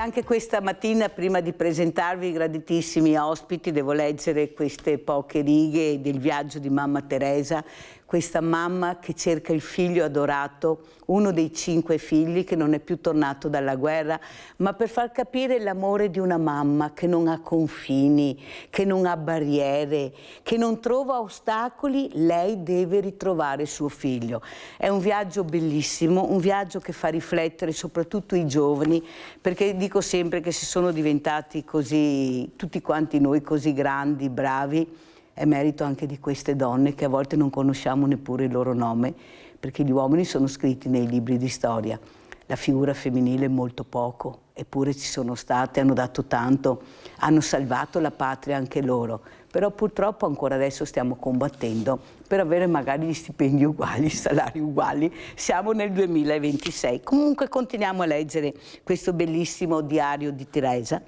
Anche questa mattina, prima di presentarvi i graditissimi ospiti, devo leggere queste poche righe del viaggio di mamma Teresa, questa mamma che cerca il figlio adorato, uno dei 5 figli che non è più tornato dalla guerra, ma per far capire l'amore di una mamma che non ha confini, che non ha barriere, che non trova ostacoli, lei deve ritrovare suo figlio. È un viaggio bellissimo, un viaggio che fa riflettere soprattutto i giovani, perché dico sempre che se sono diventati così, tutti quanti noi così grandi, bravi, è merito anche di queste donne che a volte non conosciamo neppure il loro nome, perché gli uomini sono scritti nei libri di storia. La figura femminile molto poco, eppure ci sono state, hanno dato tanto, hanno salvato la patria anche loro. Però purtroppo ancora adesso stiamo combattendo per avere magari gli stipendi uguali, i salari uguali. Siamo nel 2026. Comunque continuiamo a leggere questo bellissimo diario di Teresa.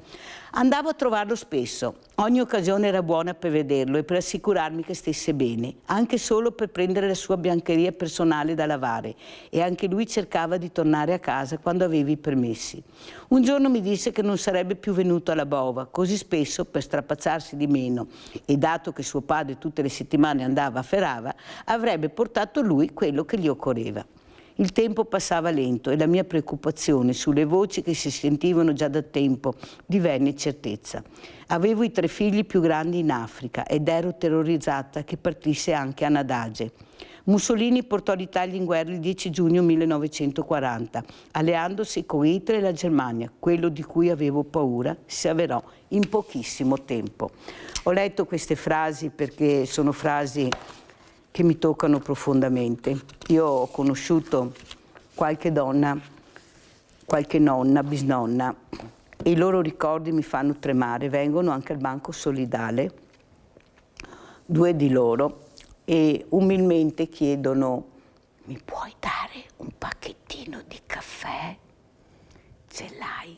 Andavo a trovarlo spesso, ogni occasione era buona per vederlo e per assicurarmi che stesse bene, anche solo per prendere la sua biancheria personale da lavare, e anche lui cercava di tornare a casa quando aveva i permessi. Un giorno mi disse che non sarebbe più venuto alla Bova così spesso per strapazzarsi di meno, e dato che suo padre tutte le settimane andava a Ferrara, avrebbe portato lui quello che gli occorreva. Il tempo passava lento e la mia preoccupazione sulle voci che si sentivano già da tempo divenne certezza. Avevo i 3 figli più grandi in Africa ed ero terrorizzata che partisse anche Anadage. Mussolini portò l'Italia in guerra il 10 giugno 1940, alleandosi con Hitler e la Germania. Quello di cui avevo paura si avverò in pochissimo tempo. Ho letto queste frasi perché sono frasi che mi toccano profondamente. Io ho conosciuto qualche donna, qualche nonna, bisnonna, e i loro ricordi mi fanno tremare. Vengono anche al Banco Solidale, 2 di loro, e umilmente chiedono: mi puoi dare un pacchettino di caffè? Ce l'hai?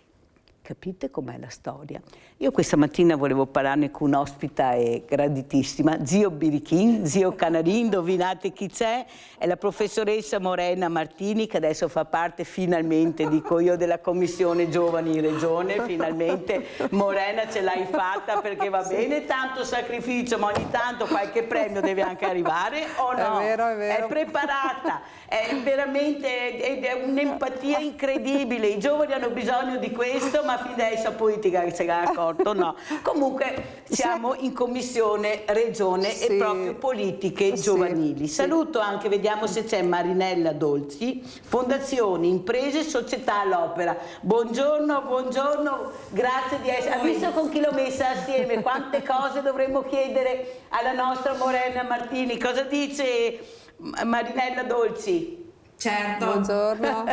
Capite com'è la storia? Io questa mattina volevo parlarne con un'ospita graditissima, zio Birichin, zio Canarin, indovinate chi c'è? È la professoressa Morena Martini, che adesso fa parte finalmente, dico io, della Commissione Giovani in Regione. Finalmente Morena ce l'hai fatta, perché va bene tanto sacrificio, ma ogni tanto qualche premio deve anche arrivare, o no? È vero, è vero. È preparata, è veramente, è un'empatia incredibile. I giovani hanno bisogno di questo, ma fin adesso politica che se l'ha accorto, no. Comunque siamo in commissione regione e proprio politiche giovanili. Saluto anche, vediamo se c'è Marinella Dolci, Fondazione Imprese e Società all'Opera. Buongiorno, buongiorno, grazie di essere. Ha visto con chi l'ho messa assieme? Quante cose dovremmo chiedere alla nostra Morena Martini. Cosa dice Marinella Dolci? Certo. Buongiorno.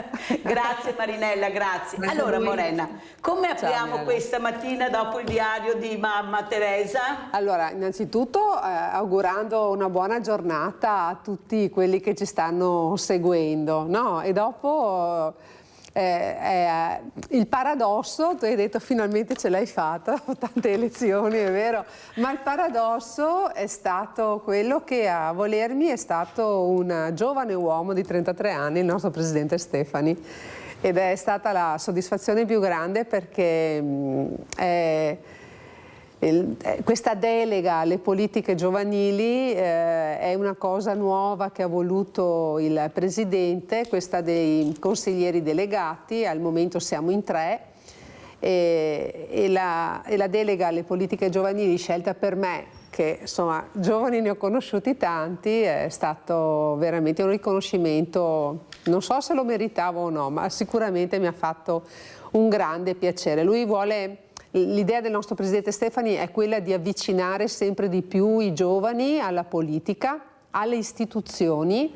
Grazie Marinella, grazie. Allora Morena, come apriamo questa mattina dopo il diario di mamma Teresa? Allora, innanzitutto augurando una buona giornata a tutti quelli che ci stanno seguendo, no? E dopo il paradosso, tu hai detto finalmente ce l'hai fatta, tante elezioni, è vero, ma il paradosso è stato quello che a volermi è stato un giovane uomo di 33 anni, il nostro presidente Stefani, ed è stata la soddisfazione più grande perché questa delega alle politiche giovanili è una cosa nuova che ha voluto il Presidente, questa dei consiglieri delegati, al momento siamo in 3, e la delega alle politiche giovanili scelta per me, che insomma giovani ne ho conosciuti tanti, è stato veramente un riconoscimento, non so se lo meritavo o no, ma sicuramente mi ha fatto un grande piacere. Lui vuole... L'idea del nostro Presidente Stefani è quella di avvicinare sempre di più i giovani alla politica, alle istituzioni,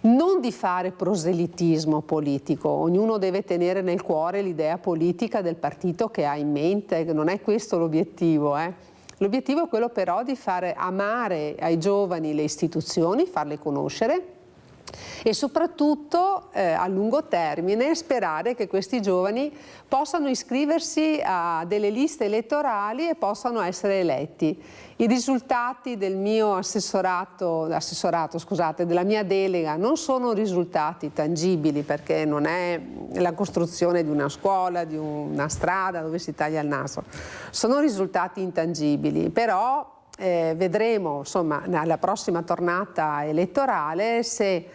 non di fare proselitismo politico. Ognuno deve tenere nel cuore l'idea politica del partito che ha in mente, non è questo l'obiettivo. L'obiettivo è quello però di fare amare ai giovani le istituzioni, farle conoscere e soprattutto a lungo termine sperare che questi giovani possano iscriversi a delle liste elettorali e possano essere eletti. I risultati del mio della mia delega non sono risultati tangibili, perché non è la costruzione di una scuola, di una strada dove si taglia il nastro, sono risultati intangibili, però vedremo insomma alla prossima tornata elettorale se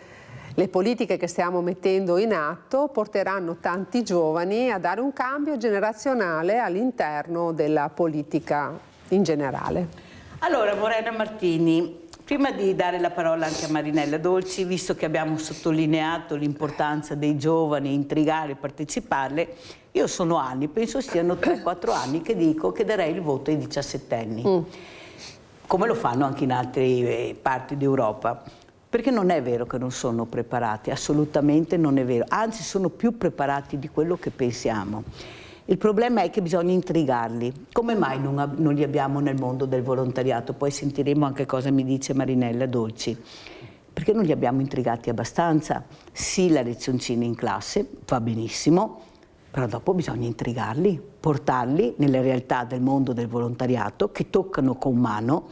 le politiche che stiamo mettendo in atto porteranno tanti giovani a dare un cambio generazionale all'interno della politica in generale. Allora, Morena Martini, prima di dare la parola anche a Marinella Dolci, visto che abbiamo sottolineato l'importanza dei giovani, intrigare e parteciparle, io sono anni, penso siano 3-4 anni che dico che darei il voto ai 17enni, come lo fanno anche in altre parti d'Europa. Perché non è vero che non sono preparati, assolutamente non è vero, anzi sono più preparati di quello che pensiamo. Il problema è che bisogna intrigarli. Come mai non li abbiamo nel mondo del volontariato? Poi sentiremo anche cosa mi dice Marinella Dolci. Perché non li abbiamo intrigati abbastanza? Sì, la lezioncina in classe va benissimo, però dopo bisogna intrigarli, portarli nelle realtà del mondo del volontariato che toccano con mano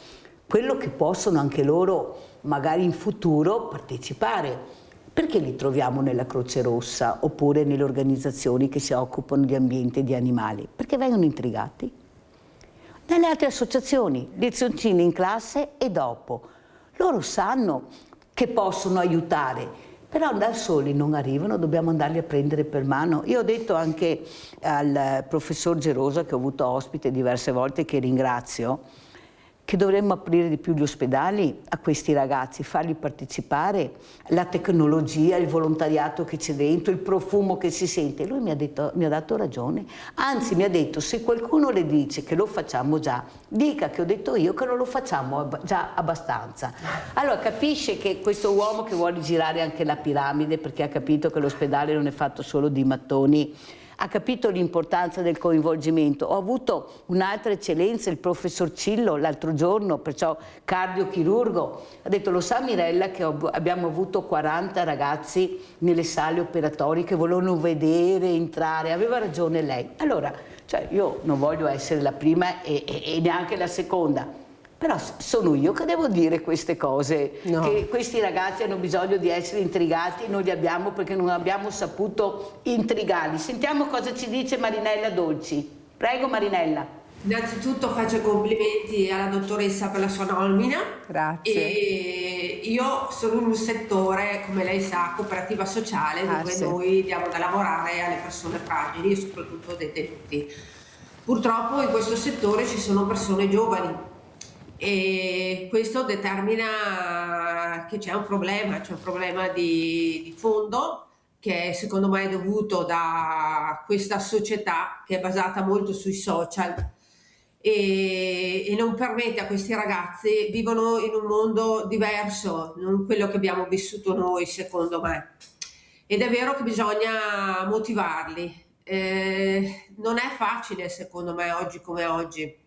quello che possono anche loro magari in futuro partecipare. Perché li troviamo nella Croce Rossa oppure nelle organizzazioni che si occupano di ambiente e di animali? Perché vengono intrigati. Nelle altre associazioni, lezioncine in classe e dopo. Loro sanno che possono aiutare, però da soli non arrivano, dobbiamo andarli a prendere per mano. Io ho detto anche al professor Gerosa, che ho avuto ospite diverse volte, che ringrazio, che dovremmo aprire di più gli ospedali a questi ragazzi, farli partecipare, la tecnologia, il volontariato che c'è dentro, il profumo che si sente. Lui mi ha dato ragione, anzi mi ha detto: se qualcuno le dice che lo facciamo già, dica che ho detto io che non lo facciamo già abbastanza. Allora capisce che questo uomo che vuole girare anche la piramide, perché ha capito che l'ospedale non è fatto solo di mattoni, ha capito l'importanza del coinvolgimento. Ho avuto un'altra eccellenza, il professor Cillo, l'altro giorno, perciò cardiochirurgo, ha detto: lo sa Mirella che abbiamo avuto 40 ragazzi nelle sale operatorie che volevano vedere, entrare, aveva ragione lei. Allora, cioè, io non voglio essere la prima e neanche la seconda, però sono io che devo dire queste cose, no, che questi ragazzi hanno bisogno di essere intrigati, non li abbiamo perché non abbiamo saputo intrigarli. Sentiamo cosa ci dice Marinella Dolci. Prego Marinella. Innanzitutto faccio i complimenti alla dottoressa per la sua nomina. Grazie. E io sono in un settore, come lei sa, cooperativa sociale, dove sì, noi diamo da lavorare alle persone fragili e soprattutto detenuti. Purtroppo in questo settore ci sono persone giovani, e questo determina che c'è un problema di fondo, che secondo me è dovuto da questa società che è basata molto sui social e non permette a questi ragazzi, vivono in un mondo diverso, non quello che abbiamo vissuto noi, secondo me, ed è vero che bisogna motivarli. Non è facile secondo me oggi come oggi.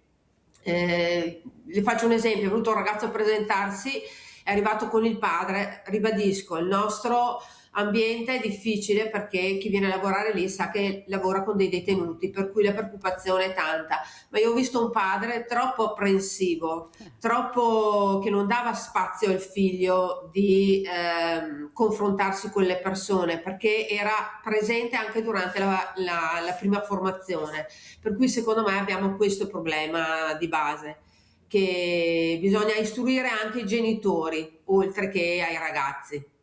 Le faccio un esempio: è venuto un ragazzo a presentarsi, è arrivato con il padre. Ribadisco, il nostro ambiente è difficile perché chi viene a lavorare lì sa che lavora con dei detenuti, per cui la preoccupazione è tanta, ma io ho visto un padre troppo apprensivo, troppo che non dava spazio al figlio di confrontarsi con le persone, perché era presente anche durante la prima formazione, per cui secondo me abbiamo questo problema di base, che bisogna istruire anche i genitori oltre che ai ragazzi.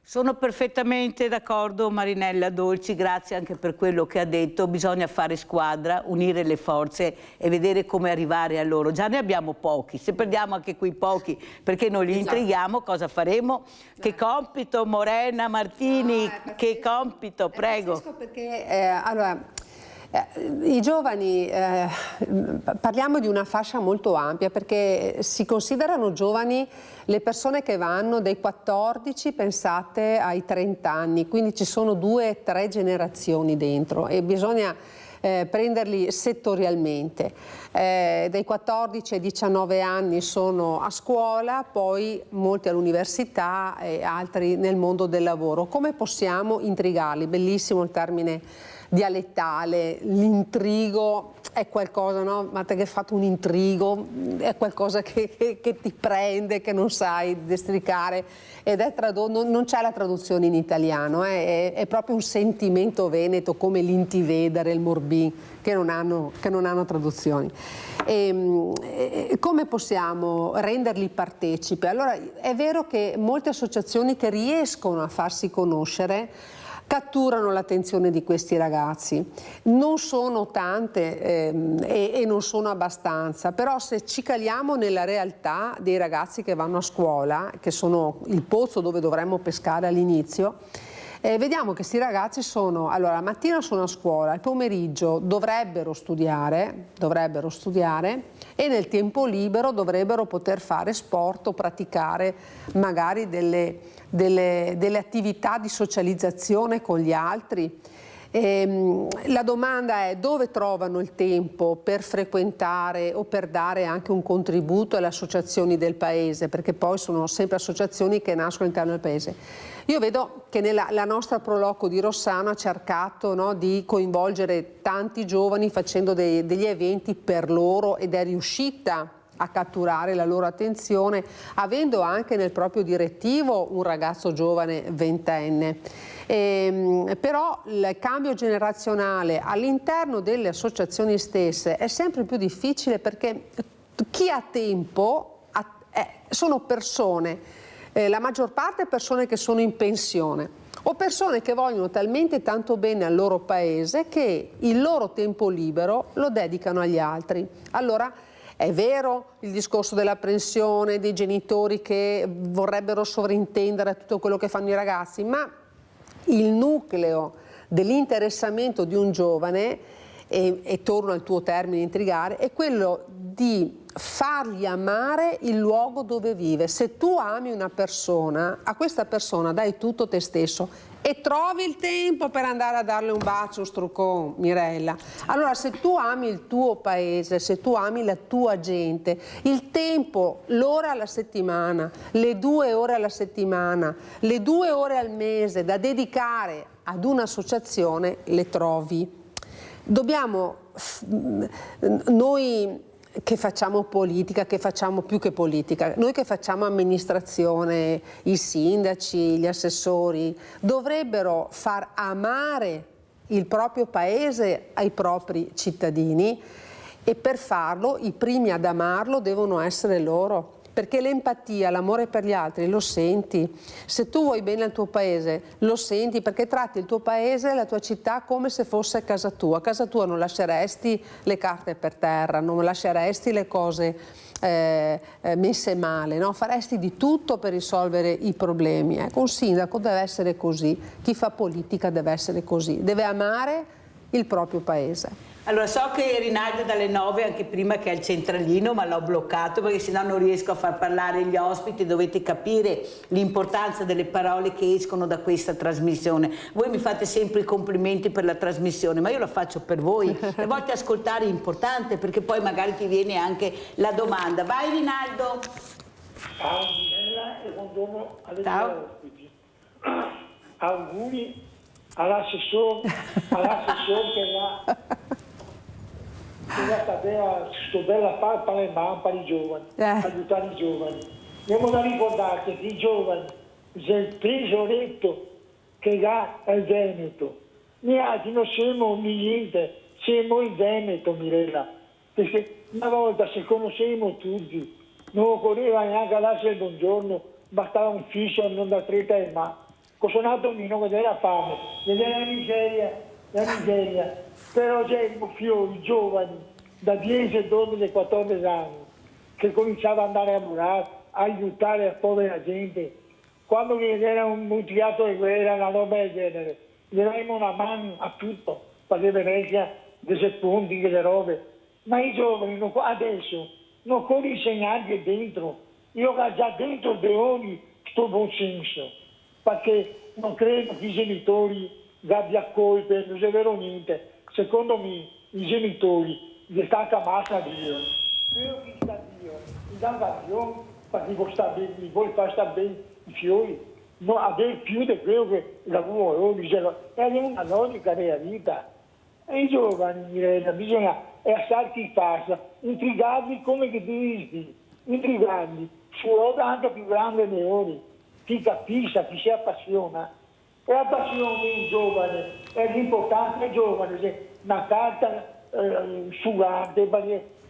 Sono perfettamente d'accordo Marinella Dolci, grazie anche per quello che ha detto. Bisogna fare squadra, unire le forze e vedere come arrivare a loro. Già ne abbiamo pochi, se perdiamo anche quei pochi perché non li intrighiamo, cosa faremo? Che compito, Morena Martini, che compito, prego. Perché allora, i giovani, parliamo di una fascia molto ampia, perché si considerano giovani le persone che vanno dai 14, pensate, ai 30 anni, quindi ci sono 2-3 generazioni dentro e bisogna prenderli settorialmente. Dai 14 ai 19 anni sono a scuola, poi molti all'università e altri nel mondo del lavoro. Come possiamo intrigarli? Bellissimo il termine dialettale, l'intrigo è qualcosa, no? Ma te che hai fatto un intrigo, è qualcosa che ti prende, che non sai destricare, ed è non c'è la traduzione in italiano, è proprio un sentimento veneto come l'intivedere, il morbin, che non hanno traduzioni. Come possiamo renderli partecipi? Allora, è vero che molte associazioni che riescono a farsi conoscere catturano l'attenzione di questi ragazzi. Non sono tante e non sono abbastanza, però se ci caliamo nella realtà dei ragazzi che vanno a scuola, che sono il pozzo dove dovremmo pescare all'inizio, vediamo che questi ragazzi allora, la mattina sono a scuola, il pomeriggio dovrebbero studiare e nel tempo libero dovrebbero poter fare sport o praticare magari delle attività di socializzazione con gli altri. La domanda è: dove trovano il tempo per frequentare o per dare anche un contributo alle associazioni del paese, perché poi sono sempre associazioni che nascono all'interno del paese. Io vedo che la nostra Proloco di Rossano ha cercato, no, di coinvolgere tanti giovani facendo degli eventi per loro, ed è riuscita a catturare la loro attenzione, avendo anche nel proprio direttivo un ragazzo giovane ventenne. Però il cambio generazionale all'interno delle associazioni stesse è sempre più difficile, perché chi ha tempo sono persone, la maggior parte persone che sono in pensione o persone che vogliono talmente tanto bene al loro paese che il loro tempo libero lo dedicano agli altri. Allora, è vero il discorso della pensione, dei genitori che vorrebbero sovrintendere a tutto quello che fanno i ragazzi, ma il nucleo dell'interessamento di un giovane, e torno al tuo termine intrigare, è quello di fargli amare il luogo dove vive. Se tu ami una persona, a questa persona dai tutto te stesso e trovi il tempo per andare a darle un bacio, struccon, Mirella. Allora, se tu ami il tuo paese, se tu ami la tua gente, il tempo, l'ora alla settimana, le 2 ore alla settimana, le 2 ore al mese da dedicare ad un'associazione le trovi. Dobbiamo, noi che facciamo politica, che facciamo più che politica, noi che facciamo amministrazione, i sindaci, gli assessori, dovrebbero far amare il proprio paese ai propri cittadini, e per farlo i primi ad amarlo devono essere loro. Perché l'empatia, l'amore per gli altri lo senti. Se tu vuoi bene al tuo paese, lo senti, perché tratti il tuo paese, la tua città come se fosse casa tua. A casa tua non lasceresti le carte per terra, non lasceresti le cose messe male, no? Faresti di tutto per risolvere i problemi. Un sindaco deve essere così, chi fa politica deve essere così, deve amare il proprio paese. Allora, so che Rinaldo è dalle 9, anche prima che è al centralino, ma l'ho bloccato perché sennò non riesco a far parlare gli ospiti. Dovete capire l'importanza delle parole che escono da questa trasmissione. Voi mi fate sempre i complimenti per la trasmissione, ma io la faccio per voi. A volte ascoltare è importante, perché poi magari ti viene anche la domanda. Vai Rinaldo! Ciao Mirella e buongiorno alle Ciao. ospiti. Auguri all'assessore che va sto bella parte per i giovani, aiutare i giovani. Devo da ricordare che i giovani, il tesoretto che ha il Veneto, noi altri non siamo niente, siamo il Veneto, Mirella, perché una volta se conoscevamo tutti, non occorreva neanche darsi il buongiorno, bastava un fischio non da 30 e ma. Sono nato a non vedere la fame, vedere la miseria, però c'è fiori giovani da 10, 12, 14 anni che cominciava ad andare a lavorare, a aiutare la povera gente. Quando era un teatro di guerra, una roba del genere, gli daremo una mano a tutto, perché Venezia, dei punti, delle robe. Ma i giovani adesso non occorre insegnargli dentro, io ho già dentro di ogni sto buon senso. Perché non credo che i genitori abbiano colpe, non è vero niente. secondo me, i genitori gli stanno massa a Dio. Quello che sta a Dio, gli dà ragione perché vuole far stare bene i fiori, non avere più di quello che lavoro loro, è una logica della vita. E i giovani, Mirella, bisogna essere in faccia, intrigarli come che dici, intrigarli, su roba anche più grande di loro, chi capisce, chi si appassiona. E la passione di un giovane, è l'importante del giovane, se una carta sugante,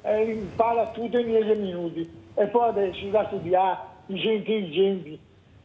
impara tutto in 10 minuti, e poi adesso va a studiare, i intelligenti.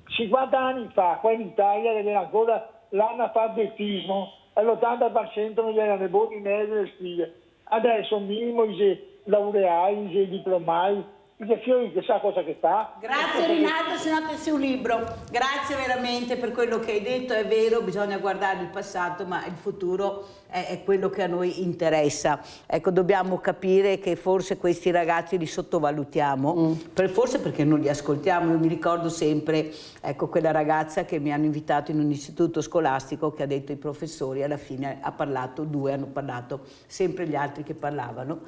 50 anni fa, qua in Italia, era ancora l'analfabetismo, e l'80% non erano le buone nelle stile. Adesso minimo i laureati, i diplomati, i fiori che sa cosa che fa. Grazie Rinaldo, se no te un libro. Grazie veramente per quello che hai detto, è vero, bisogna guardare il passato, ma il futuro è quello che a noi interessa. Ecco, dobbiamo capire che forse questi ragazzi li sottovalutiamo, forse perché non li ascoltiamo. Io mi ricordo sempre, ecco, quella ragazza che mi hanno invitato in un istituto scolastico che ha detto ai professori, alla fine ha parlato, 2 hanno parlato, sempre gli altri che parlavano.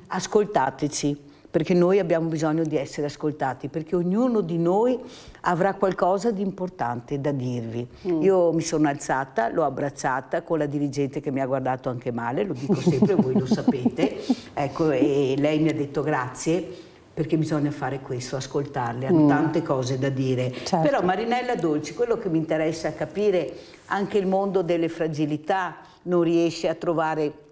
Ascoltateci, perché noi abbiamo bisogno di essere ascoltati, perché ognuno di noi avrà qualcosa di importante da dirvi. Io mi sono alzata, l'ho abbracciata con la dirigente che mi ha guardato anche male, lo dico sempre, voi lo sapete, ecco, e lei mi ha detto grazie, perché bisogna fare questo, ascoltarle, hanno tante cose da dire. Certo. Però Marinella Dolci, quello che mi interessa capire, anche il mondo delle fragilità non riesce a trovare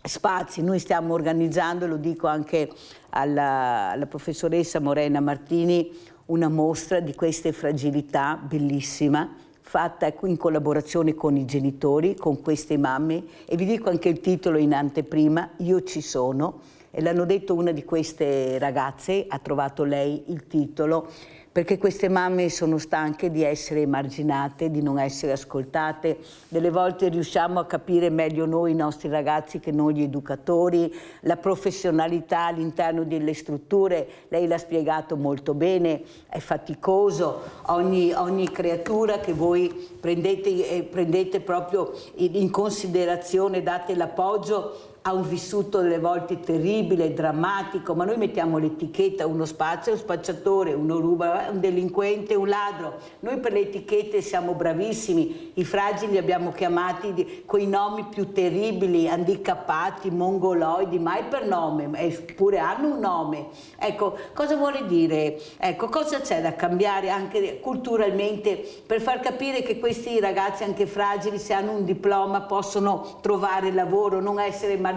spazi. Noi stiamo organizzando, lo dico anche alla professoressa Morena Martini, una mostra di queste fragilità bellissima, fatta in collaborazione con i genitori, con queste mamme, e vi dico anche il titolo in anteprima, Io ci sono, e l'hanno detto una di queste ragazze, ha trovato lei il titolo, perché queste mamme sono stanche di essere emarginate, di non essere ascoltate. Delle volte riusciamo a capire meglio noi i nostri ragazzi che non gli educatori, la professionalità all'interno delle strutture, lei l'ha spiegato molto bene, è faticoso, ogni creatura che voi prendete proprio in considerazione, date l'appoggio, ha un vissuto delle volte terribile, drammatico, ma noi mettiamo l'etichetta, uno spazza, un spacciatore, uno ruba, un delinquente, un ladro. Noi per le etichette siamo bravissimi, i fragili li abbiamo chiamati coi nomi più terribili, handicappati, mongoloidi, mai per nome, eppure hanno un nome. Ecco, cosa vuole dire? Ecco, cosa c'è da cambiare anche culturalmente per far capire che questi ragazzi anche fragili, se hanno un diploma, possono trovare lavoro, non essere marginati,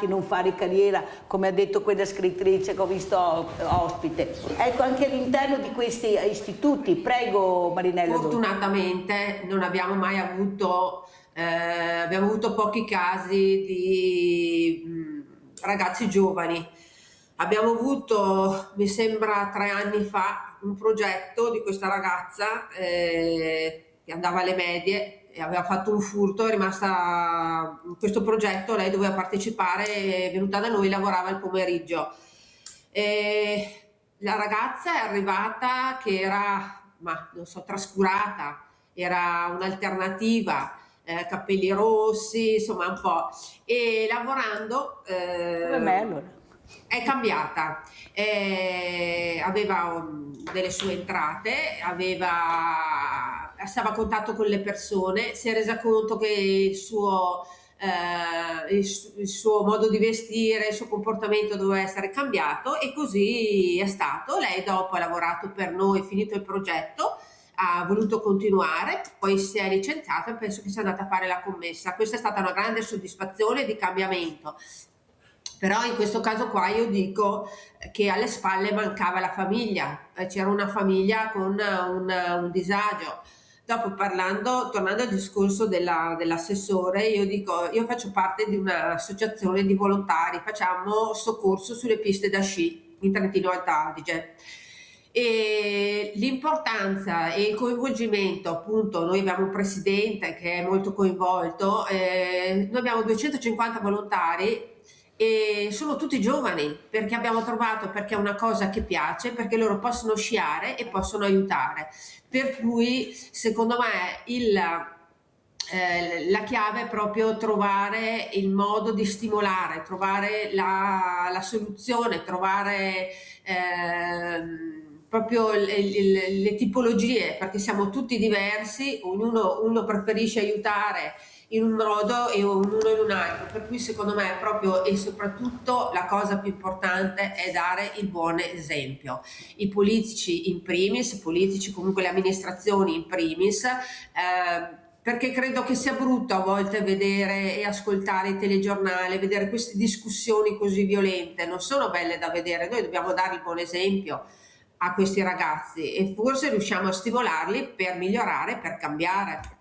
non fare carriera, come ha detto quella scrittrice che ho visto ospite. Ecco, anche all'interno di questi istituti, prego Marinella. Fortunatamente non abbiamo mai avuto, abbiamo avuto pochi casi di ragazzi giovani. Abbiamo avuto, mi sembra 3 anni fa, un progetto di questa ragazza che andava alle medie, aveva fatto un furto, è rimasta in questo progetto, lei doveva partecipare, è venuta da noi, lavorava il pomeriggio. La ragazza è arrivata che era, ma non so, trascurata, era un'alternativa, capelli rossi, insomma un po', e lavorando Come me allora? è cambiata, aveva delle sue entrate, stava a contatto con le persone, si è resa conto che il suo modo di vestire, il suo comportamento doveva essere cambiato, e così è stato. Lei dopo ha lavorato per noi, finito il progetto, ha voluto continuare, poi si è licenziata e penso che sia andata a fare la commessa. Questa è stata una grande soddisfazione di cambiamento. Però in questo caso qua io dico che alle spalle mancava la famiglia, c'era una famiglia con un disagio. Dopo tornando al discorso dell'assessore, io dico, io faccio parte di un'associazione di volontari, facciamo soccorso sulle piste da sci in Trentino Alta Adige. E l'importanza e il coinvolgimento, appunto, noi abbiamo un presidente che è molto coinvolto, noi abbiamo 250 volontari e sono tutti giovani, perché abbiamo trovato, perché è una cosa che piace, perché loro possono sciare e possono aiutare, per cui secondo me la chiave è proprio trovare il modo di stimolare, trovare la soluzione, trovare proprio le tipologie, perché siamo tutti diversi, uno preferisce aiutare in un modo e ognuno in un altro, per cui secondo me proprio e soprattutto la cosa più importante è dare il buon esempio. I politici in primis, comunque le amministrazioni in primis, perché credo che sia brutto a volte vedere e ascoltare i telegiornali, vedere queste discussioni così violente, non sono belle da vedere. Noi dobbiamo dare il buon esempio a questi ragazzi e forse riusciamo a stimolarli per migliorare, per cambiare.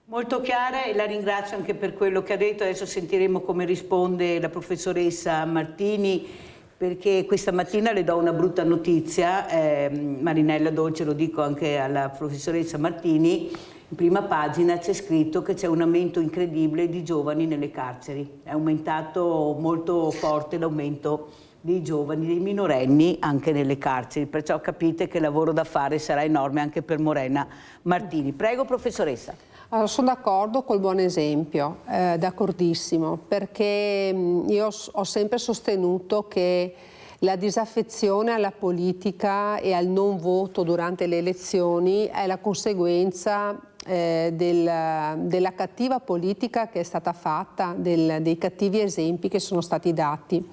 Molto chiara, e la ringrazio anche per quello che ha detto. Adesso sentiremo come risponde la professoressa Martini, perché questa mattina le do una brutta notizia, Marinella Dolce, lo dico anche alla professoressa Martini, in prima pagina c'è scritto che c'è un aumento incredibile di giovani nelle carceri, è aumentato molto forte l'aumento dei giovani, dei minorenni anche nelle carceri, perciò capite che lavoro da fare sarà enorme anche per Morena Martini. Prego professoressa. Allora, sono d'accordo col buon esempio, d'accordissimo, perché io ho sempre sostenuto che la disaffezione alla politica e al non voto durante le elezioni è la conseguenza della cattiva politica che è stata fatta, dei cattivi esempi che sono stati dati.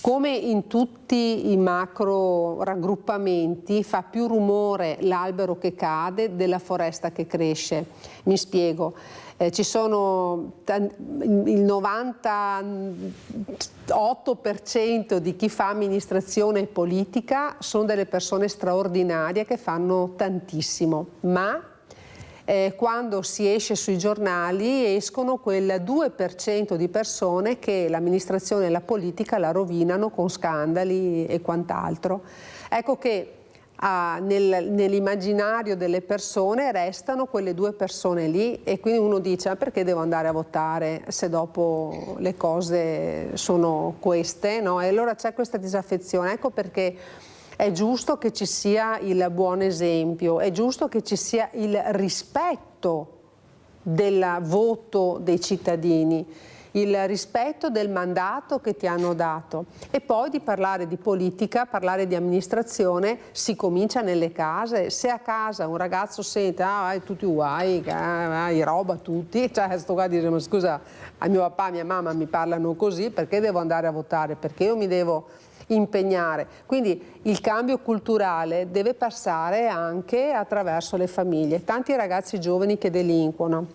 Come in tutti i macro raggruppamenti fa più rumore l'albero che cade della foresta che cresce. Mi spiego. Ci sono il 98% di chi fa amministrazione politica sono delle persone straordinarie che fanno tantissimo, ma quando si esce sui giornali escono quel 2% di persone che l'amministrazione e la politica la rovinano con scandali e quant'altro. Ecco che nell'immaginario delle persone restano quelle 2 persone lì e quindi uno dice: ma perché devo andare a votare se dopo le cose sono queste, no? E allora c'è questa disaffezione. Ecco perché è giusto che ci sia il buon esempio, è giusto che ci sia il rispetto del voto dei cittadini, il rispetto del mandato che ti hanno dato. E poi di parlare di politica, parlare di amministrazione si comincia nelle case. Se a casa un ragazzo sente tutti uguali, roba tutti, cioè sto qua a dire: ma scusa, a mio papà, a mia mamma mi parlano così, perché devo andare a votare? Perché io mi devo impegnare? Quindi il cambio culturale deve passare anche attraverso le famiglie. Tanti ragazzi giovani che delinquono,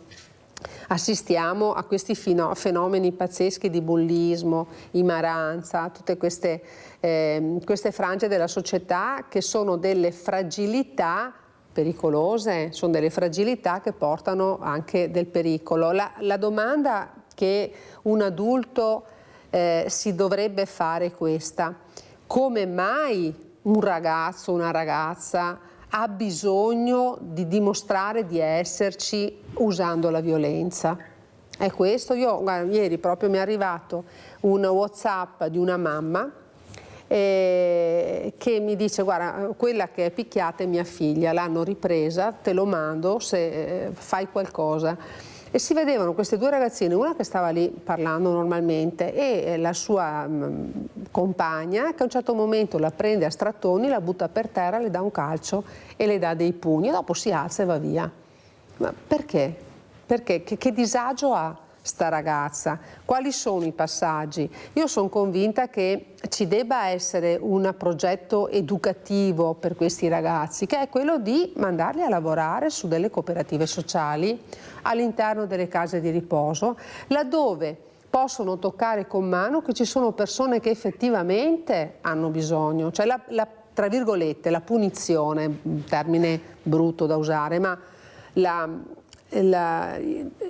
assistiamo a questi fenomeni pazzeschi di bullismo, imaranza, tutte queste frange della società che sono delle fragilità pericolose, sono delle fragilità che portano anche del pericolo. La domanda che un adulto si dovrebbe fare questa: come mai un ragazzo, una ragazza ha bisogno di dimostrare di esserci usando la violenza? È questo. Guarda, ieri proprio mi è arrivato un WhatsApp di una mamma che mi dice: guarda, quella che è picchiata è mia figlia, l'hanno ripresa, te lo mando se fai qualcosa. E si vedevano queste 2 ragazzine, una che stava lì parlando normalmente e la sua compagna, che a un certo momento la prende a strattoni, la butta per terra, le dà un calcio e le dà dei pugni e dopo si alza e va via. Ma perché? Perché? Che disagio ha sta ragazza? Quali sono i passaggi? Io sono convinta che ci debba essere un progetto educativo per questi ragazzi, che è quello di mandarli a lavorare su delle cooperative sociali all'interno delle case di riposo, laddove possono toccare con mano che ci sono persone che effettivamente hanno bisogno, cioè tra virgolette la punizione, un termine brutto da usare, ma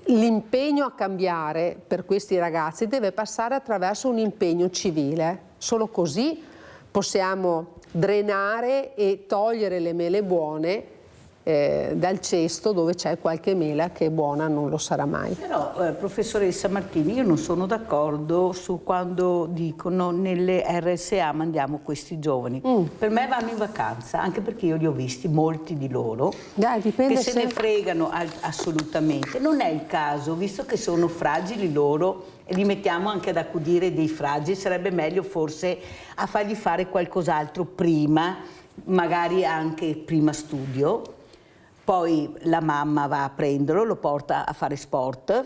l'impegno a cambiare per questi ragazzi deve passare attraverso un impegno civile. Solo così possiamo drenare e togliere le mele buone dal cesto dove c'è qualche mela che è buona non lo sarà mai. Però, professoressa Martini, io non sono d'accordo su quando dicono nelle RSA mandiamo questi giovani. Per me vanno in vacanza, anche perché io li ho visti, molti di loro, dipende che se ne fregano assolutamente. Non è il caso, visto che sono fragili loro e li mettiamo anche ad accudire dei fragili, sarebbe meglio forse a fargli fare qualcos'altro prima, magari anche prima studio. Poi la mamma va a prenderlo, lo porta a fare sport,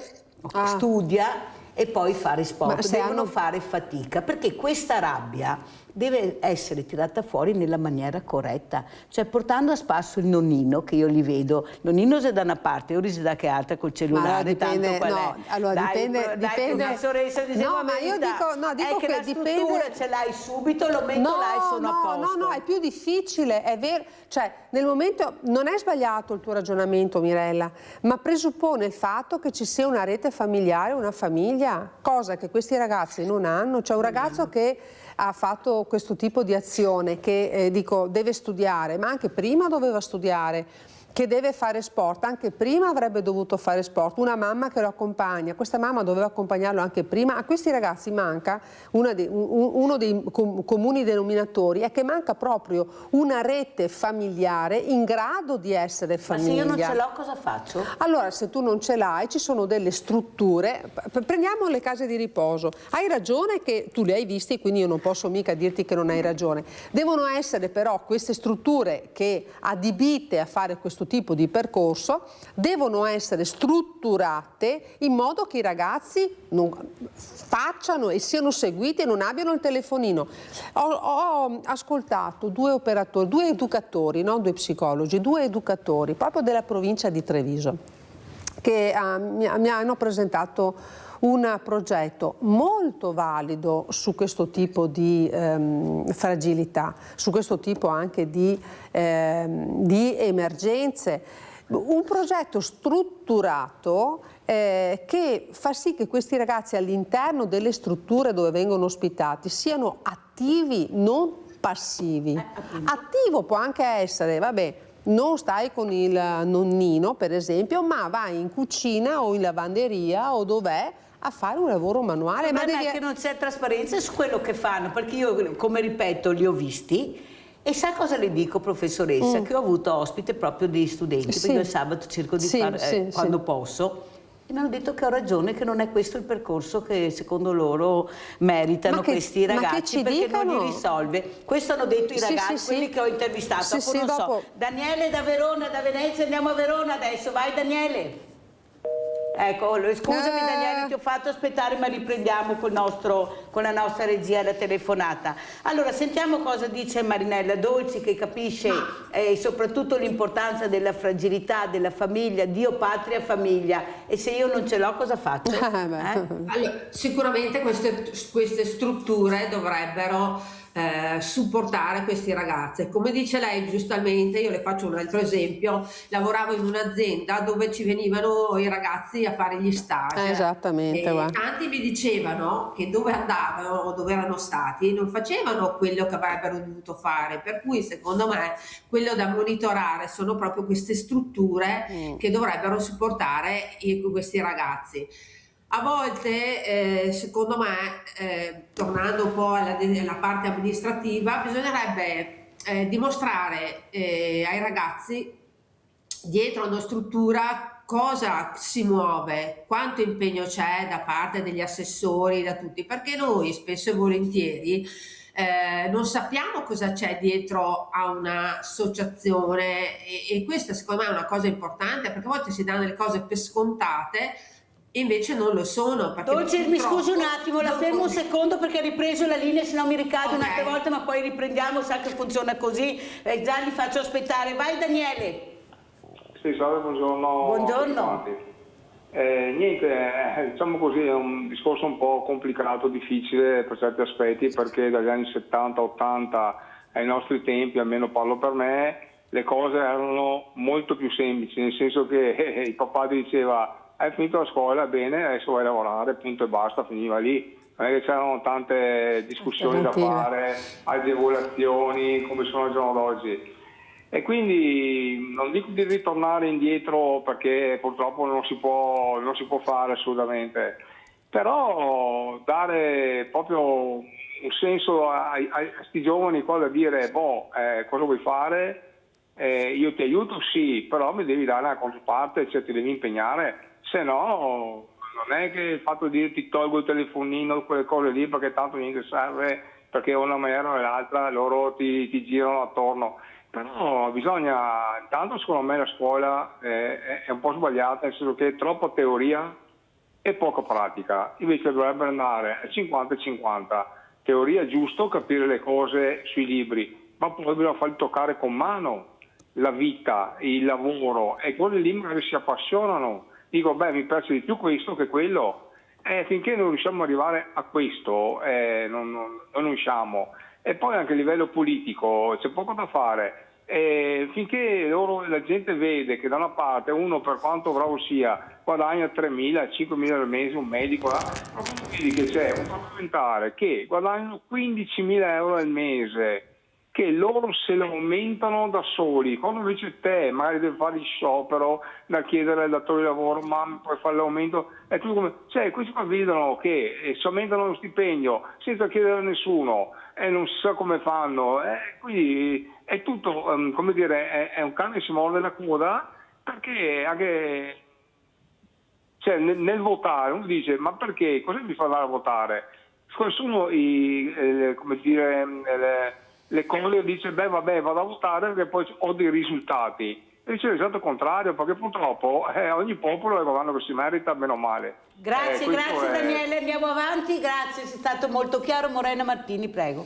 studia e poi fare sport. Devono fare fatica, perché questa rabbia deve essere tirata fuori nella maniera corretta, cioè portando a spasso il nonnino, che io li vedo, il nonnino se da una parte, Ori se da che altra col cellulare, dipende, tanto qual no, è. allora dipende. Professoressa, no, ma io dico che la dipende. struttura ce l'hai subito, lo metto là e sono a posto. No, è più difficile, è vero, cioè nel momento non è sbagliato il tuo ragionamento, Mirella, ma presuppone il fatto che ci sia una rete familiare, una famiglia, cosa che questi ragazzi non hanno. C'è un ragazzo che ha fatto questo tipo di azione, che deve studiare, ma anche prima doveva studiare, che deve fare sport, anche prima avrebbe dovuto fare sport, una mamma che lo accompagna, questa mamma doveva accompagnarlo anche prima. A questi ragazzi manca uno dei comuni denominatori, è che manca proprio una rete familiare in grado di essere famiglia. Ma se io non ce l'ho cosa faccio? Allora, se tu non ce l'hai, ci sono delle strutture, prendiamo le case di riposo, hai ragione che tu le hai viste, quindi io non posso mica dirti che non hai ragione, devono essere però queste strutture che adibite a fare questo tipo di percorso, devono essere strutturate in modo che i ragazzi non facciano e siano seguiti e non abbiano il telefonino. Ho ascoltato due educatori, non due psicologi, due educatori proprio della provincia di Treviso che mi hanno presentato un progetto molto valido su questo tipo di fragilità, su questo tipo anche di emergenze, un progetto strutturato che fa sì che questi ragazzi all'interno delle strutture dove vengono ospitati siano attivi, non passivi. Attivo può anche essere, vabbè, non stai con il nonnino per esempio, ma vai in cucina o in lavanderia o dov'è a fare un lavoro manuale. Ma è che non c'è trasparenza su quello che fanno, perché io, come ripeto, li ho visti. E sa cosa le dico, professoressa? Che ho avuto ospite proprio dei studenti, perché io il sabato cerco di fare quando posso. E mi hanno detto che ho ragione, che non è questo il percorso che secondo loro meritano questi ragazzi, perché non li risolve. Questo hanno detto i ragazzi, quelli che ho intervistato. Dopo non so. Daniele da Verona, da Venezia, andiamo a Verona adesso, vai Daniele. Ecco, scusami Daniele, ti ho fatto aspettare, ma riprendiamo con la nostra regia la telefonata. Allora, sentiamo cosa dice Marinella Dolci, che capisce soprattutto l'importanza della fragilità della famiglia, Dio, patria, famiglia. E se io non ce l'ho, cosa faccio? Allora, sicuramente queste strutture dovrebbero supportare questi ragazzi. Come dice lei giustamente, io le faccio un altro esempio, lavoravo in un'azienda dove ci venivano i ragazzi a fare gli stage. Esattamente. Tanti mi dicevano che dove andavano o dove erano stati non facevano quello che avrebbero dovuto fare, per cui secondo me quello da monitorare sono proprio queste strutture che dovrebbero supportare questi ragazzi. A volte, secondo me, tornando un po' alla parte amministrativa, bisognerebbe dimostrare ai ragazzi dietro una struttura cosa si muove, quanto impegno c'è da parte degli assessori, da tutti, perché noi spesso e volentieri non sappiamo cosa c'è dietro a un'associazione e questa secondo me è una cosa importante, perché a volte si danno le cose per scontate e invece non lo sono. Dolce, mi scusi un attimo, la fermo un secondo perché ha ripreso la linea, se no mi ricade un'altra volta, ma poi riprendiamo, sa che funziona così, già li faccio aspettare. Vai Daniele. Sì, salve, buongiorno. Buongiorno. Diciamo così, è un discorso un po' complicato, difficile per certi aspetti, perché dagli anni 70-80 ai nostri tempi, almeno parlo per me, le cose erano molto più semplici, nel senso che il papà diceva hai finito la scuola, bene, adesso vai a lavorare, punto e basta, finiva lì. Non è che c'erano tante discussioni da fare, agevolazioni come sono al giorno d'oggi. E quindi non dico di ritornare indietro perché purtroppo non si può fare assolutamente, però dare proprio un senso a questi giovani qua da dire cosa vuoi fare? Io ti aiuto sì, però mi devi dare una controparte, cioè ti devi impegnare, se no non è che il fatto di dire ti tolgo il telefonino, quelle cose lì perché tanto niente serve, perché una maniera o l'altra loro ti girano attorno. Però bisogna, intanto secondo me la scuola è un po' sbagliata, nel senso che è troppa teoria e poca pratica, invece dovrebbe andare a 50-50, teoria giusto, capire le cose sui libri, ma poi bisogna farli toccare con mano la vita, il lavoro, e quelli lì magari si appassionano, dico mi piace di più questo che quello, finché non riusciamo ad arrivare a questo non usciamo. E poi anche a livello politico c'è poco da fare, finché la gente vede che da una parte uno, per quanto bravo sia, guadagna 3.000, 5.000 al mese, un medico, ma quando vedi che c'è un parlamentare che guadagnano 15.000 euro al mese, che loro se lo aumentano da soli, quando invece te magari devi fare il sciopero da chiedere al datore di lavoro, ma mi puoi fare l'aumento, e tu questi qua vedono che si aumentano lo stipendio senza chiedere a nessuno e non si sa come fanno, quindi è tutto, come dire, è un cane che si morde la coda, perché anche nel votare uno dice ma perché, cosa mi fa andare a votare? Sono le cose, dice vado a votare perché poi ho dei risultati. Invece è l'esatto contrario, perché purtroppo ogni popolo è il governo che si merita, meno male. Grazie Daniele, andiamo avanti, grazie, sei stato molto chiaro. Morena Martini, prego.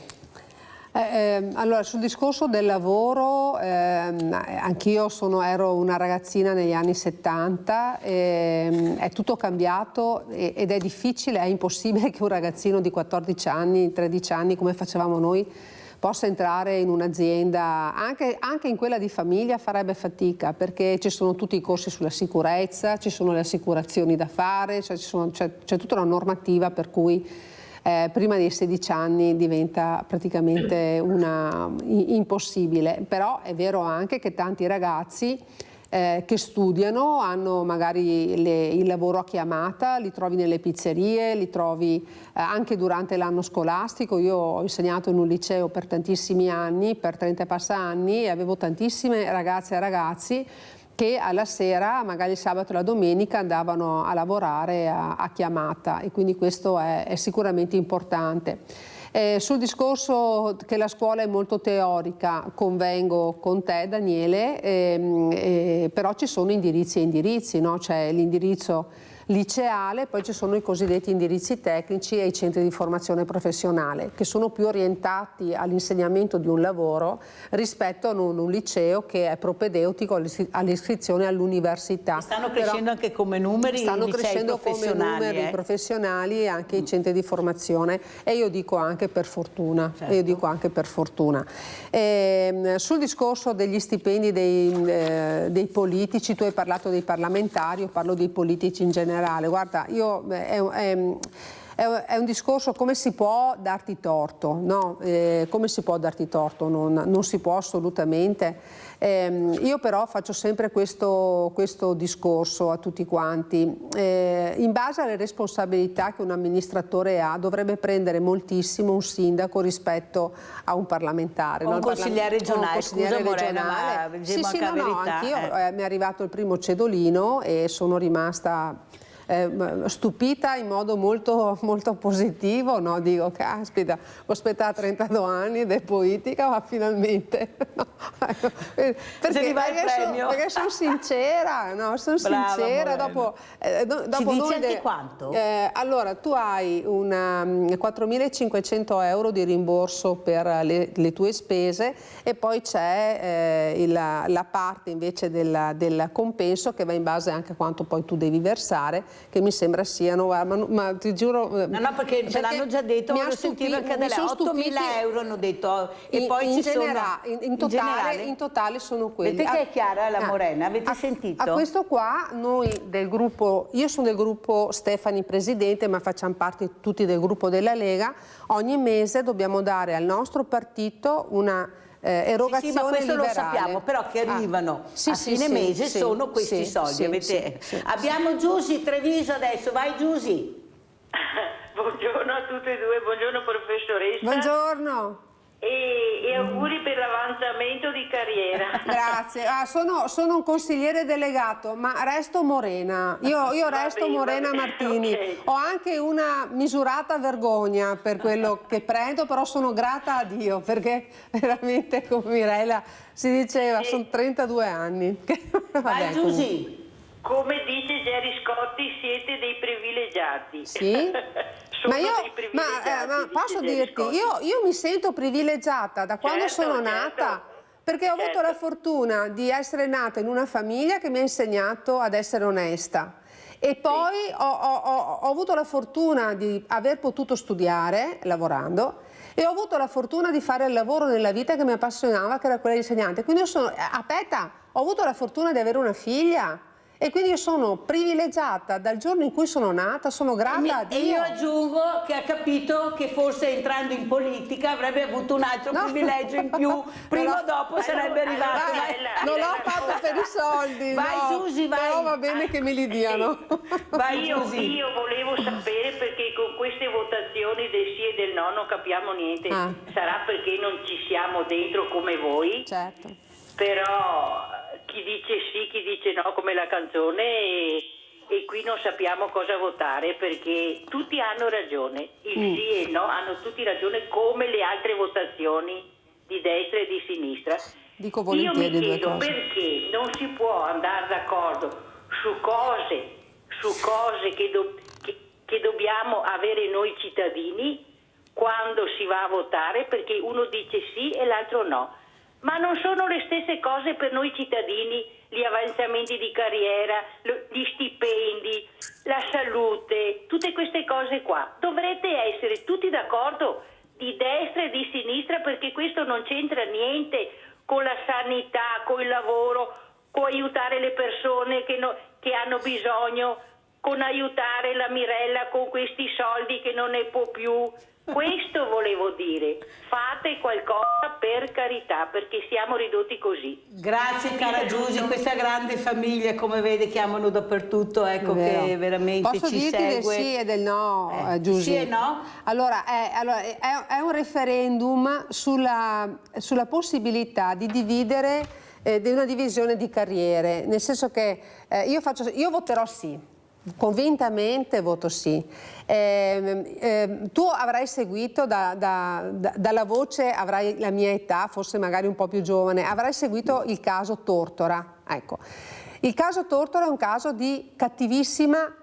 Allora, sul discorso del lavoro, anch'io ero una ragazzina negli anni 70, è tutto cambiato ed è difficile, è impossibile che un ragazzino di 14 anni, 13 anni, come facevamo noi, possa entrare in un'azienda, anche in quella di famiglia farebbe fatica, perché ci sono tutti i corsi sulla sicurezza, ci sono le assicurazioni da fare, c'è tutta una normativa per cui prima dei 16 anni diventa praticamente impossibile. Però è vero anche che tanti ragazzi che studiano hanno magari il lavoro a chiamata, li trovi nelle pizzerie, li trovi anche durante l'anno scolastico. Io ho insegnato in un liceo per tantissimi anni, per 30 e passa anni, e avevo tantissime ragazze e ragazzi che alla sera, magari il sabato e la domenica, andavano a lavorare a chiamata, e quindi questo è sicuramente importante. Sul discorso che la scuola è molto teorica, convengo con te Daniele, però ci sono indirizzi e indirizzi, no? C'è l'indirizzo liceale, poi ci sono i cosiddetti indirizzi tecnici e i centri di formazione professionale, che sono più orientati all'insegnamento di un lavoro rispetto a un liceo che è propedeutico all'iscrizione all'università. Stanno crescendo anche come numeri, stanno crescendo come numeri professionali e anche i centri di formazione, e io dico anche per fortuna. Certo. Io dico anche per fortuna. Sul discorso degli stipendi dei politici, tu hai parlato dei parlamentari, io parlo dei politici in generale. Guarda, è un discorso, come si può darti torto, no? Come si può darti torto? Non si può assolutamente. Io però faccio sempre questo discorso a tutti quanti. In base alle responsabilità che un amministratore ha, dovrebbe prendere moltissimo un sindaco rispetto a un parlamentare. Un consigliere regionale, scusa Morena, ma diciamo anche la verità. Anch'io mi è arrivato il primo cedolino e sono rimasta stupita in modo molto, molto positivo, no? Dico, caspita, ho aspettato 32 anni ed è politica, ma finalmente perché sono sincera, no? Sono sincera. Dopo ci dici anche quanto? Allora, tu hai 4.500 euro di rimborso per le tue spese, e poi c'è la parte invece del compenso che va in base anche a quanto poi tu devi versare, che mi sembra siano, ma ti giuro... No, perché ce l'hanno già detto, voglio sentire anche da lei, 8.000 euro hanno detto, e poi ci sono... In totale sono quelli. Vedete che è chiara la Morena, avete sentito? A questo qua noi del gruppo, io sono del gruppo Stefani Presidente, ma facciamo parte tutti del gruppo della Lega, ogni mese dobbiamo dare al nostro partito una erogazione sì, ma questo liberale. lo sappiamo, però che arrivano a fine mese sono questi soldi. Abbiamo Giusy Treviso adesso, vai Giusy. Buongiorno a tutte e due, buongiorno professoressa. Buongiorno. E auguri per l'avanzamento di carriera. Grazie. Sono un consigliere delegato, ma resto Morena. Io resto Morena Martini. Okay. Ho anche una misurata vergogna per quello che prendo, però sono grata a Dio, perché veramente, come Mirella si diceva, sono 32 anni. Vai Giusy. Come dice Gerry Scotti, siete dei privilegiati. Sì? Sono dei privilegiati, ma posso dice dirti, Gerry io mi sento privilegiata da quando sono nata, perché ho avuto la fortuna di essere nata in una famiglia che mi ha insegnato ad essere onesta. E poi ho avuto la fortuna di aver potuto studiare lavorando, e ho avuto la fortuna di fare il lavoro nella vita che mi appassionava, che era quella di insegnante. Quindi io sono, ho avuto la fortuna di avere una figlia. E quindi io sono privilegiata dal giorno in cui sono nata, sono grata a Dio. E io aggiungo che ha capito che forse entrando in politica avrebbe avuto un altro privilegio in più, prima o dopo sarebbe arrivato. Non l'ho fatto per i soldi, vai Giusy, vai. Però va bene che me li diano. Vai Giusy. Io volevo sapere, perché con queste votazioni del sì e del no non capiamo niente. Sarà perché non ci siamo dentro come voi? Certo. Però chi dice sì, chi dice no, come la canzone, e qui non sappiamo cosa votare, perché tutti hanno ragione, il sì e il no hanno tutti ragione, come le altre votazioni di destra e di sinistra. Dico volentieri. Io mi chiedo perché non si può andare d'accordo su cose che dobbiamo avere noi cittadini quando si va a votare, perché uno dice sì e l'altro no. Ma non sono le stesse cose per noi cittadini, gli avanzamenti di carriera, gli stipendi, la salute, tutte queste cose qua. Dovrete essere tutti d'accordo, di destra e di sinistra, perché questo non c'entra niente con la sanità, con il lavoro, con aiutare le persone che hanno bisogno, con aiutare la Mirella con questi soldi che non ne può più. Questo volevo dire, fate qualcosa per carità, perché siamo ridotti così. Grazie cara Giusy, questa grande famiglia, come vede, chiamano dappertutto, ecco, che veramente Posso ci dirti segue. del sì e del no, Giusy? Sì e no? Allora, è un referendum sulla possibilità di dividere, di una divisione di carriere, nel senso che io voterò sì. Convintamente voto sì. Tu avrai seguito dalla voce, avrai la mia età, forse magari un po' più giovane, avrai seguito il caso Tortora. Ecco. Il caso Tortora è un caso di cattivissima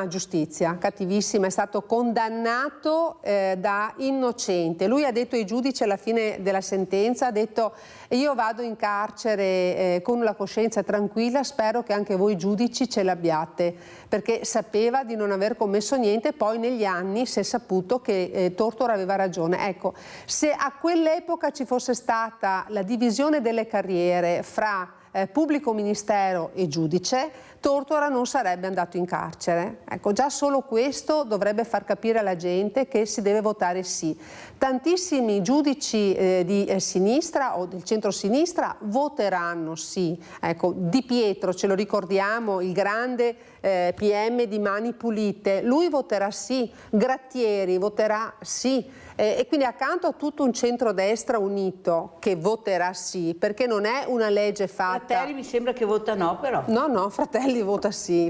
giustizia, cattivissima, è stato condannato da innocente. Lui ha detto ai giudici alla fine della sentenza, ha detto: io vado in carcere con la coscienza tranquilla, spero che anche voi giudici ce l'abbiate, perché sapeva di non aver commesso niente, poi negli anni si è saputo che Tortora aveva ragione. Ecco, se a quell'epoca ci fosse stata la divisione delle carriere fra pubblico ministero e giudice, Tortora non sarebbe andato in carcere. Ecco, già solo questo dovrebbe far capire alla gente che si deve votare sì. Tantissimi giudici di sinistra o del centro-sinistra voteranno sì. Ecco, Di Pietro, ce lo ricordiamo, il grande PM di Mani Pulite, lui voterà sì. Grattieri voterà sì. E quindi accanto a tutto un centrodestra unito che voterà sì, perché non è una legge fatta... Fratelli mi sembra che vota no, però. No, Fratelli vota sì,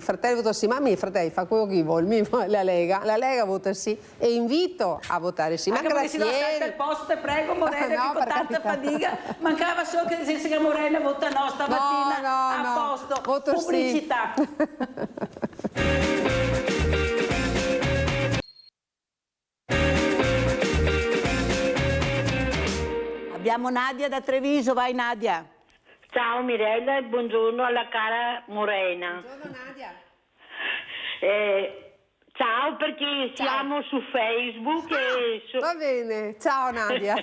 ma i fratelli fa quello che vuole, la Lega vota sì, e invito a votare sì. Anche perché se no aspetta il posto, te prego Morena, No, che con tanta fatica, mancava solo che dicesse che Morena vota no stamattina, a posto, voto pubblicità. Sì. Abbiamo Nadia da Treviso, vai Nadia. Ciao Mirella e buongiorno alla cara Morena. Buongiorno Nadia. Ciao, perché siamo su Facebook e Va bene, ciao Nadia.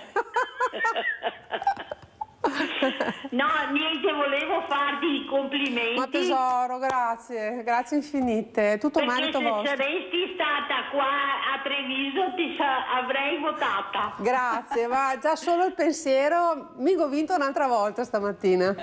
No, niente, volevo farti i complimenti. Ma tesoro, grazie, grazie infinite, tutto perché merito se vostro. saresti stata qua a Treviso avrei votata. Grazie, ma già solo il pensiero mi ho vinto un'altra volta stamattina.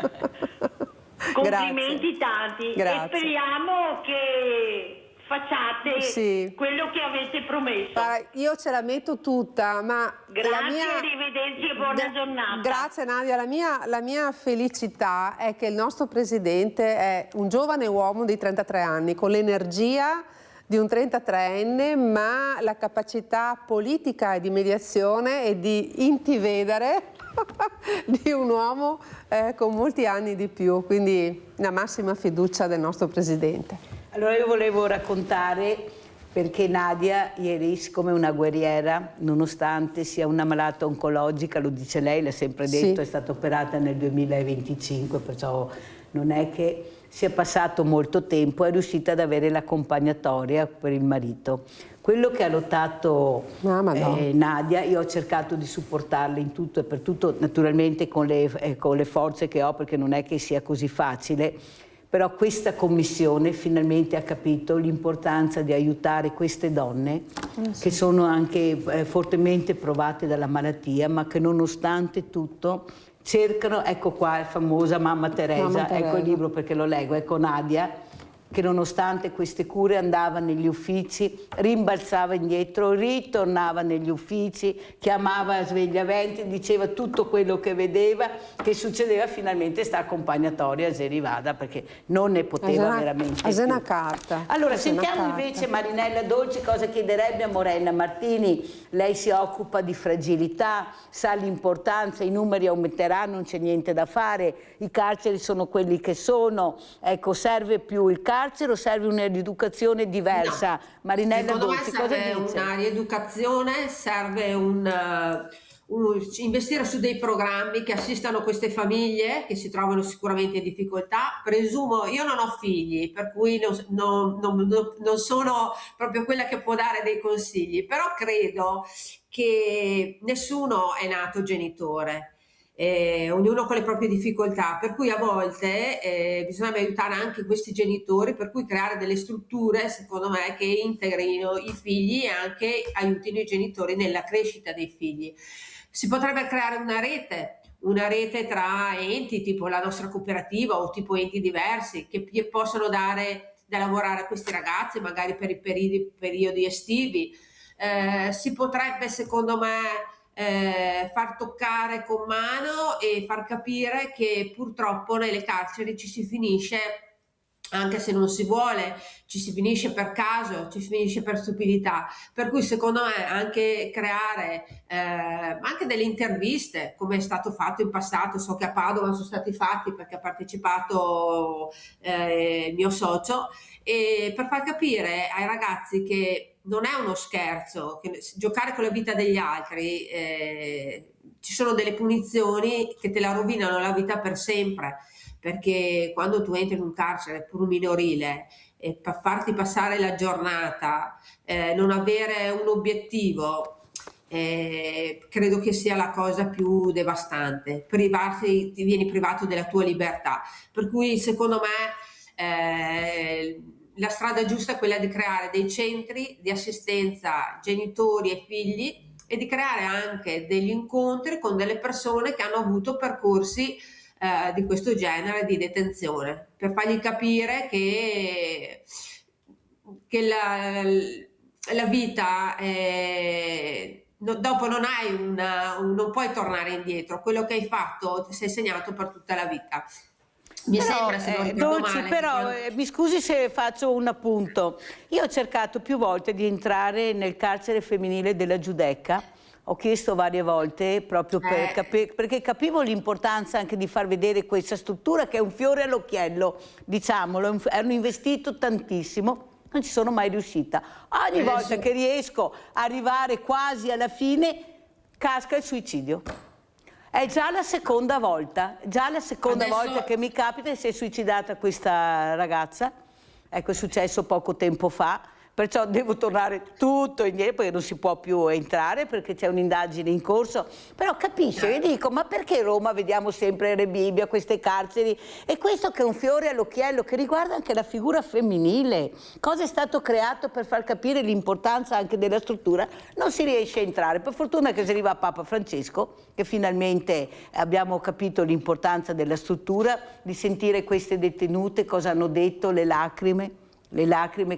Complimenti tanti. Grazie. E speriamo che facciate quello che avete promesso. Io ce la metto tutta, ma grazie, arrivederci e buona giornata. Grazie Nadia, la mia felicità è che il nostro presidente è un giovane uomo di 33 anni con l'energia di un 33enne, ma la capacità politica e di mediazione e di intivedere di un uomo con molti anni di più, quindi la massima fiducia del nostro presidente. Allora io volevo raccontare perché Nadia ieri, siccome è una guerriera, nonostante sia una malata oncologica, lo dice lei, l'ha sempre detto, è stata operata nel 2025, perciò non è che sia passato molto tempo, è riuscita ad avere l'accompagnatoria per il marito. Quello che ha lottato Nadia, io ho cercato di supportarla in tutto e per tutto, naturalmente con le forze che ho, perché non è che sia così facile, però questa commissione finalmente ha capito l'importanza di aiutare queste donne che sono anche fortemente provate dalla malattia, ma che nonostante tutto cercano, ecco qua, famosa Mamma Teresa, ecco il libro perché lo leggo, ecco Nadia, che nonostante queste cure andava negli uffici, rimbalzava indietro, ritornava negli uffici, chiamava svegliaventi, diceva tutto quello che vedeva, che succedeva, finalmente sta accompagnatoria a Gerivada, perché non ne poteva veramente più. Una carta. Allora, sentiamo invece Marinella Dolci cosa chiederebbe a Morena Martini. Lei si occupa di fragilità, sa l'importanza, i numeri aumenteranno, non c'è niente da fare, i carceri sono quelli che sono, ecco, serve più il carcere o serve una rieducazione diversa? No. Marinella Dolci, cosa dice? Secondo me serve una rieducazione, serve investire su dei programmi che assistano queste famiglie che si trovano sicuramente in difficoltà. Presumo, io non ho figli, per cui non sono proprio quella che può dare dei consigli, però credo che nessuno è nato genitore. Ognuno con le proprie difficoltà, per cui a volte bisogna aiutare anche questi genitori, per cui creare delle strutture, secondo me, che integrino i figli e anche aiutino i genitori nella crescita dei figli. Si potrebbe creare una rete tra enti tipo la nostra cooperativa o tipo enti diversi che possono dare da lavorare a questi ragazzi, magari per i periodi estivi. Si potrebbe, secondo me, far toccare con mano e far capire che purtroppo nelle carceri ci si finisce, anche se non si vuole, ci si finisce per caso, ci si finisce per stupidità, per cui secondo me anche creare anche delle interviste, come è stato fatto in passato, so che a Padova sono stati fatti perché ha partecipato il mio socio, e per far capire ai ragazzi che non è uno scherzo, che giocare con la vita degli altri, ci sono delle punizioni che te la rovinano la vita per sempre, perché quando tu entri in un carcere pur un minorile e per farti passare la giornata, non avere un obiettivo, credo che sia la cosa più devastante. Ti vieni privato della tua libertà, per cui secondo me la strada giusta è quella di creare dei centri di assistenza genitori e figli e di creare anche degli incontri con delle persone che hanno avuto percorsi di questo genere di detenzione, per fargli capire che la vita dopo non puoi tornare indietro, quello che hai fatto ti sei segnato per tutta la vita. Mi sembra, se non ricordo Dolci, male, però mi scusi se faccio un appunto. Io ho cercato più volte di entrare nel carcere femminile della Giudecca, ho chiesto varie volte proprio perché capivo l'importanza anche di far vedere questa struttura che è un fiore all'occhiello, diciamolo, hanno investito tantissimo. Non ci sono mai riuscita. Ogni volta che riesco a arrivare quasi alla fine, casca il suicidio. È già la seconda volta volta che mi capita, e si è suicidata questa ragazza. Ecco, è successo poco tempo fa, perciò devo tornare tutto indietro perché non si può più entrare perché c'è un'indagine in corso, però capisce, io dico ma perché Roma vediamo sempre Rebibbia, queste carceri, e questo che è un fiore all'occhiello che riguarda anche la figura femminile, cosa è stato creato per far capire l'importanza anche della struttura, non si riesce a entrare, per fortuna che si arriva a Papa Francesco che finalmente abbiamo capito l'importanza della struttura, di sentire queste detenute cosa hanno detto, le lacrime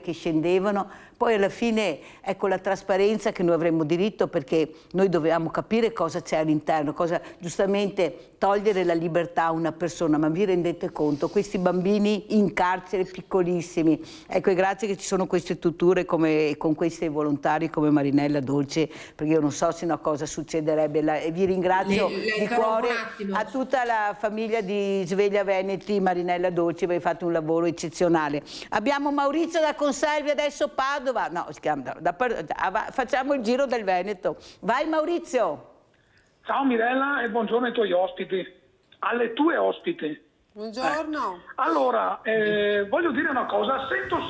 che scendevano. Poi alla fine ecco la trasparenza che noi avremmo diritto, perché noi dovevamo capire cosa c'è all'interno, cosa giustamente togliere la libertà a una persona, ma vi rendete conto, questi bambini in carcere piccolissimi, ecco, e grazie che ci sono queste strutture come, con questi volontari come Marinella Dolce, perché io non so se una cosa succederebbe, e vi ringrazio di cuore a tutta la famiglia di Sveglia Veneti, Marinella Dolce, avete fatto un lavoro eccezionale. Abbiamo Maurizio da Conservi, adesso Padova. No, facciamo il giro del Veneto. Vai Maurizio. Ciao Mirella e buongiorno ai tuoi ospiti, alle tue ospiti. Buongiorno. Allora, voglio dire una cosa, sento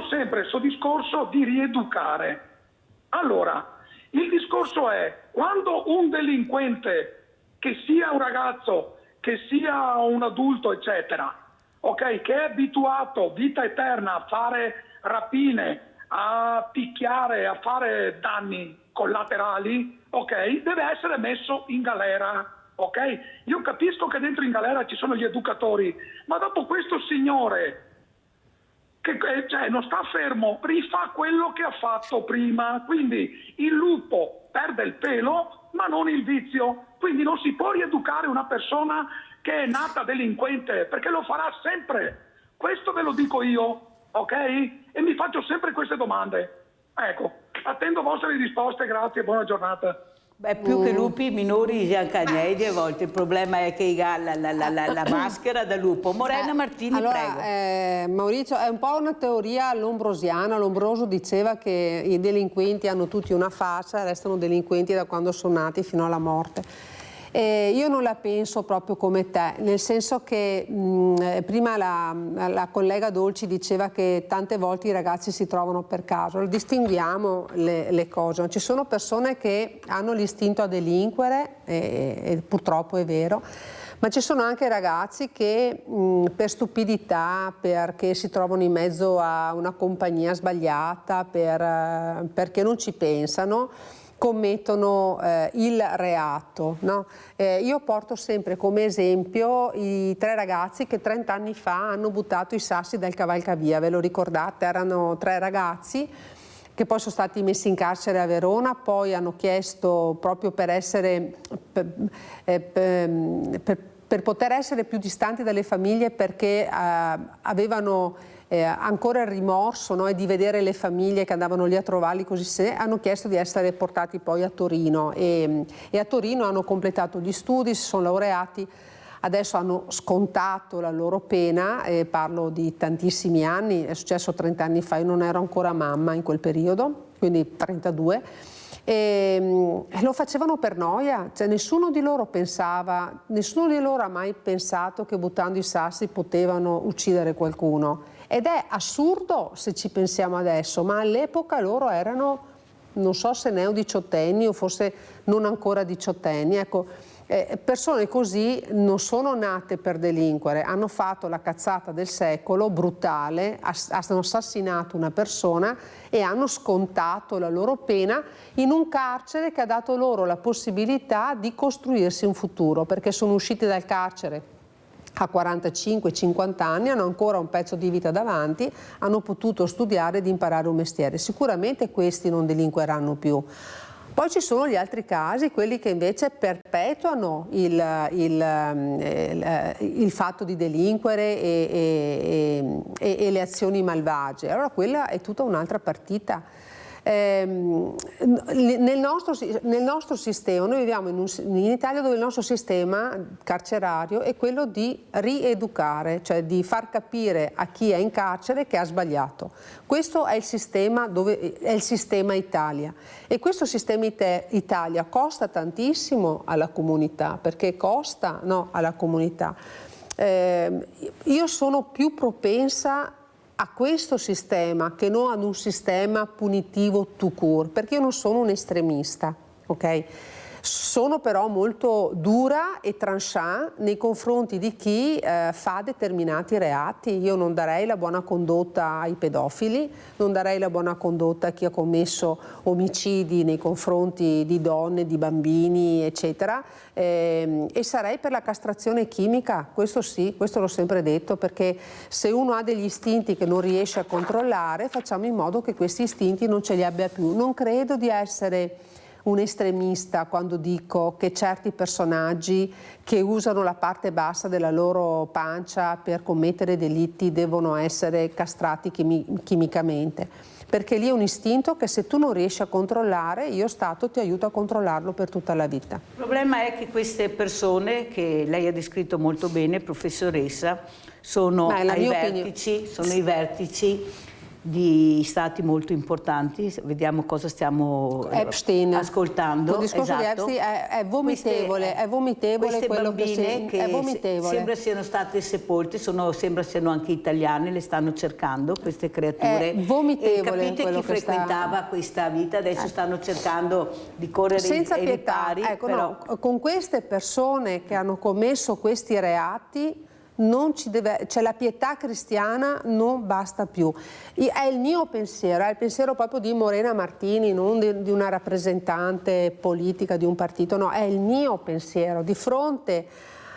sempre questo discorso di rieducare. Allora, il discorso è, quando un delinquente, che sia un ragazzo, che sia un adulto, eccetera, ok, che è abituato vita eterna a fare rapine, a picchiare, a fare danni collaterali, ok, deve essere messo in galera, ok? Io capisco che dentro in galera ci sono gli educatori, ma dopo questo signore che cioè, non sta fermo, rifà quello che ha fatto prima, quindi il lupo perde il pelo ma non il vizio, quindi non si può rieducare una persona che è nata delinquente, perché lo farà sempre. Questo ve lo dico io, ok? E mi faccio sempre queste domande. Ecco, attendo vostre risposte, grazie, buona giornata. Beh, più che lupi, minori anche agnelli a volte, il problema è che la maschera da lupo. Morena Martini, allora, prego. Maurizio, è un po' una teoria lombrosiana. Lombroso diceva che i delinquenti hanno tutti una faccia, restano delinquenti da quando sono nati fino alla morte. Io non la penso proprio come te, nel senso che prima la collega Dolci diceva che tante volte i ragazzi si trovano per caso. Distinguiamo le cose. Ci sono persone che hanno l'istinto a delinquere, e purtroppo è vero, ma ci sono anche ragazzi che per stupidità, perché si trovano in mezzo a una compagnia sbagliata, perché non ci pensano, commettono il reato, no? Io porto sempre come esempio i 3 ragazzi che 30 anni fa hanno buttato i sassi dal cavalcavia, ve lo ricordate? Erano 3 ragazzi che poi sono stati messi in carcere a Verona, poi hanno chiesto proprio per poter essere più distanti dalle famiglie, perché avevano ancora il rimorso, no, e di vedere le famiglie che andavano lì a trovarli, così hanno chiesto di essere portati poi a Torino e a Torino hanno completato gli studi, si sono laureati, adesso hanno scontato la loro pena, parlo di tantissimi anni, è successo 30 anni fa, io non ero ancora mamma in quel periodo, quindi 32, e lo facevano per noia, cioè nessuno di loro ha mai pensato che buttando i sassi potevano uccidere qualcuno. Ed è assurdo se ci pensiamo adesso, ma all'epoca loro erano, non so se neodiciottenni o forse non ancora diciottenni. Ecco, persone così non sono nate per delinquere, hanno fatto la cazzata del secolo, brutale, hanno assassinato una persona e hanno scontato la loro pena in un carcere che ha dato loro la possibilità di costruirsi un futuro, perché sono usciti dal carcere a 45-50 anni, hanno ancora un pezzo di vita davanti, hanno potuto studiare ed imparare un mestiere. Sicuramente questi non delinqueranno più. Poi ci sono gli altri casi, quelli che invece perpetuano il fatto di delinquere e le azioni malvagie. Allora quella è tutta un'altra partita. Nel nostro sistema, noi viviamo in Italia dove il nostro sistema carcerario è quello di rieducare, cioè di far capire a chi è in carcere che ha sbagliato. Questo è il sistema è il sistema Italia, e questo sistema Italia costa tantissimo alla comunità, perché costa, no, alla comunità. Io sono più propensa a questo sistema che non ad un sistema punitivo tout court, perché io non sono un estremista, ok? Sono però molto dura e tranchant nei confronti di chi fa determinati reati. Io non darei la buona condotta ai pedofili, non darei la buona condotta a chi ha commesso omicidi nei confronti di donne, di bambini, eccetera, e sarei per la castrazione chimica, questo sì, questo l'ho sempre detto, perché se uno ha degli istinti che non riesce a controllare, facciamo in modo che questi istinti non ce li abbia più. Non credo di essere un estremista quando dico che certi personaggi che usano la parte bassa della loro pancia per commettere delitti devono essere castrati chimicamente, perché lì è un istinto che se tu non riesci a controllare, io Stato ti aiuto a controllarlo per tutta la vita. Il problema è che queste persone, che lei ha descritto molto bene, professoressa, sono ai vertici, sono i vertici di stati molto importanti. Vediamo cosa stiamo ascoltando. Il discorso di Epstein è vomitevole, è vomitevole. Queste quello bambine che è vomitevole. Sembra siano state sepolte, sembra siano anche italiane, le stanno cercando queste creature. È vomitevole. E capite chi frequentava questa vita, adesso stanno cercando di correre senza ai pietà. ripari. Ecco, però... no, con queste persone che hanno commesso questi reati non ci deve, cioè la pietà cristiana non basta più. È il mio pensiero, è il pensiero proprio di Morena Martini, non di una rappresentante politica di un partito, no, è il mio pensiero. Di fronte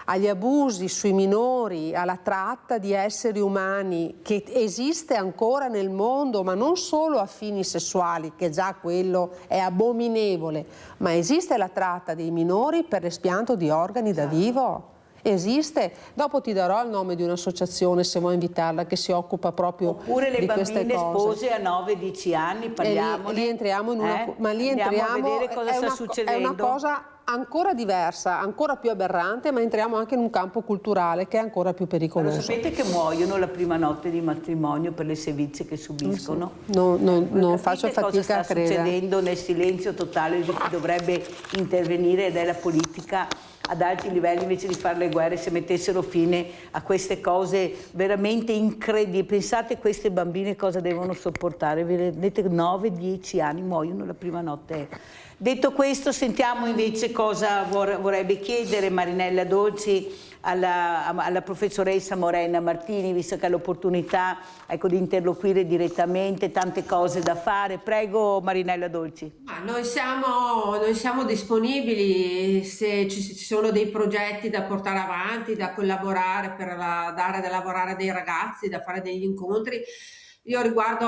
agli abusi sui minori, alla tratta di esseri umani che esiste ancora nel mondo, ma non solo a fini sessuali, che già quello è abominevole, ma esiste la tratta dei minori per l'espianto di organi da vivo. Esiste, dopo ti darò il nome di un'associazione se vuoi invitarla che si occupa proprio di queste cose. Oppure le bambine spose a 9-10 anni, parliamo. Lì entriamo in una, ma lì entriamo, a vedere cosa sta succedendo. È una cosa ancora diversa, ancora più aberrante, ma entriamo anche in un campo culturale che è ancora più pericoloso. Ma lo sapete che muoiono la prima notte di matrimonio per le sevizie che subiscono? Non faccio fatica a credere. Cosa sta succedendo nel silenzio totale di chi dovrebbe intervenire, ed è la politica ad alti livelli, invece di fare le guerre, se mettessero fine a queste cose veramente incredibili. Pensate queste bambine cosa devono sopportare, vedete 9-10 anni muoiono la prima notte. Detto questo, sentiamo invece cosa vorrebbe chiedere Marinella Dolci alla professoressa Morena Martini, visto che ha l'opportunità di interloquire direttamente, tante cose da fare. Prego Marinella Dolci. Noi siamo disponibili se ci sono dei progetti da portare avanti, da collaborare per dare da lavorare a dei ragazzi, da fare degli incontri. Io riguardo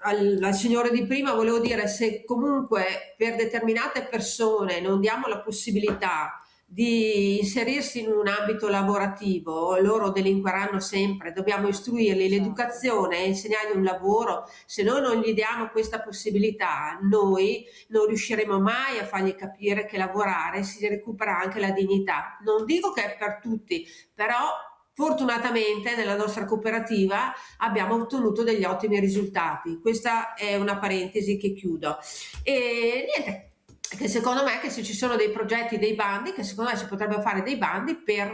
al signore di prima volevo dire, se comunque per determinate persone non diamo la possibilità di inserirsi in un ambito lavorativo, loro delinqueranno sempre, dobbiamo istruirli, l'educazione e insegnargli un lavoro. Se noi non gli diamo questa possibilità, noi non riusciremo mai a fargli capire che lavorare si recupera anche la dignità. Non dico che è per tutti, però fortunatamente nella nostra cooperativa abbiamo ottenuto degli ottimi risultati. Questa è una parentesi che chiudo. E niente, che secondo me che se ci sono dei progetti, dei bandi, che secondo me si potrebbe fare dei bandi per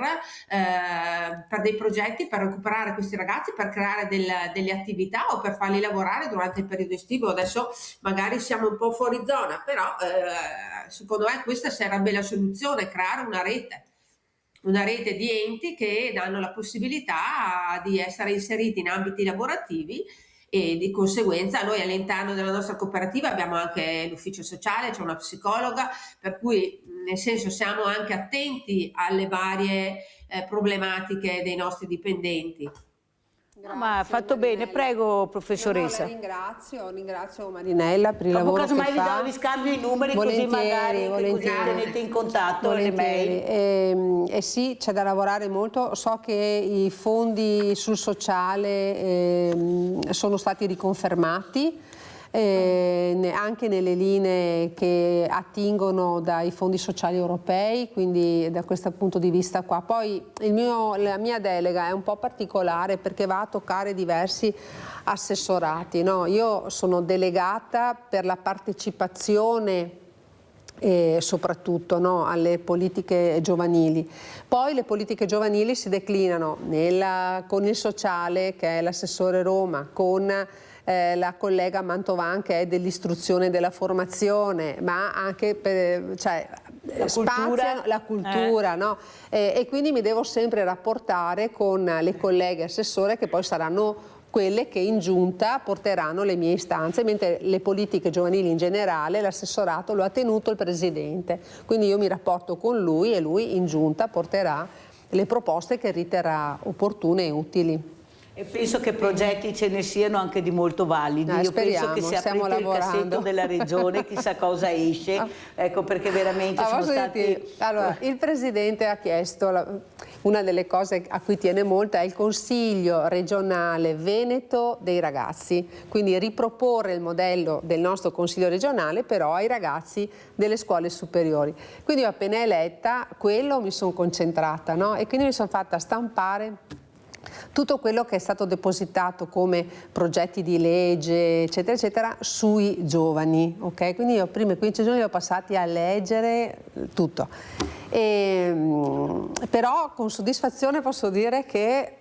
dei progetti per recuperare questi ragazzi, per creare delle attività o per farli lavorare durante il periodo estivo. Adesso magari siamo un po' fuori zona, però secondo me questa sarebbe la soluzione, creare una rete di enti che danno la possibilità di essere inseriti in ambiti lavorativi, e di conseguenza noi all'interno della nostra cooperativa abbiamo anche l'ufficio sociale, c'è una psicologa, per cui nel senso siamo anche attenti alle varie problematiche dei nostri dipendenti. Grazie, ma ha fatto bene, prego professoressa. Ringrazio Marinella per il lavoro che fa. Vi scambio i numeri così magari così tenete in contatto le mail. Sì, c'è da lavorare molto. So che i fondi sul sociale sono stati riconfermati. Anche nelle linee che attingono dai fondi sociali europei, quindi da questo punto di vista qua. Poi la mia delega è un po' particolare perché va a toccare diversi assessorati, no? Io sono delegata per la partecipazione e soprattutto, no, alle politiche giovanili. Poi le politiche giovanili si declinano con il sociale, che è l'assessore Roma, con la collega Mantovan, che è dell'istruzione e della formazione, ma anche per, la cultura, no? E quindi mi devo sempre rapportare con le colleghe assessore, che poi saranno quelle che in giunta porteranno le mie istanze, mentre le politiche giovanili in generale, l'assessorato lo ha tenuto il Presidente. Quindi io mi rapporto con lui e lui in giunta porterà le proposte che riterrà opportune e utili. E penso che progetti ce ne siano anche di molto validi. Io penso che se aprite il cassetto della regione chissà cosa esce, ecco, perché veramente sono stati... Allora, il Presidente ha chiesto, una delle cose a cui tiene molto è il Consiglio regionale veneto dei ragazzi, quindi riproporre il modello del nostro Consiglio regionale però ai ragazzi delle scuole superiori. Quindi appena eletta quello mi sono concentrata, no? E quindi mi sono fatta stampare tutto quello che è stato depositato come progetti di legge, eccetera, eccetera, sui giovani, ok? Quindi io prima 15 giorni li ho passati a leggere tutto. Però con soddisfazione posso dire che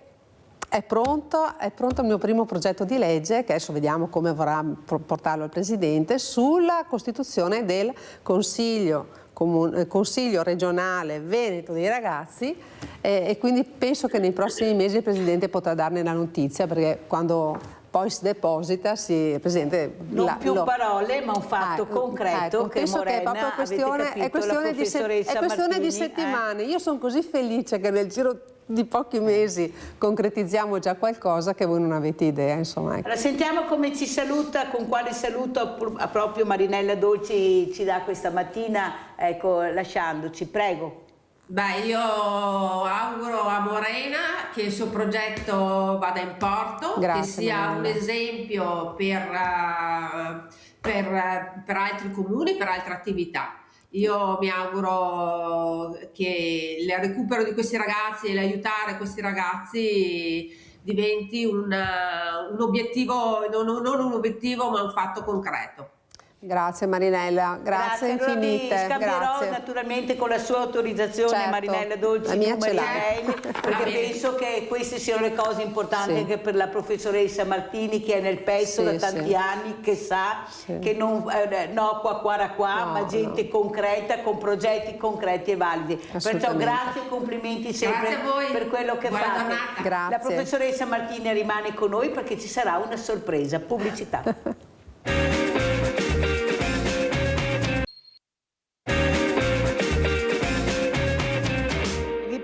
è pronto il mio primo progetto di legge, che adesso vediamo come vorrà portarlo il Presidente, sulla costituzione del Consiglio regionale veneto dei ragazzi, e quindi penso che nei prossimi mesi il Presidente potrà darne la notizia, perché quando poi si deposita, il Presidente... Non più parole, ma un fatto concreto, che penso Morena, che è proprio è questione di settimane. Io sono così felice che nel giro di pochi mesi concretizziamo già qualcosa che voi non avete idea, insomma. Ecco. Allora, sentiamo come ci saluta, con quale saluto proprio Marinella Dolci ci dà questa mattina, ecco, lasciandoci, prego. Beh, io auguro a Morena che il suo progetto vada in porto, che sia un esempio per altri comuni, per altre attività. Io mi auguro che il recupero di questi ragazzi e l'aiutare questi ragazzi diventi un obiettivo, non un obiettivo, ma un fatto concreto. Grazie Marinella, grazie infinite. Allora scambierò naturalmente con la sua autorizzazione, certo, Marinella Dolci, numeri mail, perché penso che queste siano le cose importanti anche per la professoressa Martini, che è nel pezzo da tanti anni, che sa che non ma gente concreta, con progetti concreti e validi. Perciò grazie e complimenti sempre per quello che fate. Grazie. La professoressa Martini rimane con noi perché ci sarà una sorpresa, pubblicità.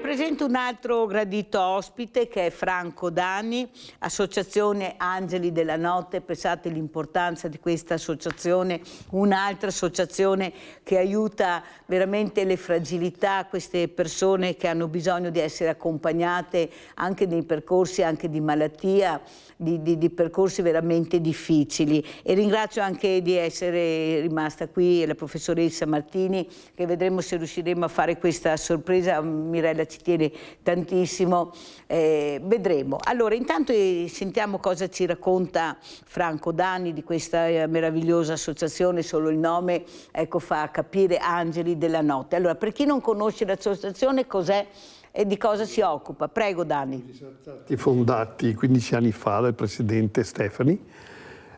Presento un altro gradito ospite che è Franco Dani, Associazione Angeli della Notte. Pensate l'importanza di questa associazione, un'altra associazione che aiuta veramente le fragilità, queste persone che hanno bisogno di essere accompagnate anche nei percorsi anche di malattia, di percorsi veramente difficili. E ringrazio anche di essere rimasta qui la professoressa Martini, che vedremo se riusciremo a fare questa sorpresa. Mirella ci tiene tantissimo, vedremo. Allora, intanto sentiamo cosa ci racconta Franco Dani di questa meravigliosa associazione. Solo il nome, ecco, fa capire, Angeli della Notte. Allora, per chi non conosce l'associazione, cos'è e di cosa si occupa? Prego Dani. Sono stati fondati 15 anni fa dal presidente Stefani,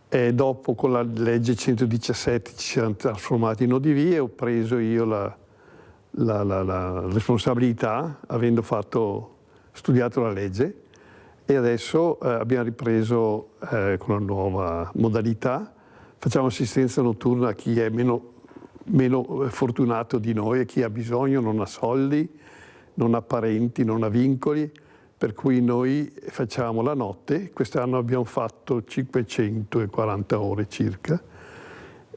e dopo con la legge 117 ci siamo trasformati in ODV e ho preso io la responsabilità, avendo studiato la legge, e adesso abbiamo ripreso con una nuova modalità. Facciamo assistenza notturna a chi è meno fortunato di noi, a chi ha bisogno, non ha soldi, non ha parenti, non ha vincoli, per cui noi facciamo la notte. Quest'anno abbiamo fatto 540 ore circa.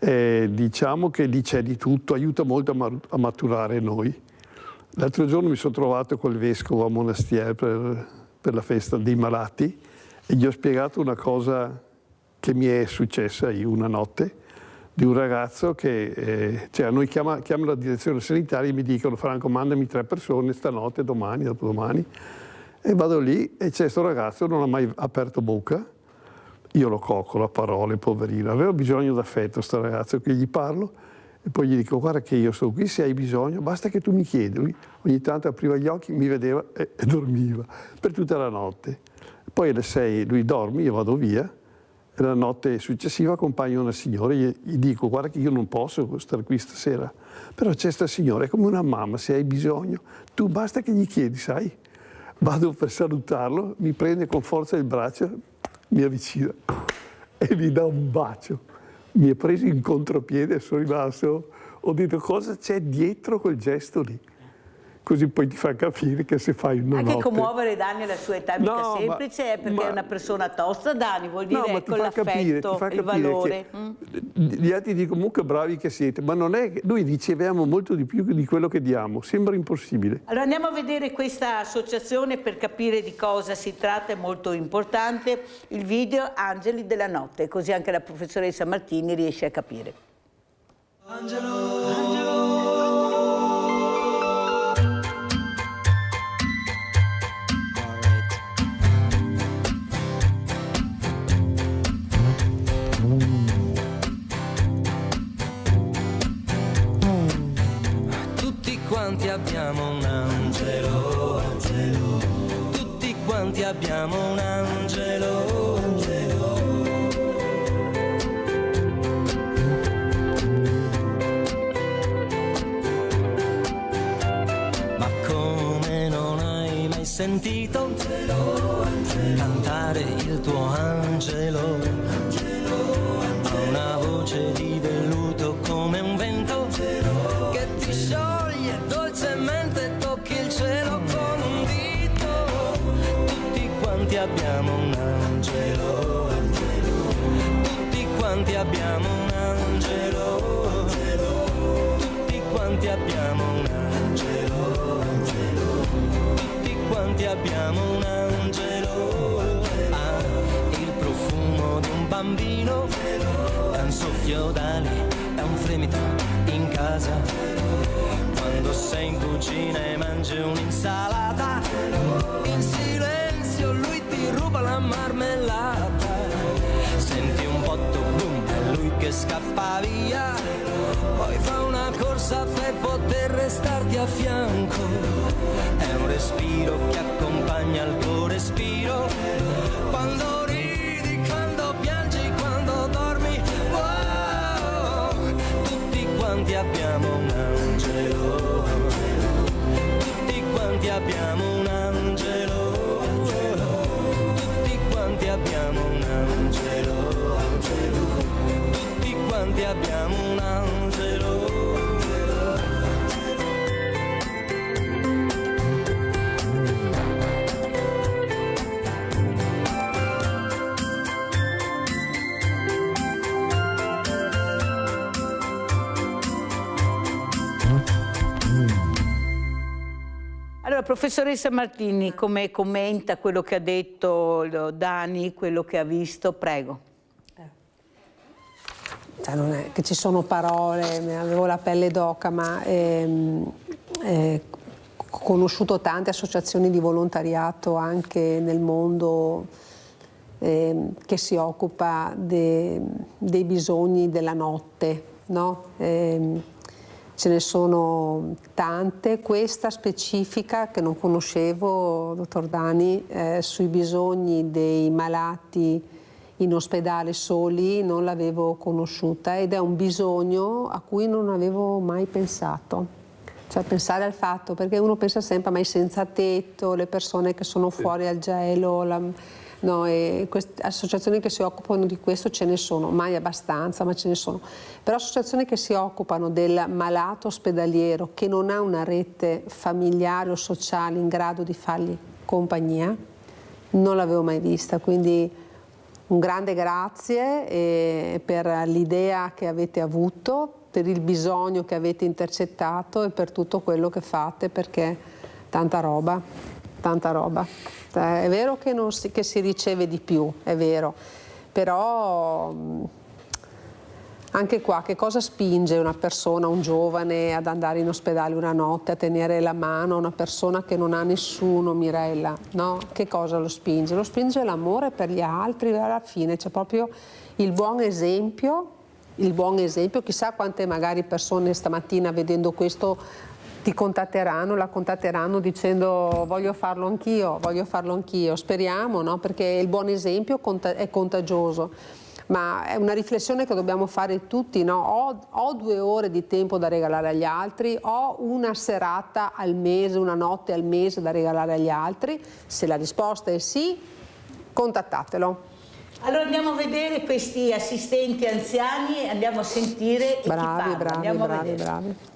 Diciamo che lì c'è di tutto, aiuta molto a maturare noi. L'altro giorno mi sono trovato col vescovo a Monastier per la festa dei malati e gli ho spiegato una cosa che mi è successa una notte, di un ragazzo che a noi chiama la direzione sanitaria e mi dicono: Franco, mandami 3 persone stanotte, domani, dopodomani. E vado lì e c'è questo ragazzo, non ha mai aperto bocca. Io lo coccolo a parole, poverino. Aveva bisogno d'affetto sto ragazzo, che gli parlo E poi gli dico, guarda che io sono qui, se hai bisogno, basta che tu mi chiedi. Lui ogni tanto apriva gli occhi, mi vedeva e dormiva per tutta la notte. Poi alle 6 lui dorme, io vado via, e la notte successiva accompagno una signora, gli dico, guarda che io non posso stare qui stasera, però c'è sta signora, è come una mamma, se hai bisogno, tu basta che gli chiedi, sai? Vado per salutarlo, mi prende con forza il braccio, mi avvicina e mi dà un bacio. Mi ha preso in contropiede e sono rimasto, ho detto cosa c'è dietro quel gesto lì. Così poi ti fa capire che se fai una Anche notte... commuovere Dani alla sua età mica semplice, perché è una persona tosta, Dani, vuol dire ecco l'affetto, il valore. Gli altri dicono comunque bravi che siete, ma non è che noi riceviamo molto di più di quello che diamo, sembra impossibile. Allora andiamo a vedere questa associazione per capire di cosa si tratta, è molto importante, il video Angeli della notte, così anche la professoressa Martini riesce a capire. Tutti abbiamo un angelo, tutti quanti abbiamo un angelo, ma come non hai mai sentito cantare il tuo angelo? Ha una voce di velluto come un vento che ti scioglie dolcemente, tocchi il cielo con un dito. Tutti quanti abbiamo un angelo, tutti quanti abbiamo un angelo, tutti quanti abbiamo un angelo, tutti quanti abbiamo un angelo. Ah, il profumo di un bambino è un soffio d'ali, è un fremito in casa, quando sei in cucina e mangi un'insalata, in silenzio lui ti ruba la marmellata, senti un botto boom, è lui che scappa via, poi fa una corsa per poter restarti a fianco, è un respiro che accompagna il tuo respiro, quando ridi, quando piangi, quando dormi, wow, tutti quanti abbiamo un angelo, tutti quanti abbiamo un angelo, tutti quanti abbiamo un angelo, tutti quanti abbiamo un angelo. Allora, professoressa Martini, come commenta quello che ha detto Dani, quello che ha visto? Prego. Cioè, non è che ci sono parole, avevo la pelle d'oca, ma ho conosciuto tante associazioni di volontariato anche nel mondo che si occupa dei bisogni della notte, no? Ce ne sono tante, questa specifica che non conoscevo, dottor Dani, sui bisogni dei malati in ospedale soli, non l'avevo conosciuta ed è un bisogno a cui non avevo mai pensato. Cioè pensare al fatto, perché uno pensa sempre mai senza tetto, le persone che sono fuori al gelo, no, e queste associazioni che si occupano di questo ce ne sono, mai abbastanza, ma ce ne sono. Però associazioni che si occupano del malato ospedaliero che non ha una rete familiare o sociale in grado di fargli compagnia, non l'avevo mai vista, quindi un grande grazie per l'idea che avete avuto, per il bisogno che avete intercettato e per tutto quello che fate, perché tanta roba, tanta roba. È vero che si riceve di più, è vero, però anche qua che cosa spinge una persona, un giovane, ad andare in ospedale una notte, a tenere la mano a una persona che non ha nessuno, Mirella, no? Che cosa lo spinge? Lo spinge l'amore per gli altri, alla fine c'è proprio il buon esempio il buon esempio. Chissà quante magari persone stamattina vedendo questo ti contatteranno, la contatteranno dicendo voglio farlo anch'io, speriamo, no? Perché il buon esempio è contagioso. Ma è una riflessione che dobbiamo fare tutti, no? Ho 2 ore di tempo da regalare agli altri, ho una serata al mese, una notte al mese da regalare agli altri. Se la risposta è sì, contattatelo. Allora andiamo a vedere questi assistenti anziani, andiamo a sentire chi parla. Bravi.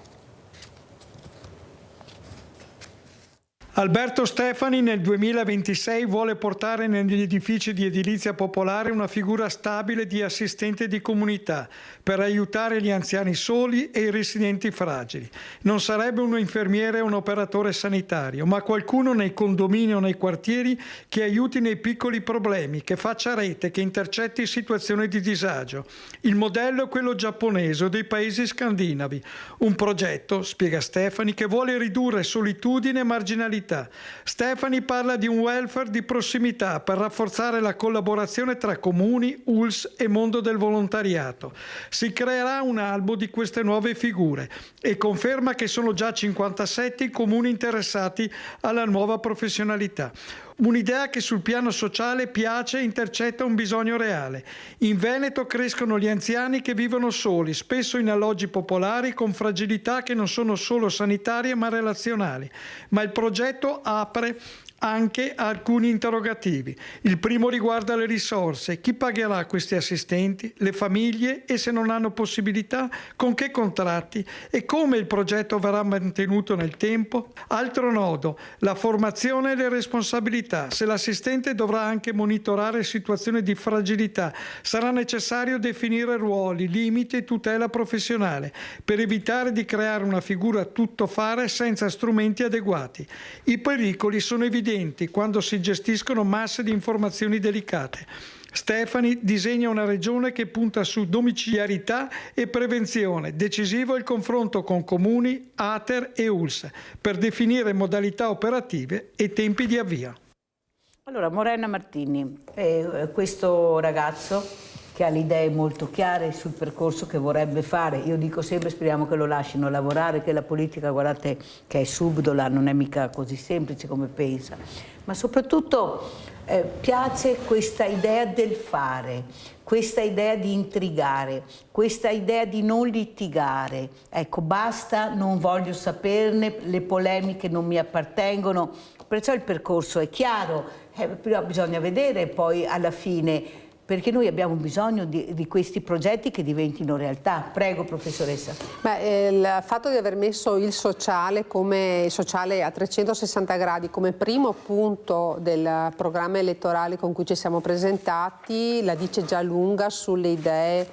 Alberto Stefani nel 2026 vuole portare negli edifici di edilizia popolare una figura stabile di assistente di comunità per aiutare gli anziani soli e i residenti fragili. Non sarebbe un infermiere o un operatore sanitario, ma qualcuno nei condomini o nei quartieri che aiuti nei piccoli problemi, che faccia rete, che intercetti situazioni di disagio. Il modello è quello giapponese o dei paesi scandinavi. Un progetto, spiega Stefani, che vuole ridurre solitudine e marginalità. Stefani parla di un welfare di prossimità per rafforzare la collaborazione tra comuni, ULSS e mondo del volontariato. Si creerà un albo di queste nuove figure e conferma che sono già 57 i comuni interessati alla nuova professionalità. Un'idea che sul piano sociale piace e intercetta un bisogno reale. In Veneto crescono gli anziani che vivono soli, spesso in alloggi popolari con fragilità che non sono solo sanitarie ma relazionali. Ma il progetto apre anche alcuni interrogativi. Il primo riguarda le risorse. Chi pagherà questi assistenti? Le famiglie? E se non hanno possibilità, con che contratti? E come il progetto verrà mantenuto nel tempo? Altro nodo, la formazione e le responsabilità. Se l'assistente dovrà anche monitorare situazioni di fragilità, sarà necessario definire ruoli, limiti e tutela professionale per evitare di creare una figura tuttofare senza strumenti adeguati. I pericoli sono evidenti quando si gestiscono masse di informazioni delicate. Stefani disegna una regione che punta su domiciliarità e prevenzione. Decisivo il confronto con comuni, ATER e ULSS per definire modalità operative e tempi di avvio. Allora, Morena Martini, questo ragazzo che ha le idee molto chiare sul percorso che vorrebbe fare. Io dico sempre, speriamo che lo lasciano lavorare, che la politica, guardate, che è subdola, non è mica così semplice come pensa. Ma soprattutto piace questa idea del fare, questa idea di intrigare, questa idea di non litigare. Ecco, basta, non voglio saperne, le polemiche non mi appartengono. Perciò il percorso è chiaro, però bisogna vedere poi alla fine, perché noi abbiamo bisogno di questi progetti che diventino realtà. Prego, professoressa. Il fatto di aver messo il sociale a 360 gradi come primo punto del programma elettorale con cui ci siamo presentati la dice già lunga sulle idee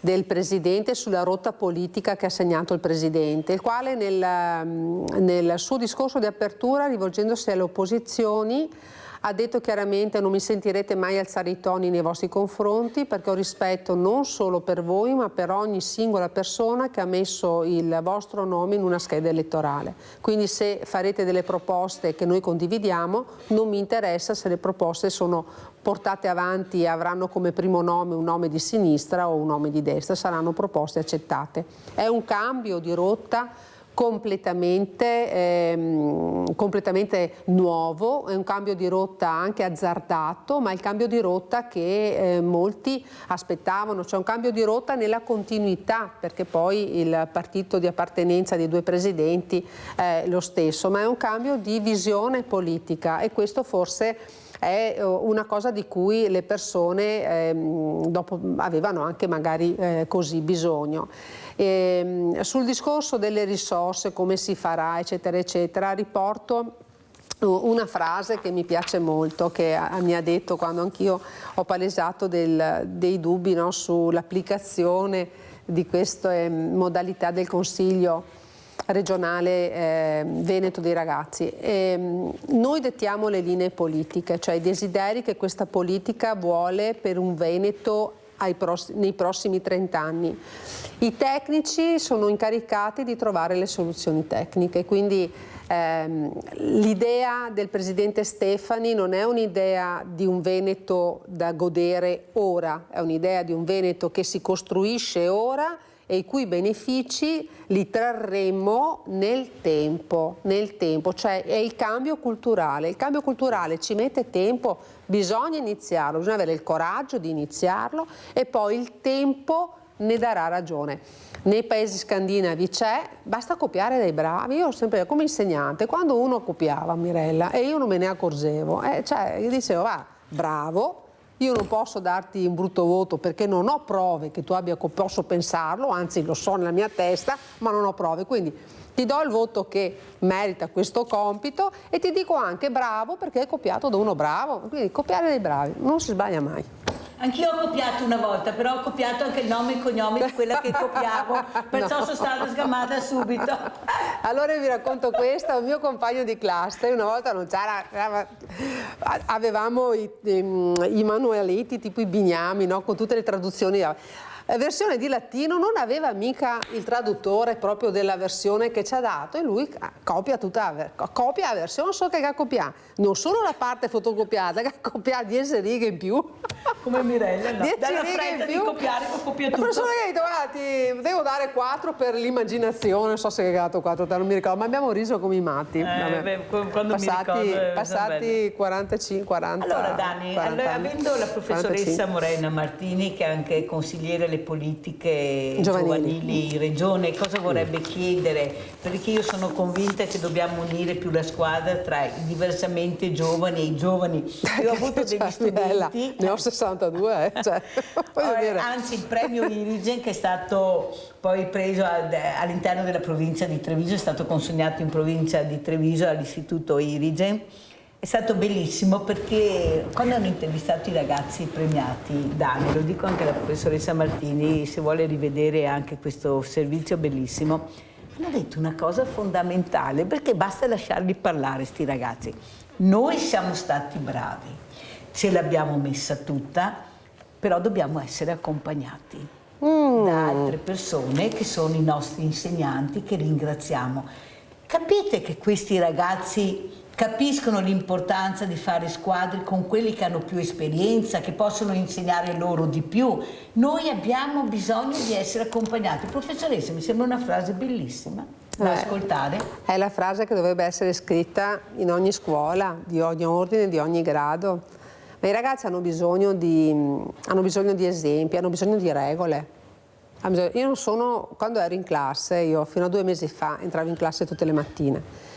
del Presidente, sulla rotta politica che ha segnato il Presidente, il quale nel suo discorso di apertura, rivolgendosi alle opposizioni, ha detto chiaramente: non mi sentirete mai alzare i toni nei vostri confronti, perché ho rispetto non solo per voi ma per ogni singola persona che ha messo il vostro nome in una scheda elettorale. Quindi se farete delle proposte che noi condividiamo, non mi interessa se le proposte sono portate avanti e avranno come primo nome un nome di sinistra o un nome di destra, saranno proposte accettate. È un cambio di rotta completamente nuovo, è un cambio di rotta anche azzardato, ma è il cambio di rotta che molti aspettavano, cioè un cambio di rotta nella continuità, perché poi il partito di appartenenza dei due presidenti è lo stesso, ma è un cambio di visione politica, e questo forse è una cosa di cui le persone dopo avevano anche magari così bisogno. Sul discorso delle risorse, come si farà, eccetera, eccetera, riporto una frase che mi piace molto, che mi ha detto quando anch'io ho palesato dei dubbi, no, sull'applicazione di queste modalità del Consiglio regionale Veneto dei ragazzi. Noi dettiamo le linee politiche, cioè i desideri che questa politica vuole per un Veneto nei prossimi 30 anni. I tecnici sono incaricati di trovare le soluzioni tecniche, quindi l'idea del presidente Stefani non è un'idea di un Veneto da godere ora, è un'idea di un Veneto che si costruisce ora e i cui benefici li trarremo nel tempo, cioè è il cambio culturale. Il cambio culturale ci mette tempo, bisogna iniziarlo, bisogna avere il coraggio di iniziarlo e poi il tempo ne darà ragione. Nei paesi scandinavi c'è, basta copiare dai bravi. Io sempre come insegnante, quando uno copiava, Mirella, e io non me ne accorgevo, io dicevo, va, bravo, io non posso darti un brutto voto perché non ho prove che tu abbia copiato, posso pensarlo, anzi lo so nella mia testa, ma non ho prove, quindi ti do il voto che merita questo compito e ti dico anche bravo perché hai copiato da uno bravo, quindi copiare dai bravi, non si sbaglia mai. Anch'io ho copiato una volta, però ho copiato anche il nome e il cognome di quella che copiavo, perciò sono stata sgamata subito. Allora vi racconto questa, un mio compagno di classe, una volta non c'era, avevamo i manualetti tipo i bignami, no? Con tutte le traduzioni. La versione di latino non aveva mica il traduttore proprio della versione che ci ha dato e lui copia la versione, so che ha copiato non solo la parte fotocopiata, che ha copiato 10 righe in più. Come Mirella, no? Dalla fretta di copiare ho copiato tutto. La persona che ha detto, ti devo dare 4 per l'immaginazione, non so se hai dato 4, non mi ricordo, ma abbiamo riso come i matti. Quando passati 45, 40. Allora Dani, avendo la professoressa 45. Morena Martini, che è anche consigliere alle politiche giovanili in regione, cosa vorrebbe chiedere? Perché io sono convinta che dobbiamo unire più la squadra tra i diversamente giovani e i giovani. Io ho avuto degli studenti, ne ho 62, anzi il premio Irigen, che è stato poi preso all'interno della provincia di Treviso, è stato consegnato in provincia di Treviso all'istituto Irigen. È stato bellissimo perché quando hanno intervistato i ragazzi premiati, Dani, lo dico anche alla professoressa Martini, se vuole rivedere anche questo servizio bellissimo, hanno detto una cosa fondamentale, perché basta lasciarli parlare sti ragazzi. Noi siamo stati bravi, ce l'abbiamo messa tutta, però dobbiamo essere accompagnati da altre persone che sono i nostri insegnanti, che ringraziamo. Capite che questi ragazzi capiscono l'importanza di fare squadre con quelli che hanno più esperienza, che possono insegnare loro di più. Noi abbiamo bisogno di essere accompagnati. Professoressa, mi sembra una frase bellissima da ascoltare. È la frase che dovrebbe essere scritta in ogni scuola, di ogni ordine, di ogni grado. Ma i ragazzi hanno bisogno di esempi, hanno bisogno di regole. Io non sono, quando ero in classe, io fino a 2 mesi fa entravo in classe tutte le mattine.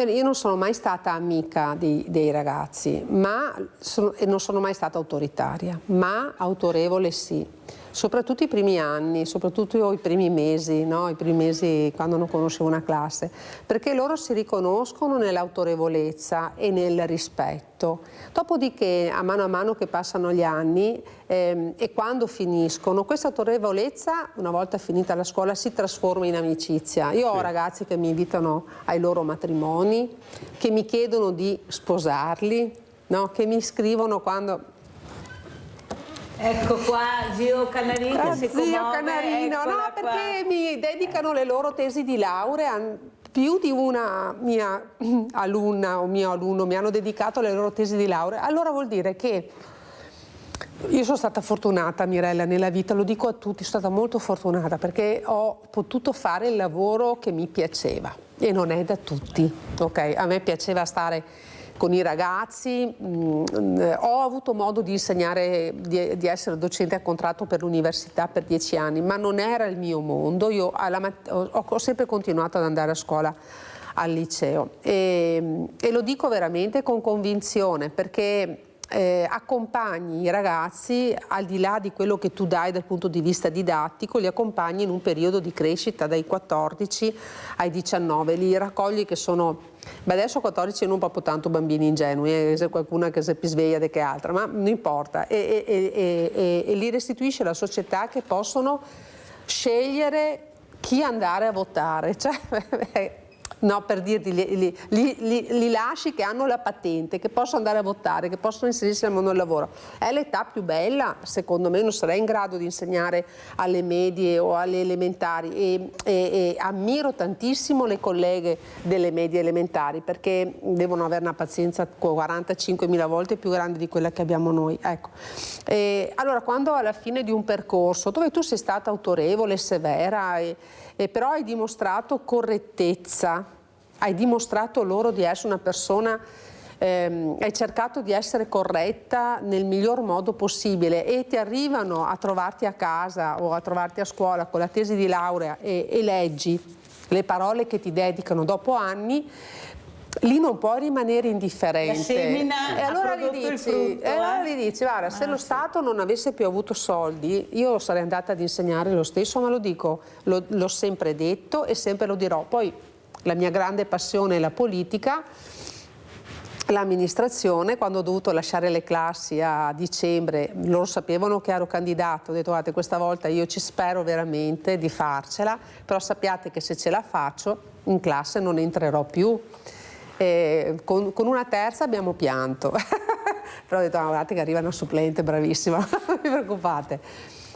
Io non sono mai stata amica dei ragazzi, e non sono mai stata autoritaria, ma autorevole sì. Soprattutto i primi anni, soprattutto i primi mesi, no? I primi mesi quando non conoscevo una classe, perché loro si riconoscono nell'autorevolezza e nel rispetto. Dopodiché, a mano che passano gli anni e quando finiscono, questa autorevolezza, una volta finita la scuola, si trasforma in amicizia. Io ho ragazzi che mi invitano ai loro matrimoni, che mi chiedono di sposarli, no? Che mi scrivono quando... Ecco qua, zio Canarino, zio Canarino, no, perché mi dedicano le loro tesi di laurea, più di una mia alunna o mio alunno mi hanno dedicato le loro tesi di laurea. Allora vuol dire che io sono stata fortunata, Mirella, nella vita, lo dico a tutti, sono stata molto fortunata perché ho potuto fare il lavoro che mi piaceva e non è da tutti, ok? A me piaceva stare con i ragazzi, ho avuto modo di insegnare, di essere docente a contratto per l'università per 10 anni, ma non era il mio mondo. Io ho sempre continuato ad andare a scuola al liceo e lo dico veramente con convinzione, perché accompagni i ragazzi al di là di quello che tu dai dal punto di vista didattico, li accompagni in un periodo di crescita dai 14 ai 19, li raccogli che sono... Beh, adesso a 14 non proprio tanto bambini ingenui, c'è qualcuna che si è più sveglia di che altra, ma non importa, e li restituisce alla società che possono scegliere chi andare a votare, cioè No, per dirti, li lasci che hanno la patente, che possono andare a votare, che possono inserirsi nel mondo del lavoro. È l'età più bella, secondo me non sarei in grado di insegnare alle medie o alle elementari e ammiro tantissimo le colleghe delle medie elementari perché devono avere una pazienza 45.000 volte più grande di quella che abbiamo noi. Ecco. Allora, quando alla fine di un percorso dove tu sei stata autorevole, severa e però hai dimostrato correttezza, hai dimostrato loro di essere una persona, hai cercato di essere corretta nel miglior modo possibile e ti arrivano a trovarti a casa o a trovarti a scuola con la tesi di laurea e leggi le parole che ti dedicano dopo anni, lì non puoi rimanere indifferente. La semina e allora ha prodotto gli dici, il frutto, allora gli dici, guarda, se lo Stato non avesse più avuto soldi, io sarei andata ad insegnare lo stesso, ma lo dico, l'ho sempre detto e sempre lo dirò. Poi la mia grande passione è la politica, l'amministrazione. Quando ho dovuto lasciare le classi a dicembre, loro sapevano che ero candidato, ho detto guardate, questa volta io ci spero veramente di farcela, però sappiate che se ce la faccio in classe non entrerò più. Con una terza abbiamo pianto, però ho detto guardate che arriva una supplente bravissima, non vi preoccupate.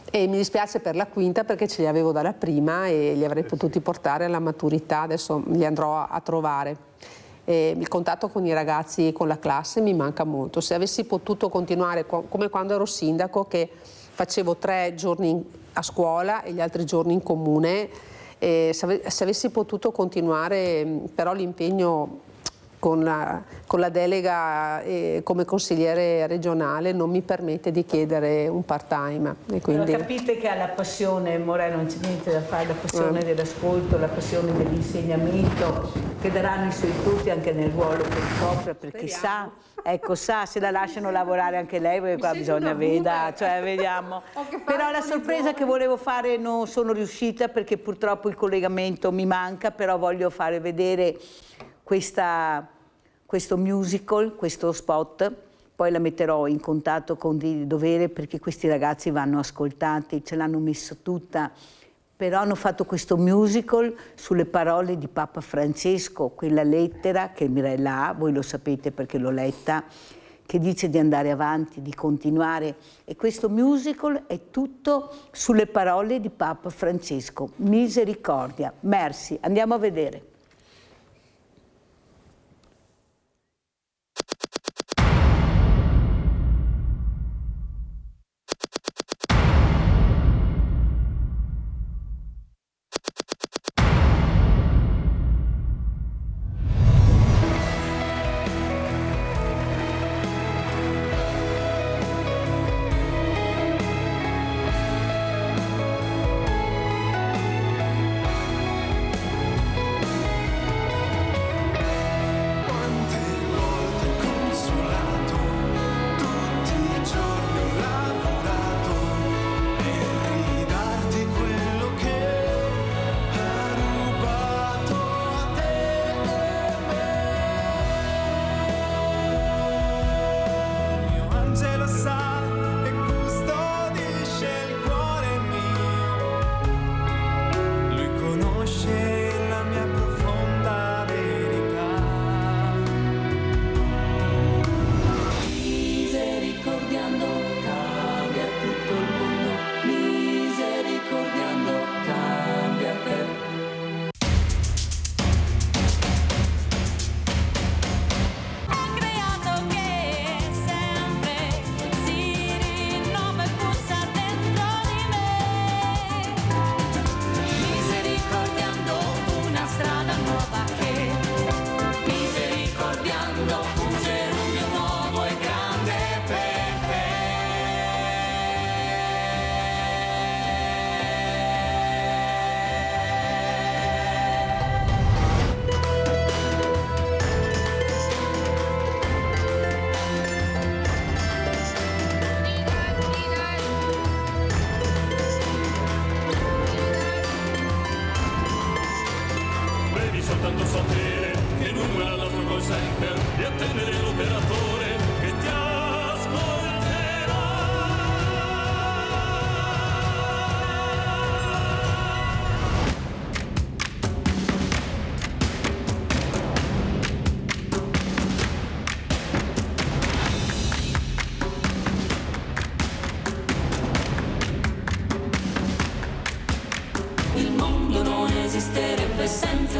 E mi dispiace per la quinta perché ce li avevo dalla prima e li avrei potuti portare alla maturità, adesso li andrò a trovare. Il contatto con i ragazzi e con la classe mi manca molto. Se avessi potuto continuare come quando ero sindaco, che facevo 3 giorni a scuola e gli altri giorni in comune, se avessi potuto continuare però l'impegno con la delega come consigliere regionale non mi permette di chiedere un part-time. Quindi... capite che ha la passione, Moreno, non c'è niente da fare, la passione dell'ascolto, la passione dell'insegnamento, che daranno i suoi frutti anche nel ruolo che ricopre, perché sa, se la lasciano lavorare anche lei, perché qua bisogna vediamo. Però la sorpresa che volevo fare non sono riuscita perché purtroppo il collegamento mi manca, però voglio fare vedere questo musical, questo spot, poi la metterò in contatto con Di Dovere perché questi ragazzi vanno ascoltati, ce l'hanno messa tutta, però hanno fatto questo musical sulle parole di Papa Francesco, quella lettera che Mirella ha, voi lo sapete perché l'ho letta, che dice di andare avanti, di continuare, e questo musical è tutto sulle parole di Papa Francesco, misericordia, merci, andiamo a vedere.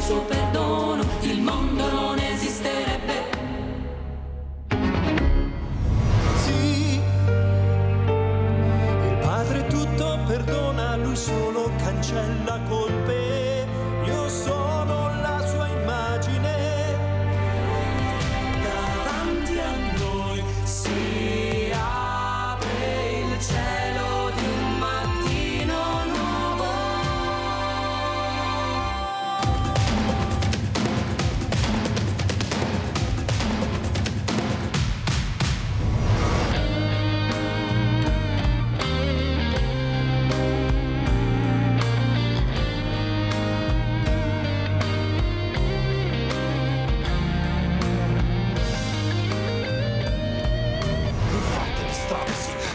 suo perdono il mondo non esisterebbe. Sì, il Padre tutto perdona, lui solo cancella colpe. Io sono la sua immagine, davanti a noi si apre il cielo di un mattino nuovo.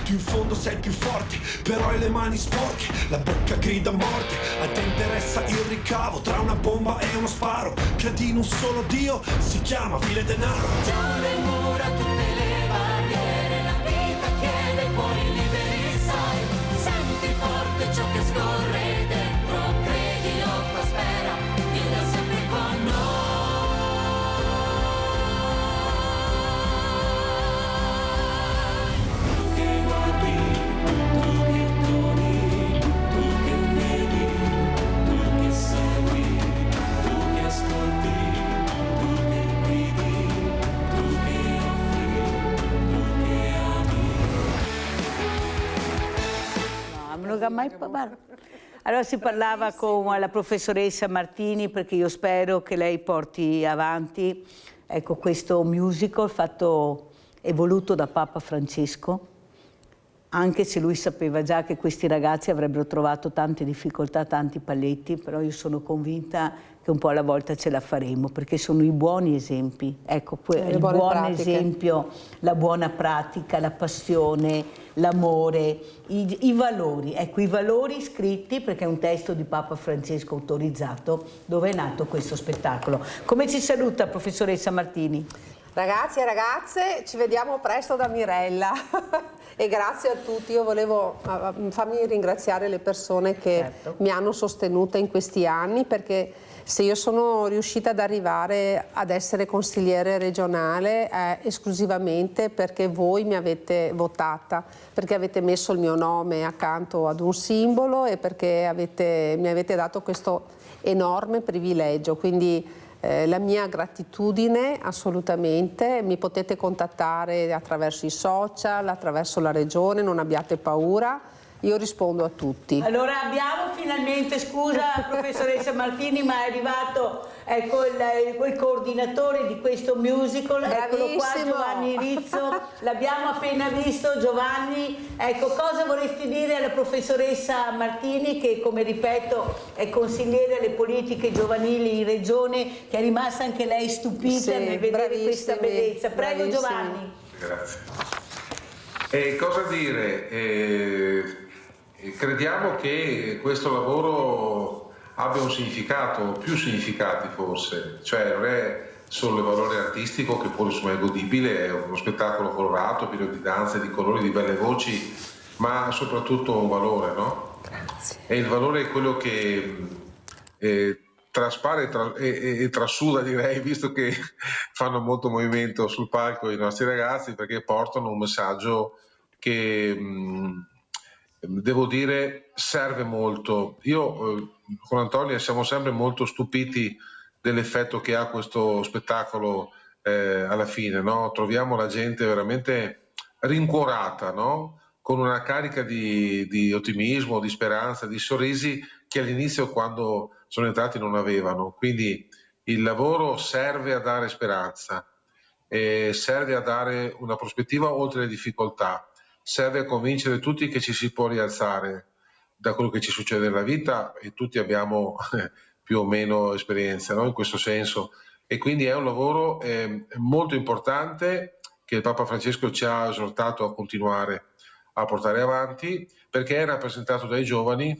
Tu in fondo sei più forte, però hai le mani sporche, la bocca grida morte, a te interessa il ricavo tra una bomba e uno sparo, credi in un solo Dio, si chiama vile denaro. Già le mura, tutte le barriere, la vita chiede cuori liberi, sai, senti forte ciò che scorre dentro, credi, lotta, spera, Dio è sempre con noi. Allora si parlava con la professoressa Martini, perché io spero che lei porti avanti, ecco, questo musical fatto e voluto da Papa Francesco, anche se lui sapeva già che questi ragazzi avrebbero trovato tante difficoltà, tanti paletti, però io sono convinta che un po' alla volta ce la faremo, perché sono i buoni esempi, ecco, il buon esempio, la buona pratica, la passione, l'amore, i valori, ecco, i valori scritti, perché è un testo di Papa Francesco autorizzato, dove è nato questo spettacolo. Come ci saluta, professoressa Martini? Ragazzi e ragazze, ci vediamo presto da Mirella e grazie a tutti. Io volevo fammi ringraziare le persone che mi hanno sostenuta in questi anni, perché se io sono riuscita ad arrivare ad essere consigliere regionale è esclusivamente perché voi mi avete votata, perché avete messo il mio nome accanto ad un simbolo e perché mi avete dato questo enorme privilegio. Quindi la mia gratitudine assolutamente, mi potete contattare attraverso i social, attraverso la regione, non abbiate paura, io rispondo a tutti. Allora abbiamo finalmente, scusa professoressa Martini, ma è arrivato, ecco, il coordinatore di questo musical, eccolo qua, Giovanni Rizzo, l'abbiamo appena visto. Giovanni, ecco, cosa vorresti dire alla professoressa Martini, che come ripeto è consigliere alle politiche giovanili in regione, che è rimasta anche lei stupita nel vedere questa bellezza. Prego Giovanni. Grazie. Cosa dire? Crediamo che questo lavoro abbia un significato, più significati forse, cioè non è solo il valore artistico, che pure insomma è godibile, è uno spettacolo colorato, pieno di danze, di colori, di belle voci, ma soprattutto un valore, no? Grazie. E il valore è quello che traspare e trasuda, direi, visto che fanno molto movimento sul palco i nostri ragazzi, perché portano un messaggio che devo dire serve molto. Io con Antonia siamo sempre molto stupiti dell'effetto che ha questo spettacolo alla fine, no? Troviamo la gente veramente rincuorata, no? Con una carica di ottimismo, di speranza, di sorrisi che all'inizio, quando sono entrati, non avevano. Quindi il lavoro serve a dare speranza, serve a dare una prospettiva oltre le difficoltà, serve a convincere tutti che ci si può rialzare da quello che ci succede nella vita, e tutti abbiamo più o meno esperienza, no? In questo senso. E quindi è un lavoro molto importante che il Papa Francesco ci ha esortato a continuare a portare avanti, perché è rappresentato dai giovani,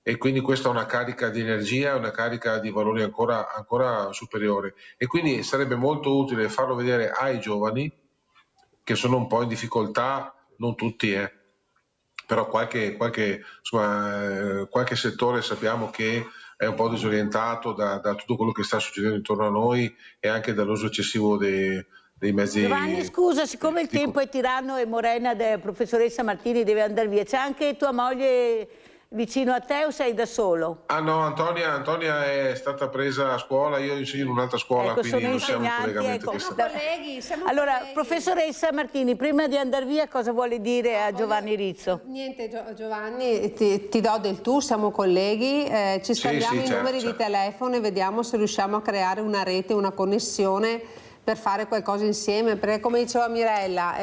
e quindi questa è una carica di energia, una carica di valori ancora superiore, e quindi sarebbe molto utile farlo vedere ai giovani, che sono un po' in difficoltà, non tutti, però qualche settore sappiamo che è un po' disorientato da tutto quello che sta succedendo intorno a noi e anche dall'uso eccessivo dei mezzi. Giovanni, scusa, siccome il tempo è tiranno e Morena, professoressa Martini, deve andare via, c'è anche tua moglie vicino a te o sei da solo? Ah no, Antonia è stata presa a scuola, io insegno in un'altra scuola, ecco, quindi non siamo in collegamento. Ecco. Allora, professoressa Martini, prima di andare via cosa vuole dire a Giovanni Rizzo? Niente, Giovanni, ti do del tu, siamo colleghi, ci scambiamo i numeri di telefono e vediamo se riusciamo a creare una rete, una connessione per fare qualcosa insieme, perché come diceva Mirella,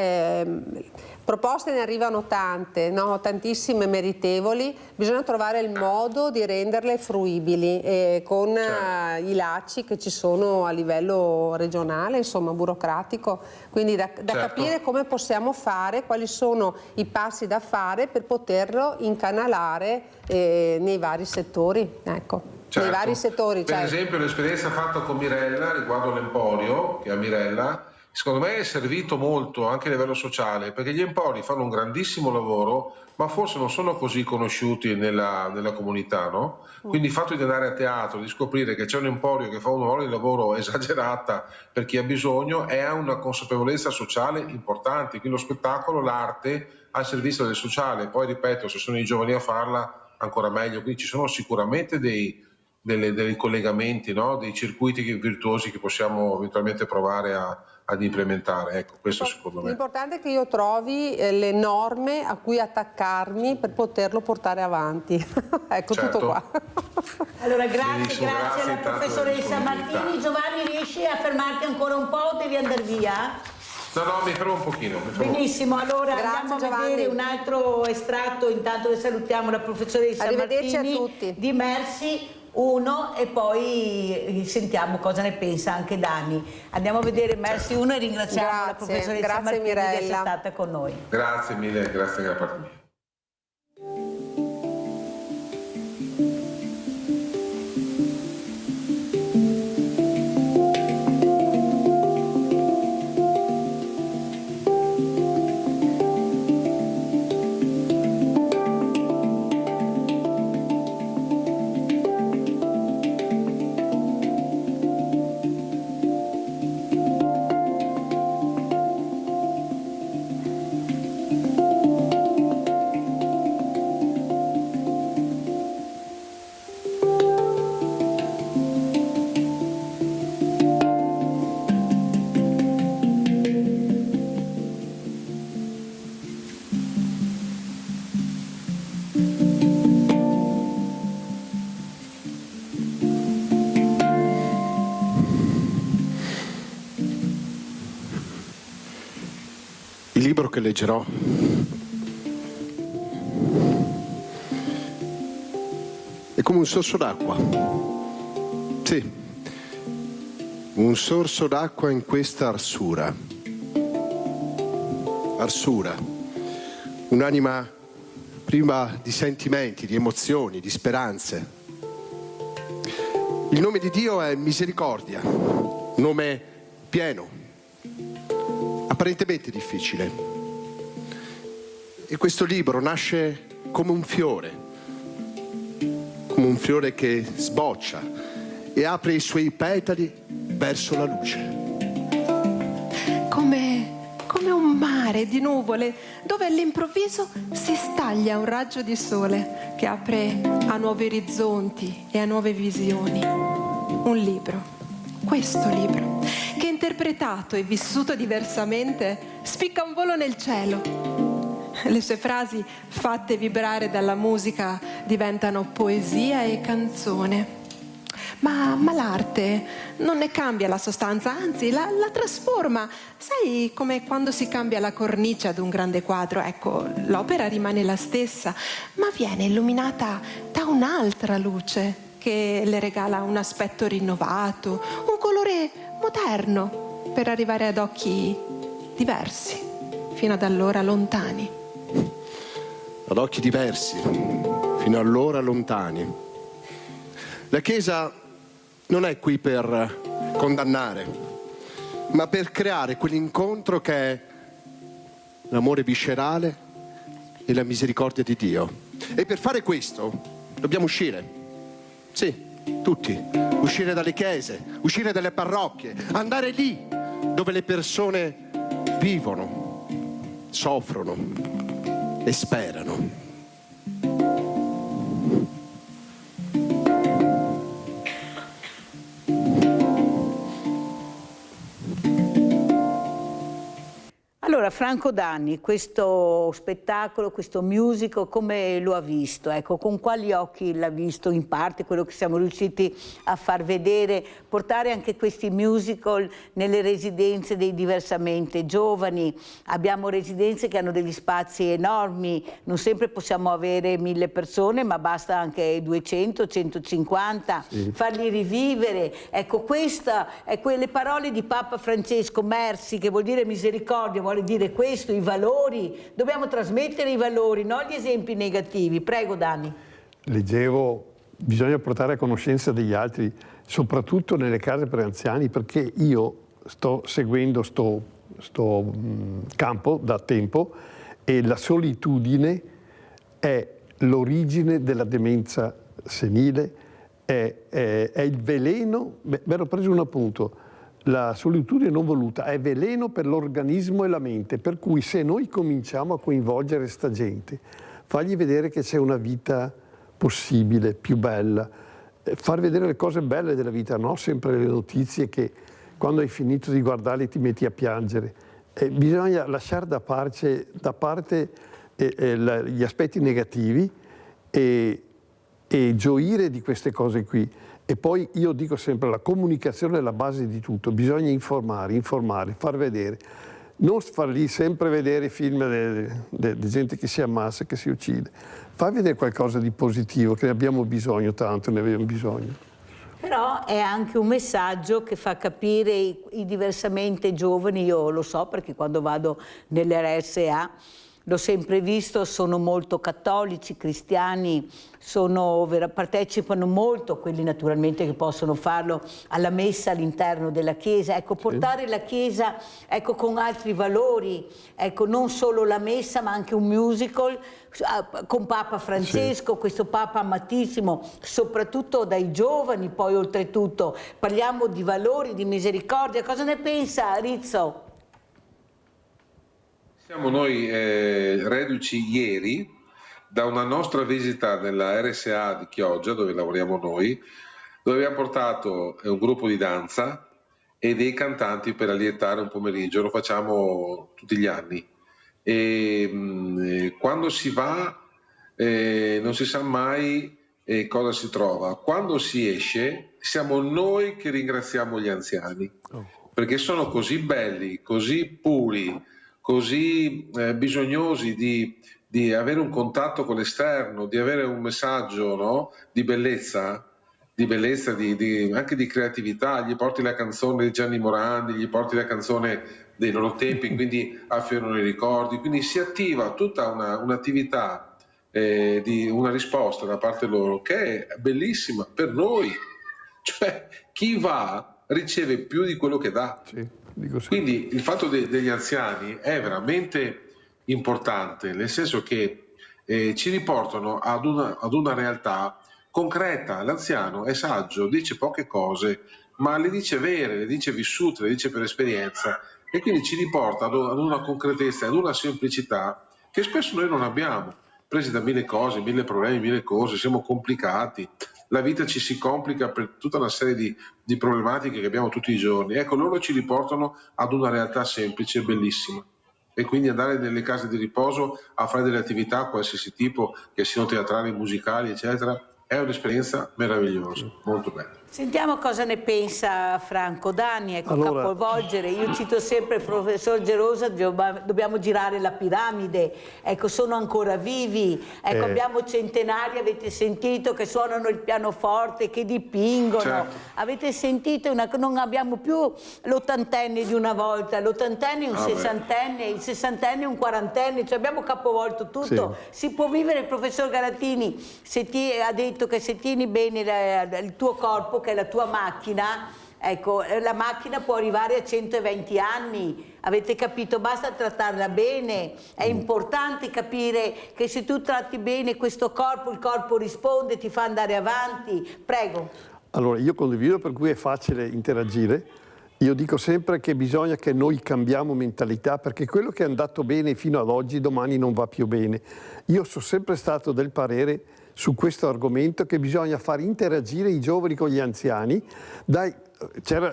proposte ne arrivano tante, no? Tantissime meritevoli, bisogna trovare il modo di renderle fruibili con i lacci che ci sono a livello regionale, insomma burocratico, quindi da capire come possiamo fare, quali sono i passi da fare per poterlo incanalare nei vari settori, ecco. Nei vari settori. Per esempio l'esperienza fatta con Mirella riguardo l'Emporio, che a Mirella, secondo me è servito molto anche a livello sociale, perché gli empori fanno un grandissimo lavoro, ma forse non sono così conosciuti nella comunità, no? Quindi il fatto di andare a teatro, di scoprire che c'è un emporio che fa un'ora di lavoro esagerata per chi ha bisogno, è una consapevolezza sociale importante, quindi lo spettacolo, l'arte al servizio del sociale. Poi ripeto, se sono i giovani a farla ancora meglio, quindi ci sono sicuramente dei collegamenti, no? Dei circuiti virtuosi che possiamo eventualmente provare ad implementare. Ecco, questo secondo me. L'importante è che io trovi le norme a cui attaccarmi per poterlo portare avanti. Ecco, tutto qua. Allora, grazie alla professoressa Martini. Giovanni, riesci a fermarti ancora un po' o devi andare via? No, mi fermo un pochino. Benissimo, allora andiamo a vedere un altro estratto, intanto che salutiamo la professoressa Martini, a tutti. di Mersi 1 e poi sentiamo cosa ne pensa anche Dani. Andiamo a vedere Mersi 1 e ringraziamo la professoressa Martini di essere stata con noi. Grazie mille, grazie da parte mia. Il libro che leggerò è come un sorso d'acqua. Sì, un sorso d'acqua in questa arsura. Arsura, un'anima priva di sentimenti, di emozioni, di speranze. Il nome di Dio è misericordia, un nome pieno, apparentemente difficile. E questo libro nasce come un fiore che sboccia e apre i suoi petali verso la luce. Come un mare di nuvole dove all'improvviso si staglia un raggio di sole che apre a nuovi orizzonti e a nuove visioni. Un libro, questo libro, che interpretato e vissuto diversamente spicca un volo nel cielo. Le sue frasi, fatte vibrare dalla musica, diventano poesia e canzone. Ma l'arte non ne cambia la sostanza, anzi la trasforma. Sai, come quando si cambia la cornice ad un grande quadro, ecco, l'opera rimane la stessa, ma viene illuminata da un'altra luce che le regala un aspetto rinnovato, un colore moderno, per arrivare ad occhi diversi, fino ad allora lontani. Ad occhi diversi, fino allora lontani. La Chiesa non è qui per condannare, ma per creare quell'incontro che è l'amore viscerale e la misericordia di Dio. E per fare questo dobbiamo uscire. Sì, tutti. Uscire dalle chiese, uscire dalle parrocchie, andare lì dove le persone vivono, soffrono e sperano. Allora, Franco Danni, questo spettacolo, questo musical, come lo ha visto? Ecco, con quali occhi l'ha visto in parte, quello che siamo riusciti a far vedere, portare anche questi musical nelle residenze dei diversamente giovani. Abbiamo residenze che hanno degli spazi enormi, non sempre possiamo avere 1000 persone, ma basta anche 200, 150, sì. Farli rivivere. Ecco, questa è quelle parole di Papa Francesco, mercy, che vuol dire misericordia, vuole dire questo, i valori, dobbiamo trasmettere i valori, non gli esempi negativi. Prego Danni. Leggevo, bisogna portare a conoscenza degli altri, soprattutto nelle case per anziani, perché io sto seguendo sto campo da tempo e la solitudine è l'origine della demenza senile, è il veleno, mi ero preso un appunto, la solitudine non voluta è veleno per l'organismo e la mente, per cui se noi cominciamo a coinvolgere sta gente, fargli vedere che c'è una vita possibile, più bella, far vedere le cose belle della vita, non sempre le notizie che quando hai finito di guardarle ti metti a piangere. Bisogna lasciare da parte gli aspetti negativi e gioire di queste cose qui. E poi io dico sempre, la comunicazione è la base di tutto, bisogna informare, far vedere. Non fargli sempre vedere film di gente che si ammassa, che si uccide. Far vedere qualcosa di positivo, che ne abbiamo bisogno, tanto ne abbiamo bisogno. Però è anche un messaggio che fa capire i diversamente giovani, io lo so perché quando vado nelle RSA l'ho sempre visto, sono molto cattolici, cristiani, partecipano molto, quelli naturalmente che possono farlo, alla messa all'interno della Chiesa. Ecco, portare la Chiesa con altri valori, non solo la messa ma anche un musical con Papa Francesco, questo Papa amatissimo, soprattutto dai giovani, poi oltretutto parliamo di valori, di misericordia. Cosa ne pensa Rizzo? Siamo noi reduci ieri da una nostra visita nella RSA di Chioggia, dove lavoriamo noi, dove abbiamo portato un gruppo di danza e dei cantanti per allietare un pomeriggio, lo facciamo tutti gli anni. E quando si va non si sa mai cosa si trova. Quando si esce siamo noi che ringraziamo gli anziani, perché sono così belli, così puri, così bisognosi di avere un contatto con l'esterno, di avere un messaggio, no? di bellezza, anche di creatività. Gli porti la canzone di Gianni Morandi, gli porti la canzone dei loro tempi, quindi affiorano i ricordi, quindi si attiva tutta un'attività di una risposta da parte loro che è bellissima per noi, cioè chi va riceve più di quello che dà. Sì. Quindi il fatto degli anziani è veramente importante, nel senso che ci riportano ad una realtà concreta. L'anziano è saggio, dice poche cose, ma le dice vere, le dice vissute, le dice per esperienza, e quindi ci riporta ad una concretezza, ad una semplicità che spesso noi non abbiamo, presi da 1000 cose, 1000 problemi, 1000 cose, siamo complicati. La vita ci si complica per tutta una serie di problematiche che abbiamo tutti i giorni. Ecco, loro ci riportano ad una realtà semplice e bellissima. E quindi andare nelle case di riposo a fare delle attività qualsiasi tipo, che siano teatrali, musicali, eccetera, è un'esperienza meravigliosa, molto bella. Sentiamo cosa ne pensa Franco Danni, capovolgere. Io cito sempre il professor Gerosa, dobbiamo girare la piramide, sono ancora vivi, abbiamo centenari, avete sentito, che suonano il pianoforte, che dipingono, certo. Avete sentito, non abbiamo più l'ottantenne di una volta, l'ottantenne è un sessantenne, il sessantenne è un quarantenne, cioè abbiamo capovolto tutto. Sì. Si può vivere, il professor Galatini ha detto che se tieni bene il tuo corpo, che è la tua macchina, Ecco, la macchina può arrivare a 120 anni, avete capito? Basta trattarla bene. È importante capire che se tu tratti bene questo corpo, il corpo risponde, ti fa andare avanti. Prego. Allora, io condivido, per cui è facile interagire. Io dico sempre che bisogna che noi cambiamo mentalità, perché quello che è andato bene fino ad oggi domani non va più bene. Io sono sempre stato del parere su questo argomento che bisogna far interagire i giovani con gli anziani.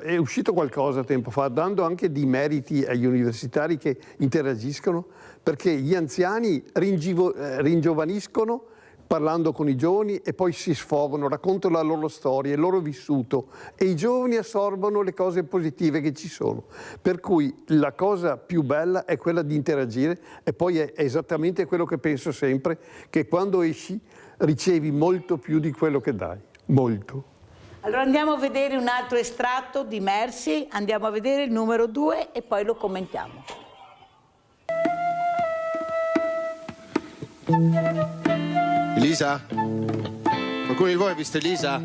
È uscito qualcosa tempo fa, dando anche dei meriti agli universitari che interagiscono, perché gli anziani ringiovaniscono parlando con i giovani e poi si sfogano, raccontano la loro storia, il loro vissuto, e i giovani assorbono le cose positive che ci sono. Per cui la cosa più bella è quella di interagire, e poi è esattamente quello che penso sempre, che quando esci ricevi molto più di quello che dai, molto. Allora andiamo a vedere un altro estratto di Mercy, andiamo a vedere il numero 2 e poi lo commentiamo. Elisa? Qualcuno di voi ha visto Elisa?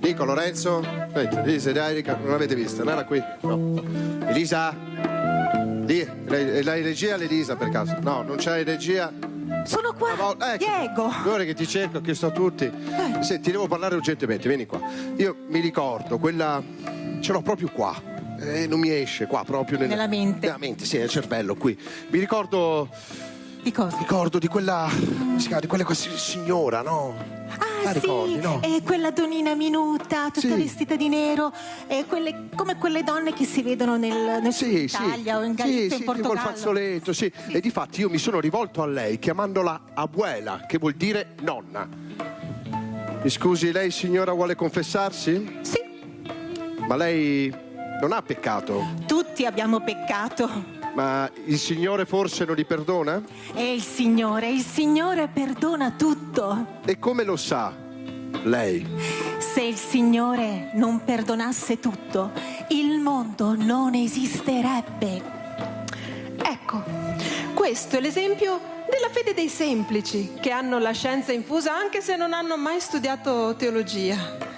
Nico, Lorenzo? Aspetta, Elisa ed Erika, non l'avete vista? Non era qui? No. Elisa? Lì, la regia l'Elisa per caso? No, non c'è regia? Sono qua, Diego. Ora che ti cerco, che sto a tutti. Senti, devo parlare urgentemente, vieni qua. Io mi ricordo quella... ce l'ho proprio qua. Non mi esce qua, proprio nella mente. Nella mente, sì, nel cervello, qui. Mi ricordo... Di cosa? Ricordo di quella... come si chiama? Di quella signora, no? Ah, sì, ricordi, no? Quella donnina minuta, tutta vestita di nero, come quelle donne che si vedono nel Sud Italia o in Galizia, in Portogallo. Col fazzoletto, sì. E difatti io mi sono rivolto a lei chiamandola abuela, che vuol dire nonna. Mi scusi, lei signora vuole confessarsi? Sì. Ma lei non ha peccato? Tutti abbiamo peccato. Ma il Signore forse non li perdona? E il Signore perdona tutto. E come lo sa lei? Se il Signore non perdonasse tutto, il mondo non esisterebbe. Ecco, questo è l'esempio della fede dei semplici, che hanno la scienza infusa anche se non hanno mai studiato teologia.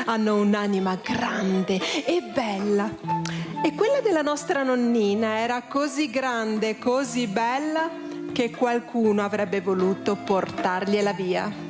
Hanno un'anima grande e bella. E quella della nostra nonnina era così grande, così bella, che qualcuno avrebbe voluto portargliela via.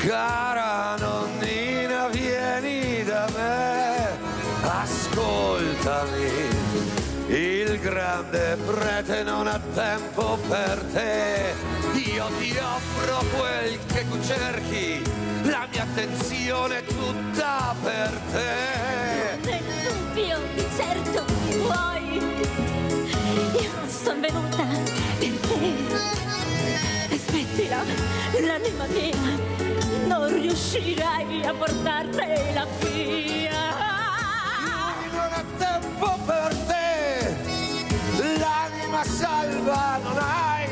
Cara nonnina, vieni da me, ascoltami, il grande prete non ha tempo per te, io ti offro quel che tu cerchi, la mia attenzione è tutta per te. Per dubbio, di certo vuoi, io sono venuta per te, smettila, l'anima mia, non riuscirai a portartela via. Non ha tempo per te, l'anima salva non hai,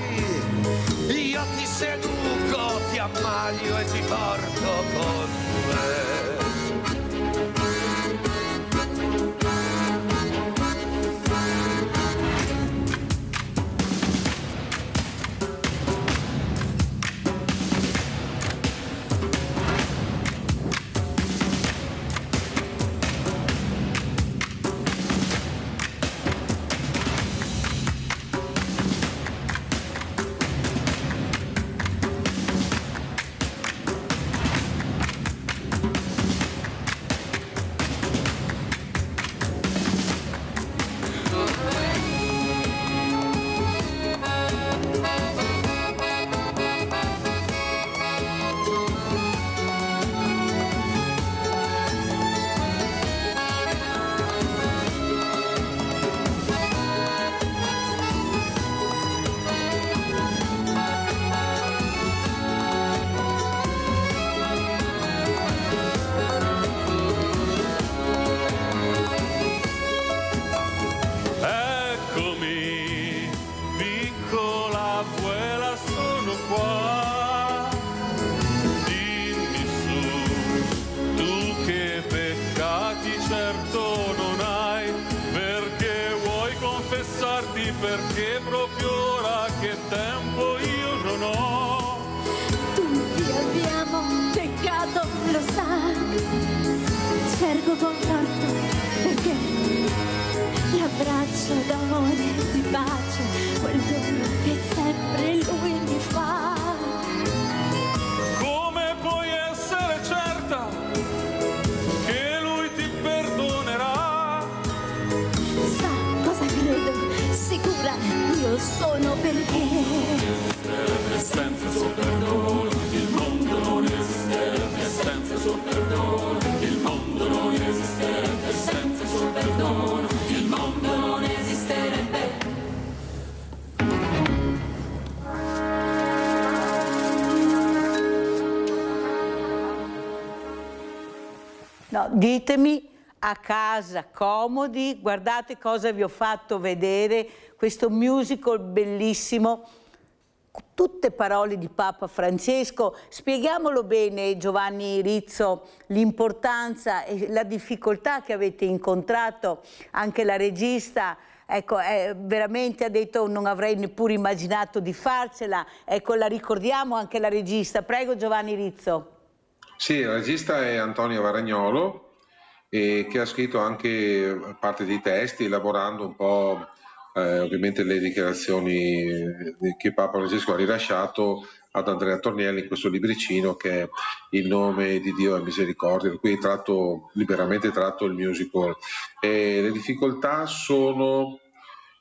io ti seduco, ti ammalio e ti porto con me. Perché proprio ora che tempo io non ho. Tutti abbiamo peccato, lo sa. Cerco conforto perché l'abbraccio d'amore, di pace, quel dono che sempre lui mi fa. Come puoi essere certa che lui ti perdonerà? Sa cosa credo? Sicura io sono perché senza suo perdono il mondo non esisterebbe, senza suo perdono il mondo non esisterebbe, senza suo perdono il mondo non esisterebbe. No, ditemi a casa, comodi, guardate cosa vi ho fatto vedere, questo musical bellissimo, tutte parole di Papa Francesco. Spieghiamolo bene, Giovanni Rizzo, l'importanza e la difficoltà che avete incontrato, anche la regista. Ecco, veramente ha detto non avrei neppure immaginato di farcela. Ecco, la ricordiamo anche la regista. Prego Giovanni Rizzo. Sì, la regista è Antonia Varagnolo, che ha scritto anche parte dei testi, elaborando un po' ovviamente le dichiarazioni che Papa Francesco ha rilasciato ad Andrea Tornielli in questo libricino che è Il nome di Dio è misericordia, da cui è liberamente tratto il musical. Le difficoltà sono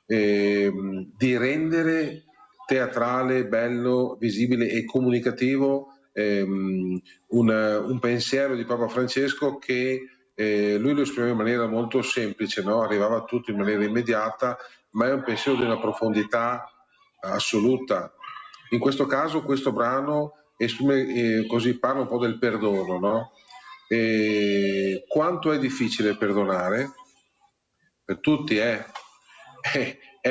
di rendere teatrale, bello, visibile e comunicativo un pensiero di Papa Francesco che lui lo esprimeva in maniera molto semplice, no? Arrivava a tutto in maniera immediata, ma è un pensiero di una profondità assoluta. In questo caso questo brano esprime, così parla un po' del perdono, no? Quanto è difficile perdonare? Per tutti è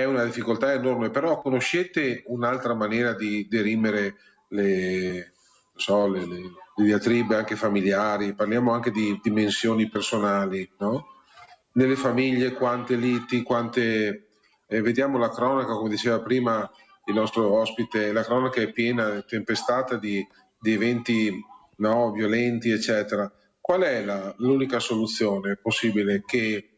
una difficoltà enorme, però conoscete un'altra maniera di dirimere le diatribe anche familiari, parliamo anche di dimensioni personali, no? Nelle famiglie quante liti, vediamo la cronaca, come diceva prima il nostro ospite, la cronaca è piena, tempestata di eventi, no, violenti, eccetera. Qual è l'unica soluzione possibile che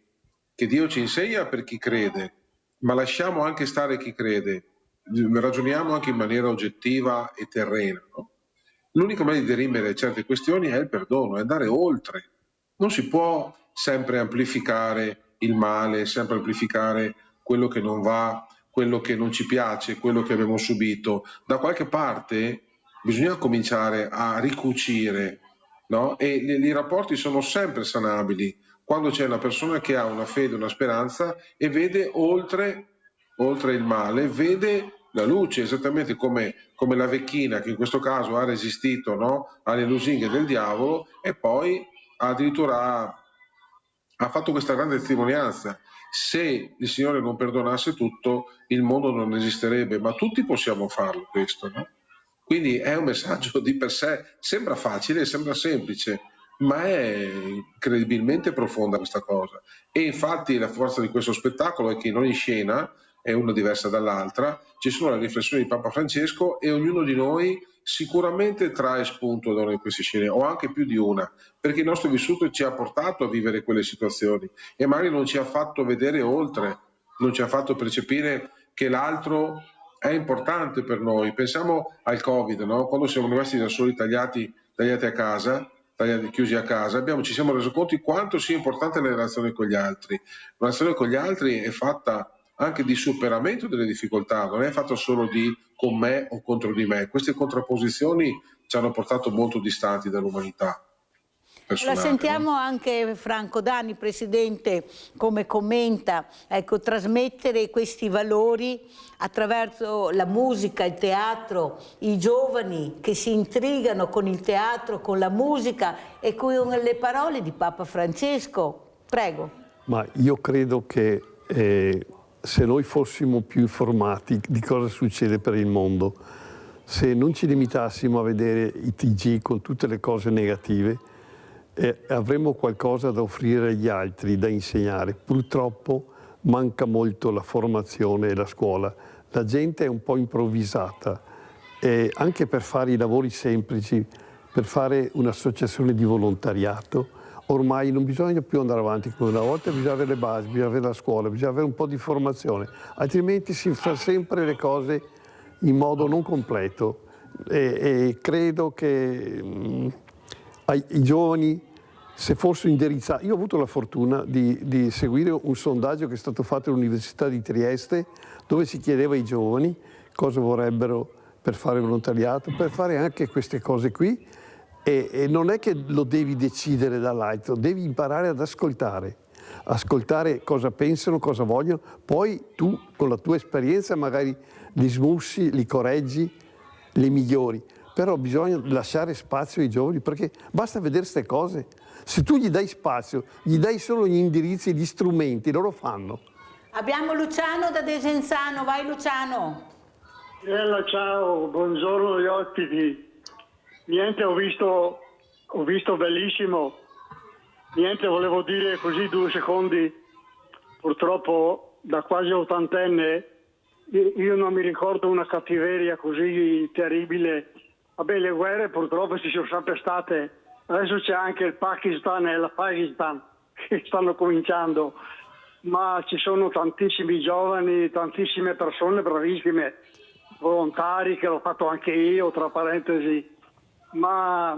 Dio ci insegna per chi crede, ma lasciamo anche stare chi crede, ragioniamo anche in maniera oggettiva e terrena, no? L'unica maniera di dirimere certe questioni è il perdono, è andare oltre. Non si può sempre amplificare il male, sempre amplificare quello che non va, quello che non ci piace, quello che abbiamo subito. Da qualche parte bisogna cominciare a ricucire, no? E i rapporti sono sempre sanabili quando c'è una persona che ha una fede, una speranza e vede oltre il male, vede la luce, esattamente come la vecchina che in questo caso ha resistito, no, alle lusinghe del diavolo e poi addirittura ha fatto questa grande testimonianza. Se il Signore non perdonasse tutto, il mondo non esisterebbe, ma tutti possiamo farlo questo, no? Quindi è un messaggio di per sé, sembra facile, sembra semplice, ma è incredibilmente profonda questa cosa. E infatti la forza di questo spettacolo è che in ogni scena, è una diversa dall'altra, ci sono le riflessioni di Papa Francesco e ognuno di noi sicuramente trae spunto da una di queste scene, o anche più di una, perché il nostro vissuto ci ha portato a vivere quelle situazioni e magari non ci ha fatto vedere oltre, non ci ha fatto percepire che l'altro è importante per noi. Pensiamo al Covid, no? Quando siamo rimasti da soli tagliati a casa, chiusi a casa, ci siamo resi conto di quanto sia importante la relazione con gli altri. La relazione con gli altri è fatta anche di superamento delle difficoltà, non è fatta solo di con me o contro di me. Queste contrapposizioni ci hanno portato molto distanti dall'umanità. La sentiamo anche Franco Dani, Presidente, come commenta, ecco, trasmettere questi valori attraverso la musica, il teatro, i giovani che si intrigano con il teatro, con la musica e con le parole di Papa Francesco. Prego. Ma io credo che se noi fossimo più informati di cosa succede per il mondo, se non ci limitassimo a vedere i TG con tutte le cose negative, avremmo qualcosa da offrire agli altri, da insegnare. Purtroppo manca molto la formazione e la scuola. La gente è un po' improvvisata, anche per fare i lavori semplici, per fare un'associazione di volontariato. Ormai non bisogna più andare avanti come una volta, bisogna avere le basi, bisogna avere la scuola, bisogna avere un po' di formazione, altrimenti si fa sempre le cose in modo non completo. E credo che i giovani, se fossero indirizzati... Io ho avuto la fortuna di seguire un sondaggio che è stato fatto all'Università di Trieste, dove si chiedeva ai giovani cosa vorrebbero per fare volontariato, per fare anche queste cose qui. E non è che lo devi decidere dall'altro, devi imparare ad ascoltare cosa pensano, cosa vogliono, poi tu con la tua esperienza magari li smussi, li correggi, li migliori. Però bisogna lasciare spazio ai giovani, perché basta vedere queste cose. Se tu gli dai spazio, gli dai solo gli indirizzi, gli strumenti, loro fanno. Abbiamo Luciano da Desenzano, vai Luciano. Ciao, buongiorno agli ospiti. Niente, ho visto bellissimo. Niente, volevo dire così 2 secondi. Purtroppo da quasi ottantenne io non mi ricordo una cattiveria così terribile. Vabbè, le guerre purtroppo ci sono sempre state. Adesso c'è anche il Pakistan e l'Afghanistan che stanno cominciando, ma ci sono tantissimi giovani, tantissime persone bravissime, volontari, che l'ho fatto anche io, tra parentesi, ma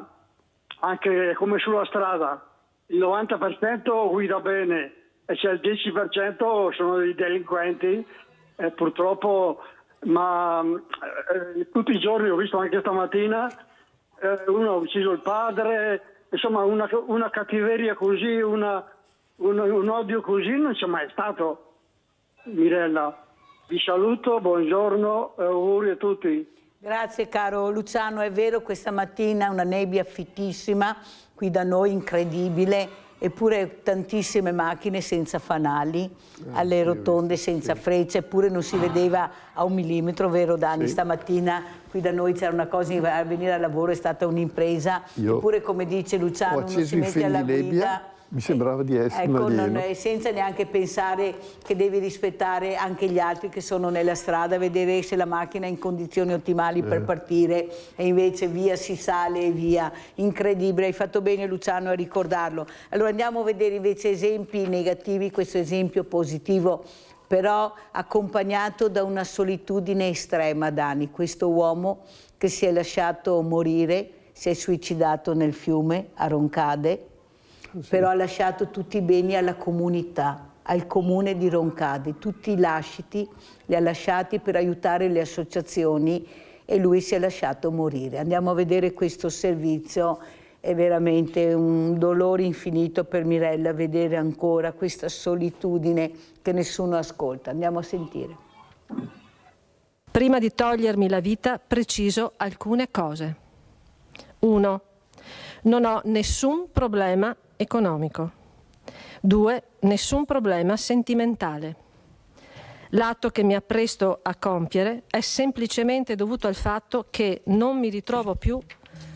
anche come sulla strada, il 90% guida bene e c'è il 10% sono dei delinquenti, purtroppo, ma tutti i giorni, ho visto anche stamattina, uno ha ucciso il padre, insomma una cattiveria così, un odio così non c'è mai stato. Mirella, vi saluto, buongiorno e auguri a tutti. Grazie caro Luciano, è vero, questa mattina una nebbia fittissima qui da noi, incredibile, eppure tantissime macchine senza fanali, alle rotonde senza frecce, eppure non si vedeva a 1 millimetro, vero Dani? Stamattina qui da noi c'era una cosa, a venire al lavoro è stata un'impresa, eppure come dice Luciano uno si mette alla guida. Mi sembrava di essere un alieno. Senza neanche pensare che devi rispettare anche gli altri che sono nella strada, vedere se la macchina è in condizioni ottimali per partire e invece via si sale e via. Incredibile, hai fatto bene Luciano a ricordarlo. Allora andiamo a vedere invece esempi negativi, questo esempio positivo però accompagnato da una solitudine estrema, Dani, questo uomo che si è lasciato morire, si è suicidato nel fiume a Roncade. Però ha lasciato tutti i beni alla comunità, al comune di Roncade, tutti i lasciti li ha lasciati per aiutare le associazioni e lui si è lasciato morire. Andiamo a vedere questo servizio, è veramente un dolore infinito per Mirella vedere ancora questa solitudine che nessuno ascolta. Andiamo a sentire. Prima di togliermi la vita preciso alcune cose. 1. Non ho nessun problema economico. 2. Nessun problema sentimentale. L'atto che mi appresto a compiere è semplicemente dovuto al fatto che non mi ritrovo più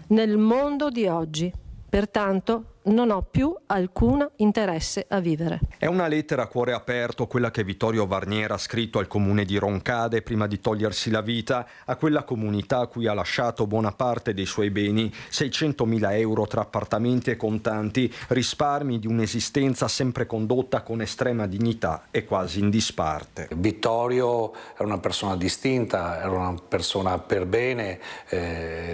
nel mondo di oggi, pertanto non ho più alcun interesse a vivere. È una lettera a cuore aperto quella che Vittorio Varniera ha scritto al comune di Roncade prima di togliersi la vita, a quella comunità a cui ha lasciato buona parte dei suoi beni, 600.000 euro tra appartamenti e contanti, risparmi di un'esistenza sempre condotta con estrema dignità e quasi in disparte. Vittorio era una persona distinta, era una persona per bene,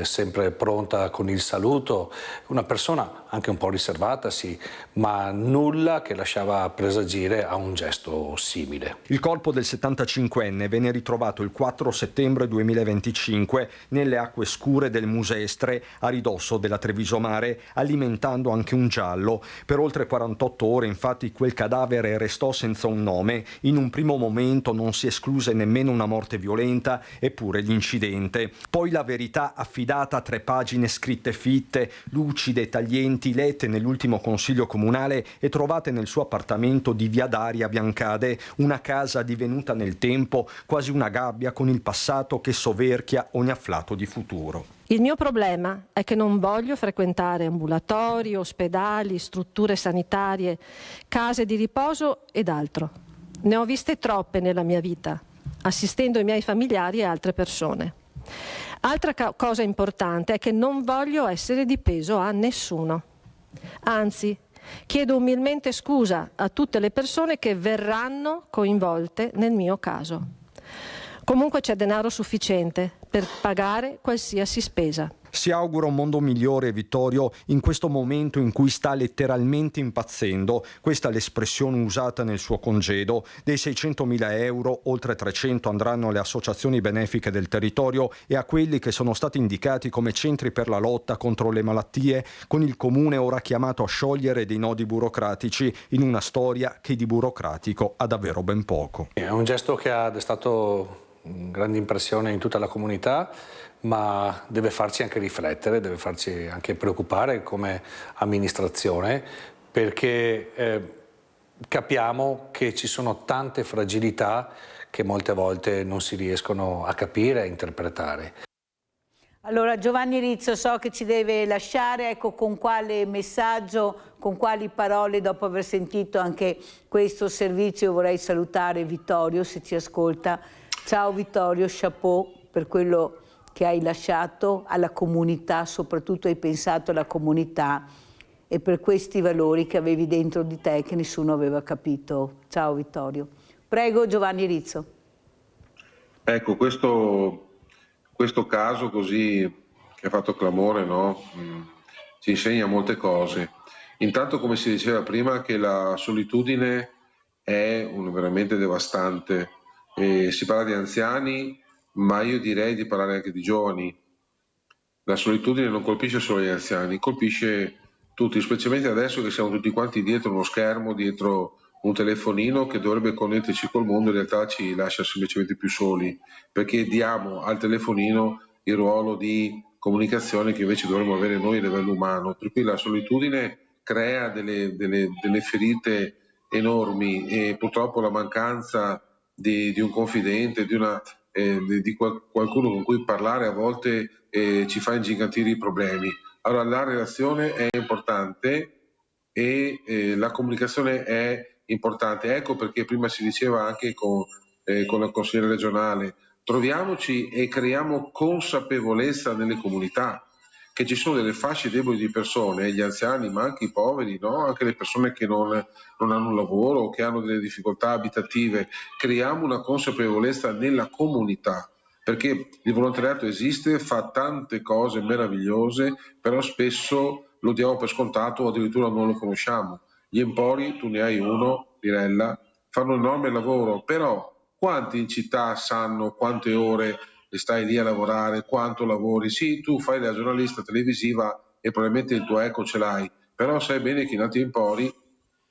sempre pronta con il saluto, una persona anche un po' riservata, sì, ma nulla che lasciava presagire a un gesto simile. Il corpo del 75enne venne ritrovato il 4 settembre 2025 nelle acque scure del Musestre, a ridosso della Treviso Mare, alimentando anche un giallo. Per oltre 48 ore, infatti, quel cadavere restò senza un nome. In un primo momento non si escluse nemmeno una morte violenta, eppure l'incidente. Poi la verità affidata a 3 pagine scritte fitte, lucide, taglienti, lette nell'ultimo consiglio comunale e trovate nel suo appartamento di via Daria Biancade, una casa divenuta nel tempo quasi una gabbia con il passato che soverchia ogni afflato di futuro. Il mio problema è che non voglio frequentare ambulatori, ospedali, strutture sanitarie, case di riposo ed altro. Ne ho viste troppe nella mia vita, assistendo i miei familiari e altre persone. Altra cosa importante è che non voglio essere di peso a nessuno. Anzi, chiedo umilmente scusa a tutte le persone che verranno coinvolte nel mio caso. Comunque c'è denaro sufficiente per pagare qualsiasi spesa. Si augura un mondo migliore, Vittorio, in questo momento in cui sta letteralmente impazzendo. Questa è l'espressione usata nel suo congedo. Dei 600.000 euro, oltre 300 andranno alle associazioni benefiche del territorio e a quelli che sono stati indicati come centri per la lotta contro le malattie, con il comune ora chiamato a sciogliere dei nodi burocratici in una storia che di burocratico ha davvero ben poco. È un gesto che ha destato grande impressione in tutta la comunità, ma deve farci anche riflettere, deve farci anche preoccupare come amministrazione, perché capiamo che ci sono tante fragilità che molte volte non si riescono a capire e a interpretare. Allora Giovanni Rizzo, so che ci deve lasciare, ecco con quale messaggio, con quali parole, dopo aver sentito anche questo servizio, vorrei salutare Vittorio se ci ascolta. Ciao Vittorio, chapeau per quello che hai lasciato alla comunità, soprattutto hai pensato alla comunità e per questi valori che avevi dentro di te che nessuno aveva capito. Ciao Vittorio. Prego Giovanni Rizzo. Ecco, questo caso così che ha fatto clamore, no? Ci insegna molte cose. Intanto, come si diceva prima, che la solitudine è veramente devastante. Si parla di anziani, ma io direi di parlare anche di giovani. La solitudine non colpisce solo gli anziani, colpisce tutti, specialmente adesso che siamo tutti quanti dietro uno schermo, dietro un telefonino che dovrebbe connetterci col mondo, in realtà ci lascia semplicemente più soli, perché diamo al telefonino il ruolo di comunicazione che invece dovremmo avere noi a livello umano. Per cui la solitudine crea delle ferite enormi e purtroppo la mancanza di un confidente, di qualcuno con cui parlare a volte ci fa ingigantire i problemi. Allora la relazione è importante e la comunicazione è importante. Ecco perché prima si diceva anche con la consigliera regionale, troviamoci e creiamo consapevolezza nelle comunità, che ci sono delle fasce deboli di persone, gli anziani ma anche i poveri, no? Anche le persone che non hanno un lavoro, che hanno delle difficoltà abitative. Creiamo una consapevolezza nella comunità, perché il volontariato esiste, fa tante cose meravigliose, però spesso lo diamo per scontato o addirittura non lo conosciamo. Gli empori, tu ne hai uno, Pirella, fanno un enorme lavoro, però quanti in città sanno quante ore stai lì a lavorare, quanto lavori? Sì, tu fai la giornalista televisiva e probabilmente il tuo eco ce l'hai, però sai bene che in altri empori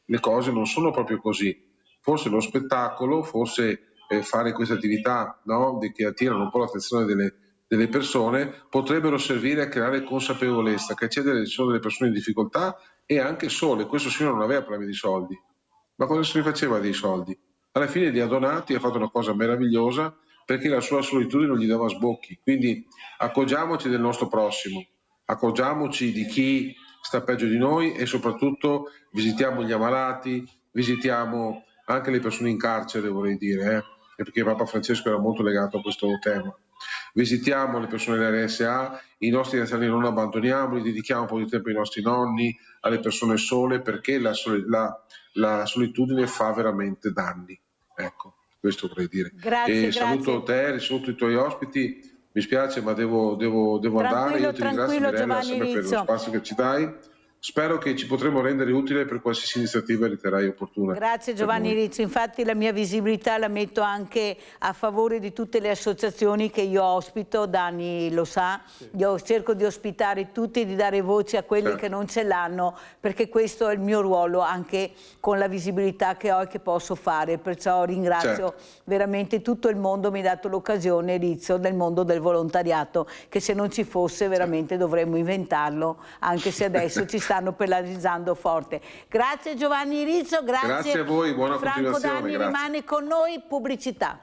le cose non sono proprio così. Forse lo spettacolo, forse fare queste attività, no, che attirano un po' l'attenzione delle persone, potrebbero servire a creare consapevolezza che ci sono delle persone in difficoltà e anche sole. Questo signore non aveva problemi di soldi, ma cosa se ne faceva dei soldi? alla fine li ha donati, ha fatto una cosa meravigliosa, perché la sua solitudine non gli dava sbocchi. Quindi accorgiamoci del nostro prossimo, accorgiamoci di chi sta peggio di noi e soprattutto visitiamo gli ammalati, visitiamo anche le persone in carcere, vorrei dire, perché Papa Francesco era molto legato a questo tema. Visitiamo le persone dell'RSA, i nostri anziani non abbandoniamoli, dedichiamo un po' di tempo ai nostri nonni, alle persone sole, perché la solitudine fa veramente danni. Ecco, questo vorrei dire. Grazie, saluto te, saluto i tuoi ospiti, mi spiace ma devo andare, io ti ringrazio Mirella sempre per lo spazio che ci dai. Spero che ci potremo rendere utile per qualsiasi iniziativa riterrai opportuna. Grazie Giovanni Rizzo, infatti la mia visibilità la metto anche a favore di tutte le associazioni che io ospito, Dani lo sa, io cerco di ospitare tutti e di dare voce a quelli che non ce l'hanno, perché questo è il mio ruolo anche con la visibilità che ho e che posso fare, perciò ringrazio veramente tutto il mondo, mi ha dato l'occasione Rizzo del mondo del volontariato, che se non ci fosse veramente dovremmo inventarlo, anche se adesso ci stanno penalizzando forte. Grazie Giovanni Rizzo, grazie a voi, buona Franco Danni, rimane con noi, pubblicità.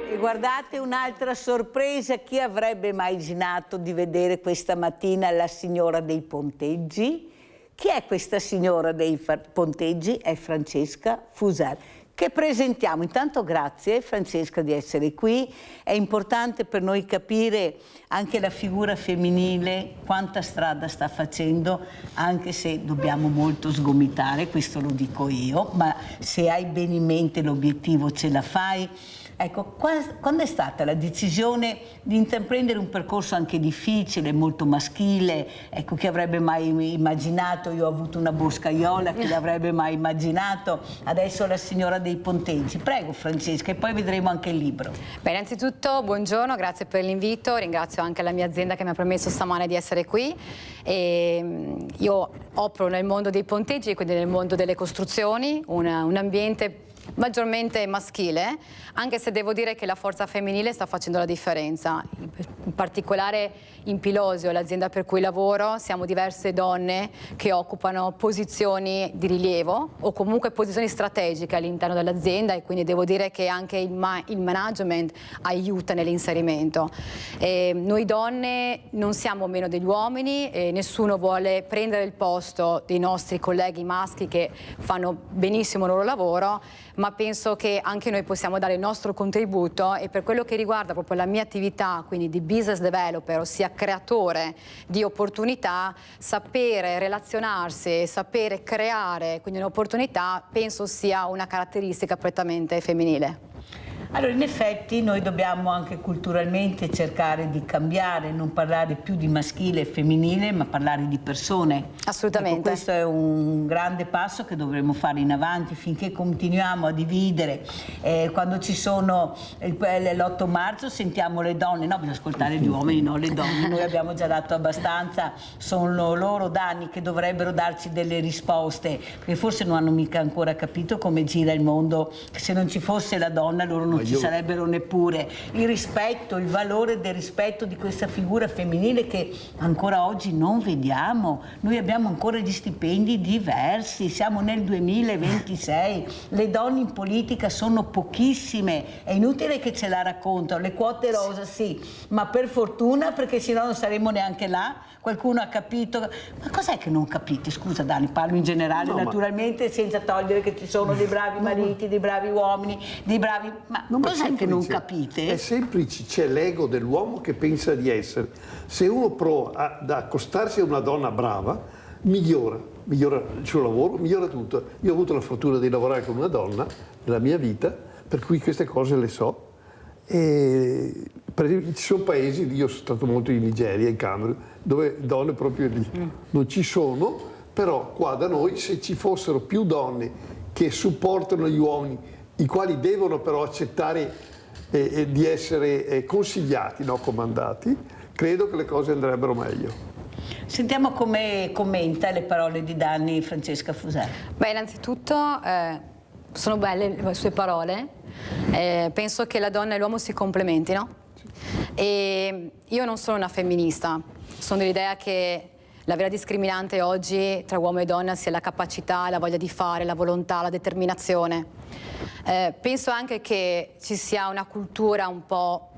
E guardate un'altra sorpresa, chi avrebbe mai immaginato di vedere questa mattina la signora dei ponteggi? Chi è questa signora dei ponteggi? È Francesca Fusar, che presentiamo. Intanto grazie Francesca di essere qui, è importante per noi capire anche la figura femminile, quanta strada sta facendo, anche se dobbiamo molto sgomitare, questo lo dico io, ma se hai bene in mente l'obiettivo ce la fai. Ecco, quando è stata la decisione di intraprendere un percorso anche difficile, molto maschile? Ecco, chi avrebbe mai immaginato? Io ho avuto una boscaiola, chi l'avrebbe mai immaginato? Adesso la signora dei ponteggi. Prego Francesca, e poi vedremo anche il libro. Beh, innanzitutto buongiorno, grazie per l'invito, ringrazio anche la mia azienda che mi ha permesso stamane di essere qui. Io opero nel mondo dei ponteggi, quindi nel mondo delle costruzioni, un ambiente maggiormente maschile, anche se devo dire che la forza femminile sta facendo la differenza. In particolare in Pilosio, l'azienda per cui lavoro, siamo diverse donne che occupano posizioni di rilievo o comunque posizioni strategiche all'interno dell'azienda, e quindi devo dire che anche il management aiuta nell'inserimento. Noi donne non siamo meno degli uomini e nessuno vuole prendere il posto dei nostri colleghi maschi che fanno benissimo il loro lavoro, ma penso che anche noi possiamo dare il nostro contributo, e per quello che riguarda proprio la mia attività, quindi di business developer, ossia creatore di opportunità, sapere relazionarsi e sapere creare quindi un'opportunità penso sia una caratteristica prettamente femminile. Allora, in effetti noi dobbiamo anche culturalmente cercare di cambiare, non parlare più di maschile e femminile, ma parlare di persone. Assolutamente. Ecco, questo è un grande passo che dovremo fare in avanti, finché continuiamo a dividere. Quando ci sono l'8 marzo sentiamo le donne, no, bisogna ascoltare gli uomini, no le donne, noi abbiamo già dato abbastanza, sono loro Danni che dovrebbero darci delle risposte, perché forse non hanno mica ancora capito come gira il mondo, che se non ci fosse la donna loro non ci sarebbero neppure. Il rispetto, il valore del rispetto di questa figura femminile che ancora oggi non vediamo. Noi abbiamo ancora gli stipendi diversi, siamo nel 2026, le donne in politica sono pochissime, è inutile che ce la raccontano, le quote rosa sì, ma per fortuna, perché sennò non saremmo neanche là. Qualcuno ha capito, ma cos'è che non capite? Scusa Dani, parlo in generale, no, naturalmente, senza togliere che ci sono dei bravi mariti, dei bravi uomini, dei bravi... Ma cos'è che non capite? È semplice, c'è l'ego dell'uomo che pensa di essere. Se uno prova ad accostarsi a una donna brava, migliora il suo lavoro, migliora tutto. Io ho avuto la fortuna di lavorare con una donna nella mia vita, per cui queste cose le so. E per esempio ci sono paesi, io sono stato molto in Nigeria, in Camerun, dove donne proprio lì non ci sono, però qua da noi se ci fossero più donne che supportano gli uomini, i quali devono però accettare di essere consigliati, no comandati, credo che le cose andrebbero meglio. Sentiamo come commenta le parole di Danni Francesca Fusar. Beh, innanzitutto sono belle le sue parole, penso che la donna e l'uomo si complementino, e io non sono una femminista, sono dell'idea che la vera discriminante oggi tra uomo e donna sia la capacità, la voglia di fare, la volontà, la determinazione. Penso anche che ci sia una cultura un po'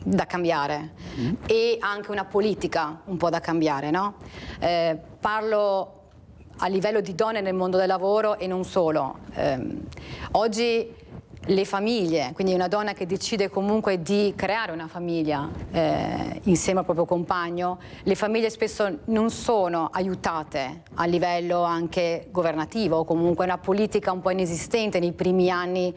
da cambiare e anche una politica un po' da cambiare, no? Parlo a livello di donne nel mondo del lavoro e non solo. Oggi le famiglie, quindi una donna che decide comunque di creare una famiglia insieme al proprio compagno, le famiglie spesso non sono aiutate a livello anche governativo, o comunque una politica un po' inesistente nei primi anni.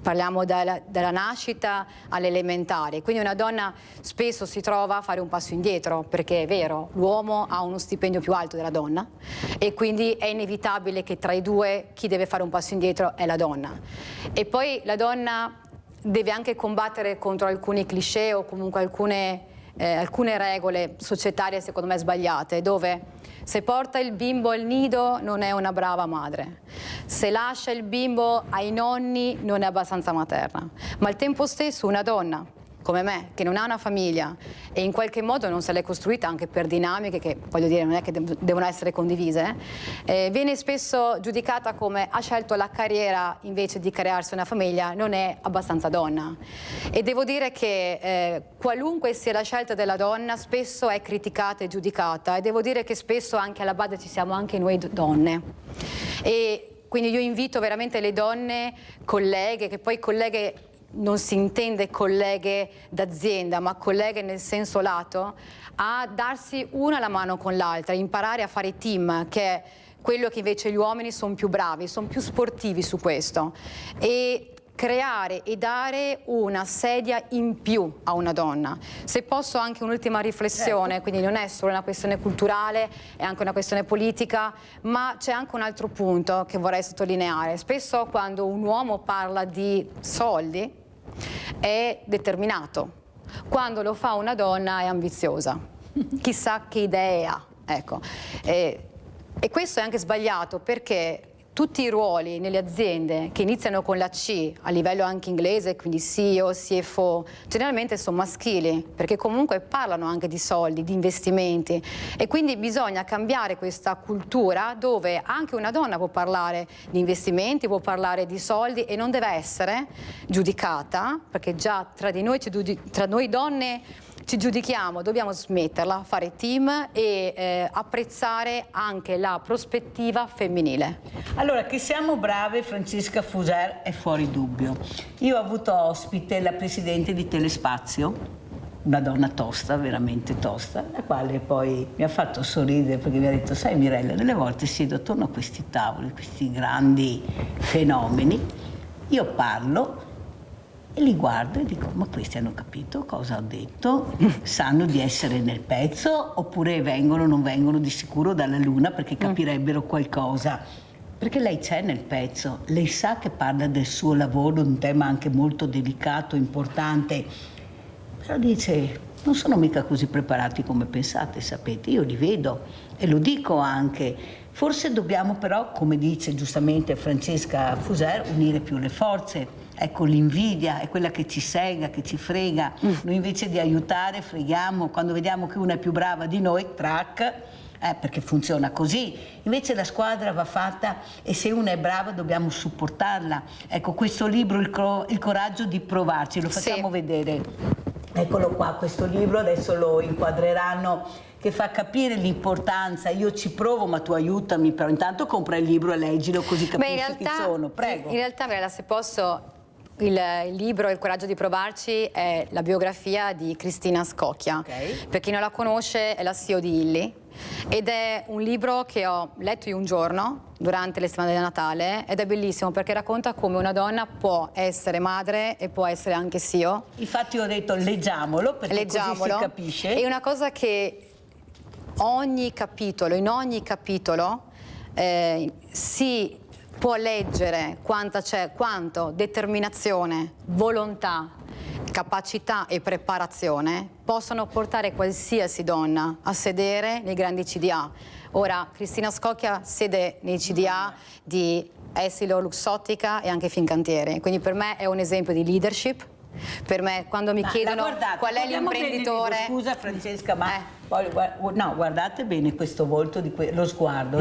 Parliamo dalla nascita all'elementare, quindi una donna spesso si trova a fare un passo indietro, perché è vero, l'uomo ha uno stipendio più alto della donna e quindi è inevitabile che tra i due chi deve fare un passo indietro è la donna. E poi la donna deve anche combattere contro alcuni cliché o comunque alcune regole societarie secondo me sbagliate, dove se porta il bimbo al nido non è una brava madre, se lascia il bimbo ai nonni non è abbastanza materna, ma al tempo stesso una donna come me, che non ha una famiglia e in qualche modo non se l'è costruita anche per dinamiche che, voglio dire, non è che devono essere condivise, viene spesso giudicata come ha scelto la carriera invece di crearsi una famiglia, non è abbastanza donna. E devo dire che qualunque sia la scelta della donna spesso è criticata e giudicata, e devo dire che spesso anche alla base ci siamo anche noi donne. E quindi io invito veramente le donne, colleghe, che poi colleghe non si intende colleghe d'azienda, ma colleghe nel senso lato, a darsi una la mano con l'altra, imparare a fare team, che è quello che invece gli uomini sono più bravi, sono più sportivi su questo, e creare e dare una sedia in più a una donna. Se posso anche un'ultima riflessione, quindi non è solo una questione culturale, è anche una questione politica, ma c'è anche un altro punto che vorrei sottolineare. Spesso quando un uomo parla di soldi è determinato, quando lo fa una donna è ambiziosa, chissà che idee ha, ecco. E questo è anche sbagliato, perché tutti i ruoli nelle aziende che iniziano con la C a livello anche inglese, quindi CEO, CFO, generalmente sono maschili, perché comunque parlano anche di soldi, di investimenti, e quindi bisogna cambiare questa cultura dove anche una donna può parlare di investimenti, può parlare di soldi e non deve essere giudicata, perché già tra di noi, tra noi donne ci giudichiamo, dobbiamo smetterla, fare team e apprezzare anche la prospettiva femminile. Allora, che siamo brave, Francesca Fuser, è fuori dubbio. Io ho avuto ospite la presidente di Telespazio, una donna tosta, veramente tosta, la quale poi mi ha fatto sorridere perché mi ha detto: sai Mirella, delle volte siedo attorno a questi tavoli, questi grandi fenomeni, io parlo e li guardo e dico: ma questi hanno capito cosa ho detto? Sanno di essere nel pezzo oppure vengono o non vengono di sicuro dalla luna perché capirebbero qualcosa? Perché lei c'è nel pezzo, lei sa che parla del suo lavoro, un tema anche molto delicato, importante, però dice: non sono mica così preparati come pensate, sapete, io li vedo e lo dico anche. Forse dobbiamo però, come dice giustamente Francesca Fuser, unire più le forze. Ecco, l'invidia è quella che ci sega, che ci frega. Noi invece di aiutare freghiamo, quando vediamo che una è più brava di noi, track, perché funziona così. Invece la squadra va fatta e se una è brava dobbiamo supportarla. Ecco, questo libro, Il coraggio di provarci, lo facciamo vedere. Eccolo qua, questo libro, adesso lo inquadreranno, che fa capire l'importanza. Io ci provo, ma tu aiutami, però intanto compra il libro e leggilo così capisci chi sono. Prego. In realtà, Mirella, se posso, il libro Il coraggio di provarci è la biografia di Cristina Scocchia. Okay. Per chi non la conosce, è la CEO di Illy. Ed è un libro che ho letto io un giorno durante le settimane di Natale ed è bellissimo perché racconta come una donna può essere madre e può essere anche CEO. Infatti ho detto leggiamolo perché così si capisce. È una cosa che in ogni capitolo si può leggere quanto determinazione, volontà, capacità e preparazione possono portare qualsiasi donna a sedere nei grandi CDA. Ora, Cristina Scocchia siede nei CDA di Essilor, Luxottica e anche Fincantieri, quindi per me è un esempio di leadership, Per me, quando mi chiedono qual è l'imprenditore... Scusa Francesca, ma no, guardate bene questo volto, lo sguardo,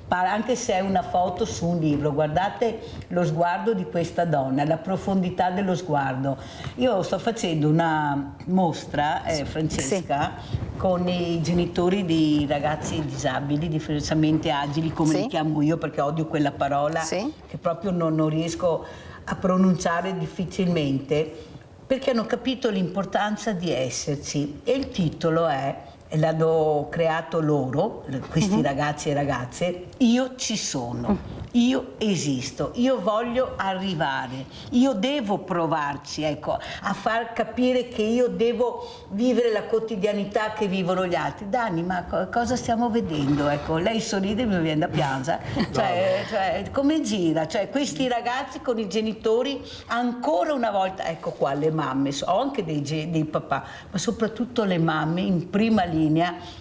anche se è una foto su un libro, guardate lo sguardo di questa donna, la profondità dello sguardo. Io sto facendo una mostra, Francesca, con i genitori di ragazzi disabili, differenzialmente agili, come li chiamo io, perché odio quella parola che proprio non riesco a pronunciare difficilmente, perché hanno capito l'importanza di esserci, e il titolo è, e l'hanno creato loro, questi ragazzi e ragazze, io ci sono, io esisto, io voglio arrivare, io devo provarci, ecco, a far capire che io devo vivere la quotidianità che vivono gli altri. Dani, ma cosa stiamo vedendo? Ecco, lei sorride e mi viene da piangere, cioè come gira? Cioè, questi ragazzi con i genitori ancora una volta, ecco qua le mamme, ho anche dei papà, ma soprattutto le mamme in prima linea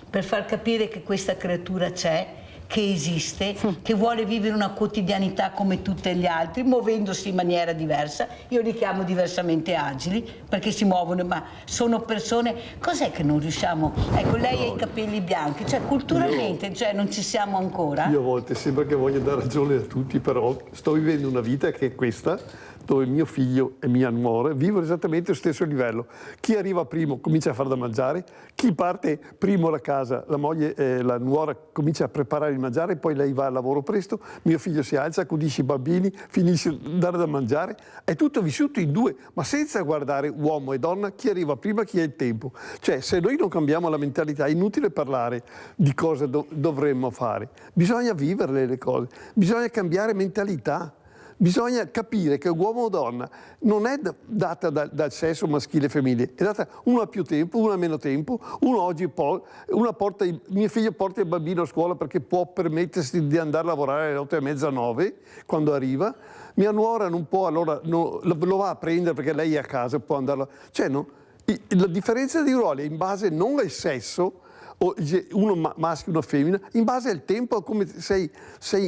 per far capire che questa creatura c'è, che esiste, che vuole vivere una quotidianità come tutti gli altri, muovendosi in maniera diversa. Io li chiamo diversamente agili perché si muovono, ma sono persone. Cos'è che non riusciamo? Ecco, lei ha i capelli bianchi, cioè culturalmente non ci siamo ancora. Io a volte sembra che voglia dare ragione a tutti, però sto vivendo una vita che è questa, dove mio figlio e mia nuora vivono esattamente allo stesso livello. Chi arriva primo comincia a fare da mangiare, chi parte primo da casa, la moglie, la nuora comincia a preparare il mangiare, poi lei va al lavoro presto, mio figlio si alza, accudisce i bambini, finisce di dare da mangiare. È tutto vissuto in due, ma senza guardare uomo e donna, chi arriva prima, chi ha il tempo. Cioè, se noi non cambiamo la mentalità, è inutile parlare di cosa dovremmo fare. Bisogna viverle le cose, bisogna cambiare mentalità. Bisogna capire che uomo o donna non è data dal sesso maschile e femminile, è data uno ha più tempo, uno ha meno tempo, uno oggi mio figlio porta il bambino a scuola perché può permettersi di andare a lavorare alle 8:30, 9 quando arriva, mia nuora non può, allora lo va a prendere perché lei è a casa, può andarla. Cioè, la differenza di ruoli è in base non al sesso, o uno maschio e una femmina, in base al tempo, come sei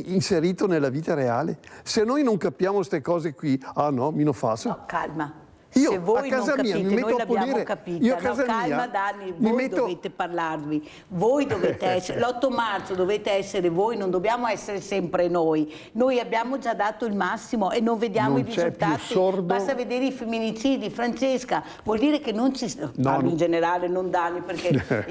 inserito nella vita reale. Se noi non capiamo queste cose qui, no, mi non faccio. No, calma. Io se voi a casa non mia capite, mi metto noi a pulire. l'abbiamo capita. Io a casa calma, mia Dani, voi dovete parlarvi. Voi dovete essere, l'8 marzo dovete essere voi, non dobbiamo essere sempre noi. Noi abbiamo già dato il massimo e non vediamo i risultati. Basta vedere i femminicidi, Francesca. Vuol dire che non ci... Parlo in generale, non Dani, perché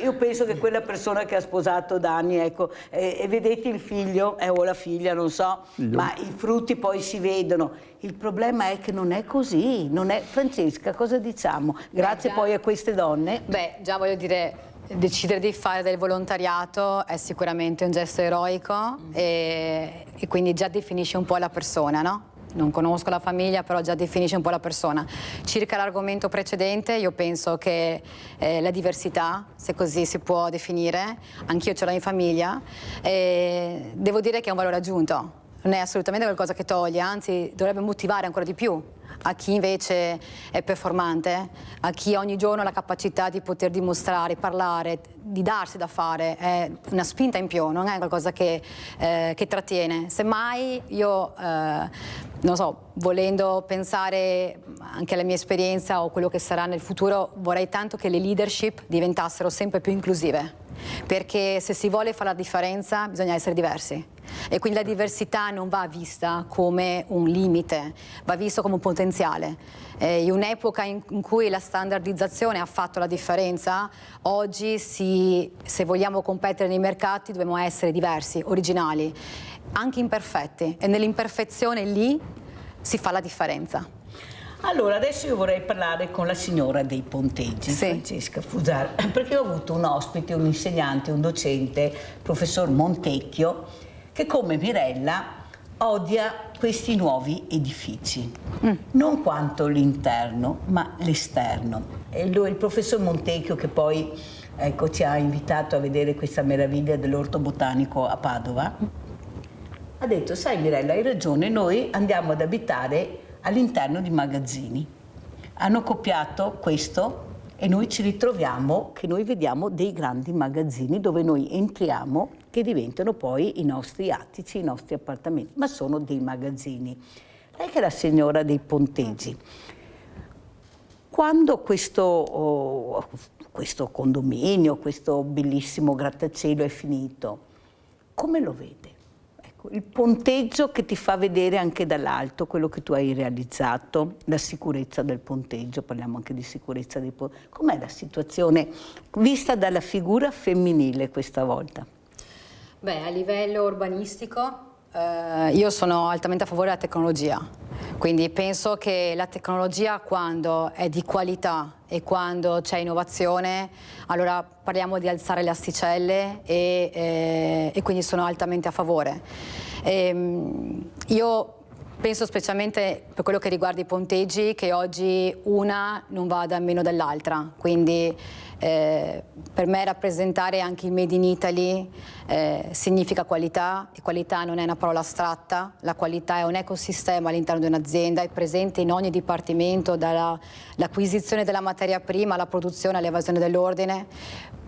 io penso che quella persona che ha sposato Dani, ecco, e vedete il figlio, o la figlia, non so, ma i frutti poi si vedono. Il problema è che non è così, non è. Francesca, cosa diciamo? Grazie poi a queste donne. Beh, già voglio dire, decidere di fare del volontariato è sicuramente un gesto eroico e quindi già definisce un po' la persona, no? Non conosco la famiglia, però già definisce un po' la persona. Circa l'argomento precedente, io penso che la diversità, se così si può definire, anch'io ce l'ho in famiglia, devo dire che è un valore aggiunto. Non è assolutamente qualcosa che toglie, anzi dovrebbe motivare ancora di più a chi invece è performante, a chi ogni giorno ha la capacità di poter dimostrare, parlare, di darsi da fare, è una spinta in più, non è qualcosa che trattiene. Semmai io, non so, volendo pensare anche alla mia esperienza o quello che sarà nel futuro, vorrei tanto che le leadership diventassero sempre più inclusive. Perché se si vuole fare la differenza bisogna essere diversi e quindi la diversità non va vista come un limite, va vista come un potenziale. In un'epoca in cui la standardizzazione ha fatto la differenza, oggi se vogliamo competere nei mercati dobbiamo essere diversi, originali, anche imperfetti, e nell'imperfezione lì si fa la differenza. Allora, adesso io vorrei parlare con la signora dei ponteggi, Francesca Fusaro, perché ho avuto un ospite, un insegnante, un docente, professor Montecchio, che come Mirella odia questi nuovi edifici, non quanto l'interno, ma l'esterno. E il professor Montecchio, che poi ci ha invitato a vedere questa meraviglia dell'orto botanico a Padova, ha detto: sai Mirella, hai ragione, noi andiamo ad abitare all'interno di magazzini. Hanno copiato questo e noi ci ritroviamo che noi vediamo dei grandi magazzini dove noi entriamo, che diventano poi i nostri attici, i nostri appartamenti, ma sono dei magazzini. Lei che è la signora dei ponteggi, Quando questo condominio, questo bellissimo grattacielo è finito, come lo vede? Ecco, il ponteggio che ti fa vedere anche dall'alto quello che tu hai realizzato, la sicurezza del ponteggio, parliamo anche di sicurezza dei ponteggi. Com'è la situazione vista dalla figura femminile questa volta? Beh, a livello urbanistico io sono altamente a favore della tecnologia, quindi penso che la tecnologia, quando è di qualità e quando c'è innovazione, allora parliamo di alzare le asticelle e quindi sono altamente a favore. Io penso specialmente per quello che riguarda i ponteggi che oggi una non vada a meno dell'altra, quindi per me rappresentare anche il Made in Italy significa qualità, e qualità non è una parola astratta, la qualità è un ecosistema all'interno di un'azienda, è presente in ogni dipartimento, dall'acquisizione della materia prima alla produzione, all'evasione dell'ordine,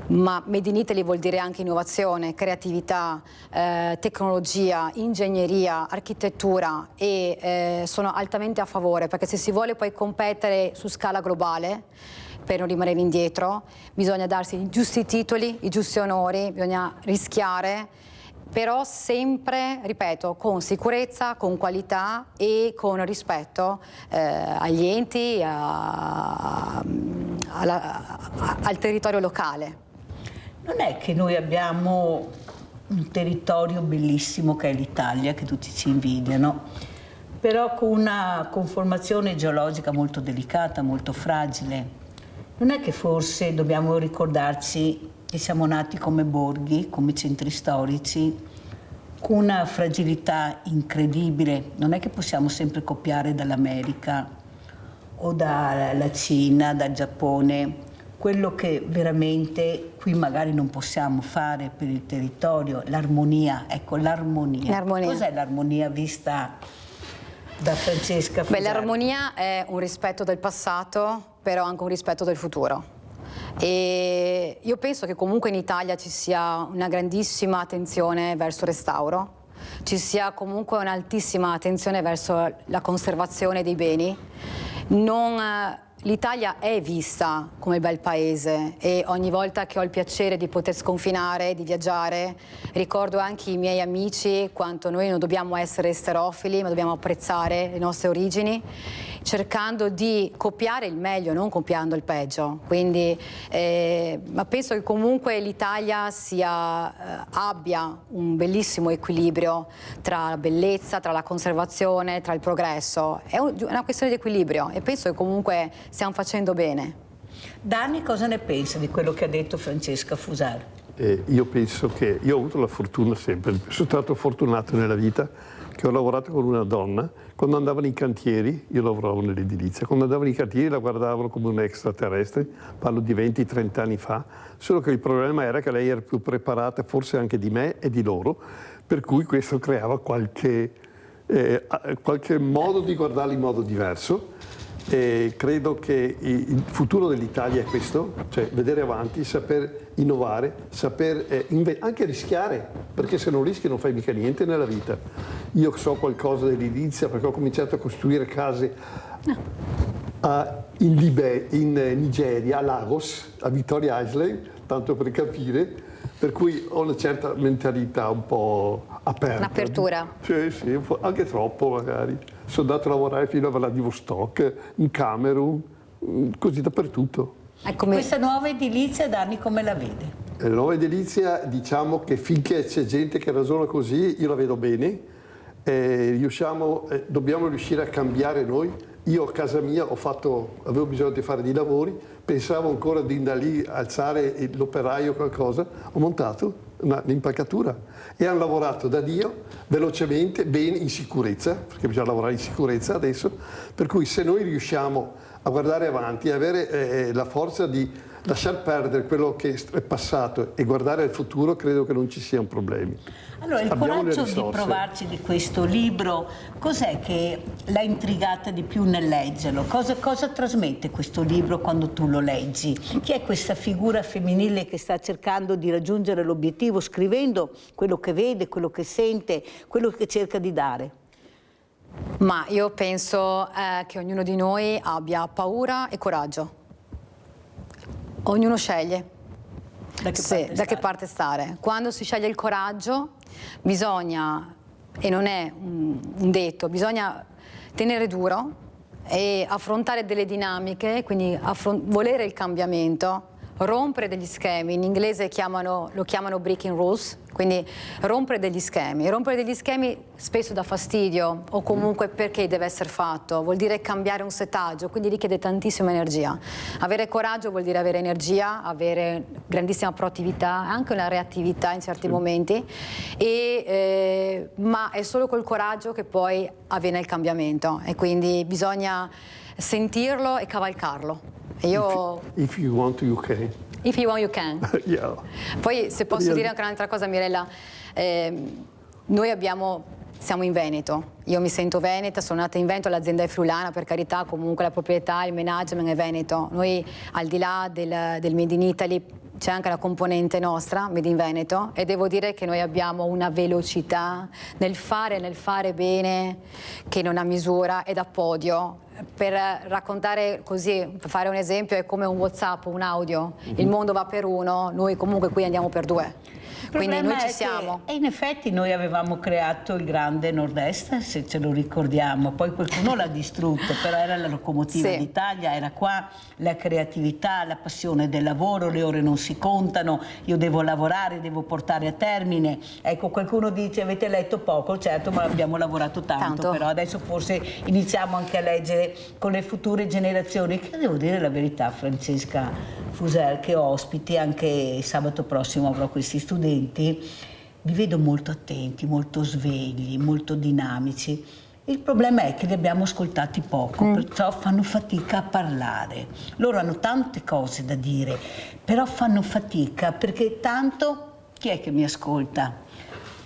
ma Made in Italy vuol dire anche innovazione, creatività, tecnologia, ingegneria, architettura, e sono altamente a favore, perché se si vuole poi competere su scala globale per non rimanere indietro, bisogna darsi i giusti titoli, i giusti onori, bisogna rischiare, però sempre, ripeto, con sicurezza, con qualità e con rispetto agli enti, al territorio locale. Non è che noi abbiamo un territorio bellissimo che è l'Italia, che tutti ci invidiano, però con una conformazione geologica molto delicata, molto fragile. Non è che forse dobbiamo ricordarci che siamo nati come borghi, come centri storici, con una fragilità incredibile? Non è che possiamo sempre copiare dall'America o dalla Cina, dal Giappone, quello che veramente qui magari non possiamo fare per il territorio, l'armonia. Ecco, l'armonia. Cos'è l'armonia vista da Francesca Fusaro? Beh, l'armonia è un rispetto del passato, però anche un rispetto del futuro. E io penso che comunque in Italia ci sia una grandissima attenzione verso il restauro, ci sia comunque un'altissima attenzione verso la conservazione dei beni. L'Italia è vista come bel paese e ogni volta che ho il piacere di poter sconfinare, di viaggiare, ricordo anche i miei amici quanto noi non dobbiamo essere esterofili, ma dobbiamo apprezzare le nostre origini, cercando di copiare il meglio, non copiando il peggio. Quindi, ma penso che comunque l'Italia abbia un bellissimo equilibrio tra la bellezza, tra la conservazione, tra il progresso. È una questione di equilibrio e penso che comunque stiamo facendo bene. Dani, cosa ne pensa di quello che ha detto Francesca Fusaro? Io penso che io ho avuto la fortuna sempre, sono stato fortunato nella vita che ho lavorato con una donna. Quando andavano in cantieri, io lavoravo nell'edilizia, quando andavano in cantieri la guardavano come un extraterrestre, parlo di 20-30 anni fa, solo che il problema era che lei era più preparata forse anche di me e di loro, per cui questo creava qualche modo di guardarli in modo diverso. E credo che il futuro dell'Italia è questo, cioè vedere avanti, saper innovare, saper anche rischiare, perché se non rischi non fai mica niente nella vita. Io so qualcosa dell'edilizia perché ho cominciato a costruire case in Nigeria, a Lagos, a Victoria Island, tanto per capire, per cui ho una certa mentalità un po' aperta. Un'apertura. Sì, anche troppo magari. Sono andato a lavorare fino a Vladivostok, in Camerun, così dappertutto. Questa nuova edilizia, Dani, come la vede? La nuova edilizia, diciamo che finché c'è gente che ragiona così, io la vedo bene. Dobbiamo riuscire a cambiare noi. Io a casa mia avevo bisogno di fare dei lavori, pensavo ancora di da lì alzare l'operaio o qualcosa, ho montato l'impalcatura e hanno lavorato da Dio velocemente, bene, in sicurezza, perché bisogna lavorare in sicurezza adesso, per cui se noi riusciamo a guardare avanti e avere la forza di lasciar perdere quello che è passato e guardare al futuro, credo che non ci siano problemi. Allora, il coraggio di provarci di questo libro, cos'è che l'ha intrigata di più nel leggerlo? Cosa trasmette questo libro quando tu lo leggi? Chi è questa figura femminile che sta cercando di raggiungere l'obiettivo, scrivendo quello che vede, quello che sente, quello che cerca di dare? Ma io penso che ognuno di noi abbia paura e coraggio. Ognuno sceglie da che parte stare. Quando si sceglie il coraggio bisogna, e non è un detto, bisogna tenere duro e affrontare delle dinamiche, quindi volere il cambiamento, rompere degli schemi. In inglese lo chiamano breaking rules, quindi rompere degli schemi. Rompere degli schemi spesso dà fastidio, o comunque perché deve essere fatto, vuol dire cambiare un settaggio, quindi richiede tantissima energia. Avere coraggio vuol dire avere energia, avere grandissima proattività, anche una reattività in certi momenti, ma è solo col coraggio che poi avviene il cambiamento, e quindi bisogna sentirlo e cavalcarlo. If you want, you can. If you want, you can. Yeah. Poi, se posso dire anche un'altra cosa, Mirella, noi siamo in Veneto, io mi sento veneta, sono nata in Veneto, l'azienda è friulana, per carità, comunque la proprietà, il management è veneto. Noi, al di là del Made in Italy, c'è anche la componente nostra, Made in Veneto, e devo dire che noi abbiamo una velocità nel fare bene che non ha misura e da podio. Per raccontare così, per fare un esempio, è come un WhatsApp, un audio. Il mondo va per uno, noi comunque qui andiamo per due. Quindi noi ci siamo. E in effetti noi avevamo creato il grande Nord-Est, se ce lo ricordiamo, poi qualcuno l'ha distrutto, però era la locomotiva d'Italia, era qua la creatività, la passione del lavoro, le ore non si contano, io devo lavorare, devo portare a termine. Ecco, qualcuno dice avete letto poco, certo, ma abbiamo lavorato tanto. Però adesso forse iniziamo anche a leggere con le future generazioni, che devo dire la verità, Francesca Fusel, che ospiti, anche sabato prossimo avrò questi studenti, vi vedo molto attenti, molto svegli, molto dinamici. Il problema è che li abbiamo ascoltati poco, perciò fanno fatica a parlare. Loro hanno tante cose da dire, però fanno fatica perché tanto chi è che mi ascolta?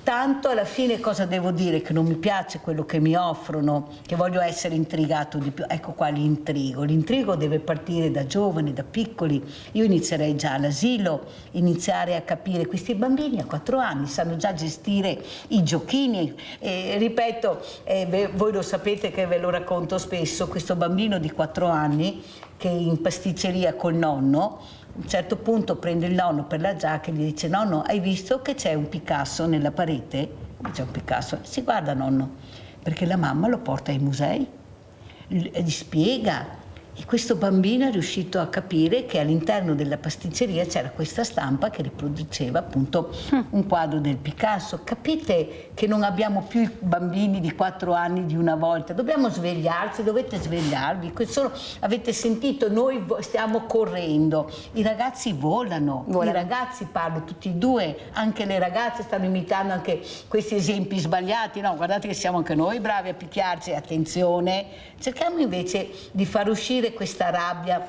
Tanto alla fine cosa devo dire? Che non mi piace quello che mi offrono, che voglio essere intrigato di più. Ecco qua l'intrigo. L'intrigo deve partire da giovani, da piccoli. Io inizierei già all'asilo, iniziare a capire. Questi bambini a 4 anni sanno già gestire i giochini. Ripeto, voi lo sapete che ve lo racconto spesso, questo bambino di 4 anni che in pasticceria col nonno, a un certo punto prende il nonno per la giacca e gli dice: nonno, hai visto che c'è un Picasso nella parete? C'è un Picasso. Si guarda, nonno, perché la mamma lo porta ai musei, gli spiega. E questo bambino è riuscito a capire che all'interno della pasticceria c'era questa stampa che riproduceva appunto un quadro del Picasso. Capite che non abbiamo più i bambini di 4 anni di una volta, dobbiamo svegliarci, dovete svegliarvi. Avete sentito, noi stiamo correndo, i ragazzi volano. I ragazzi, parlo tutti e due, anche le ragazze stanno imitando anche questi esempi sbagliati. No, guardate che siamo anche noi bravi a picchiarci, attenzione, cerchiamo invece di far uscire questa rabbia,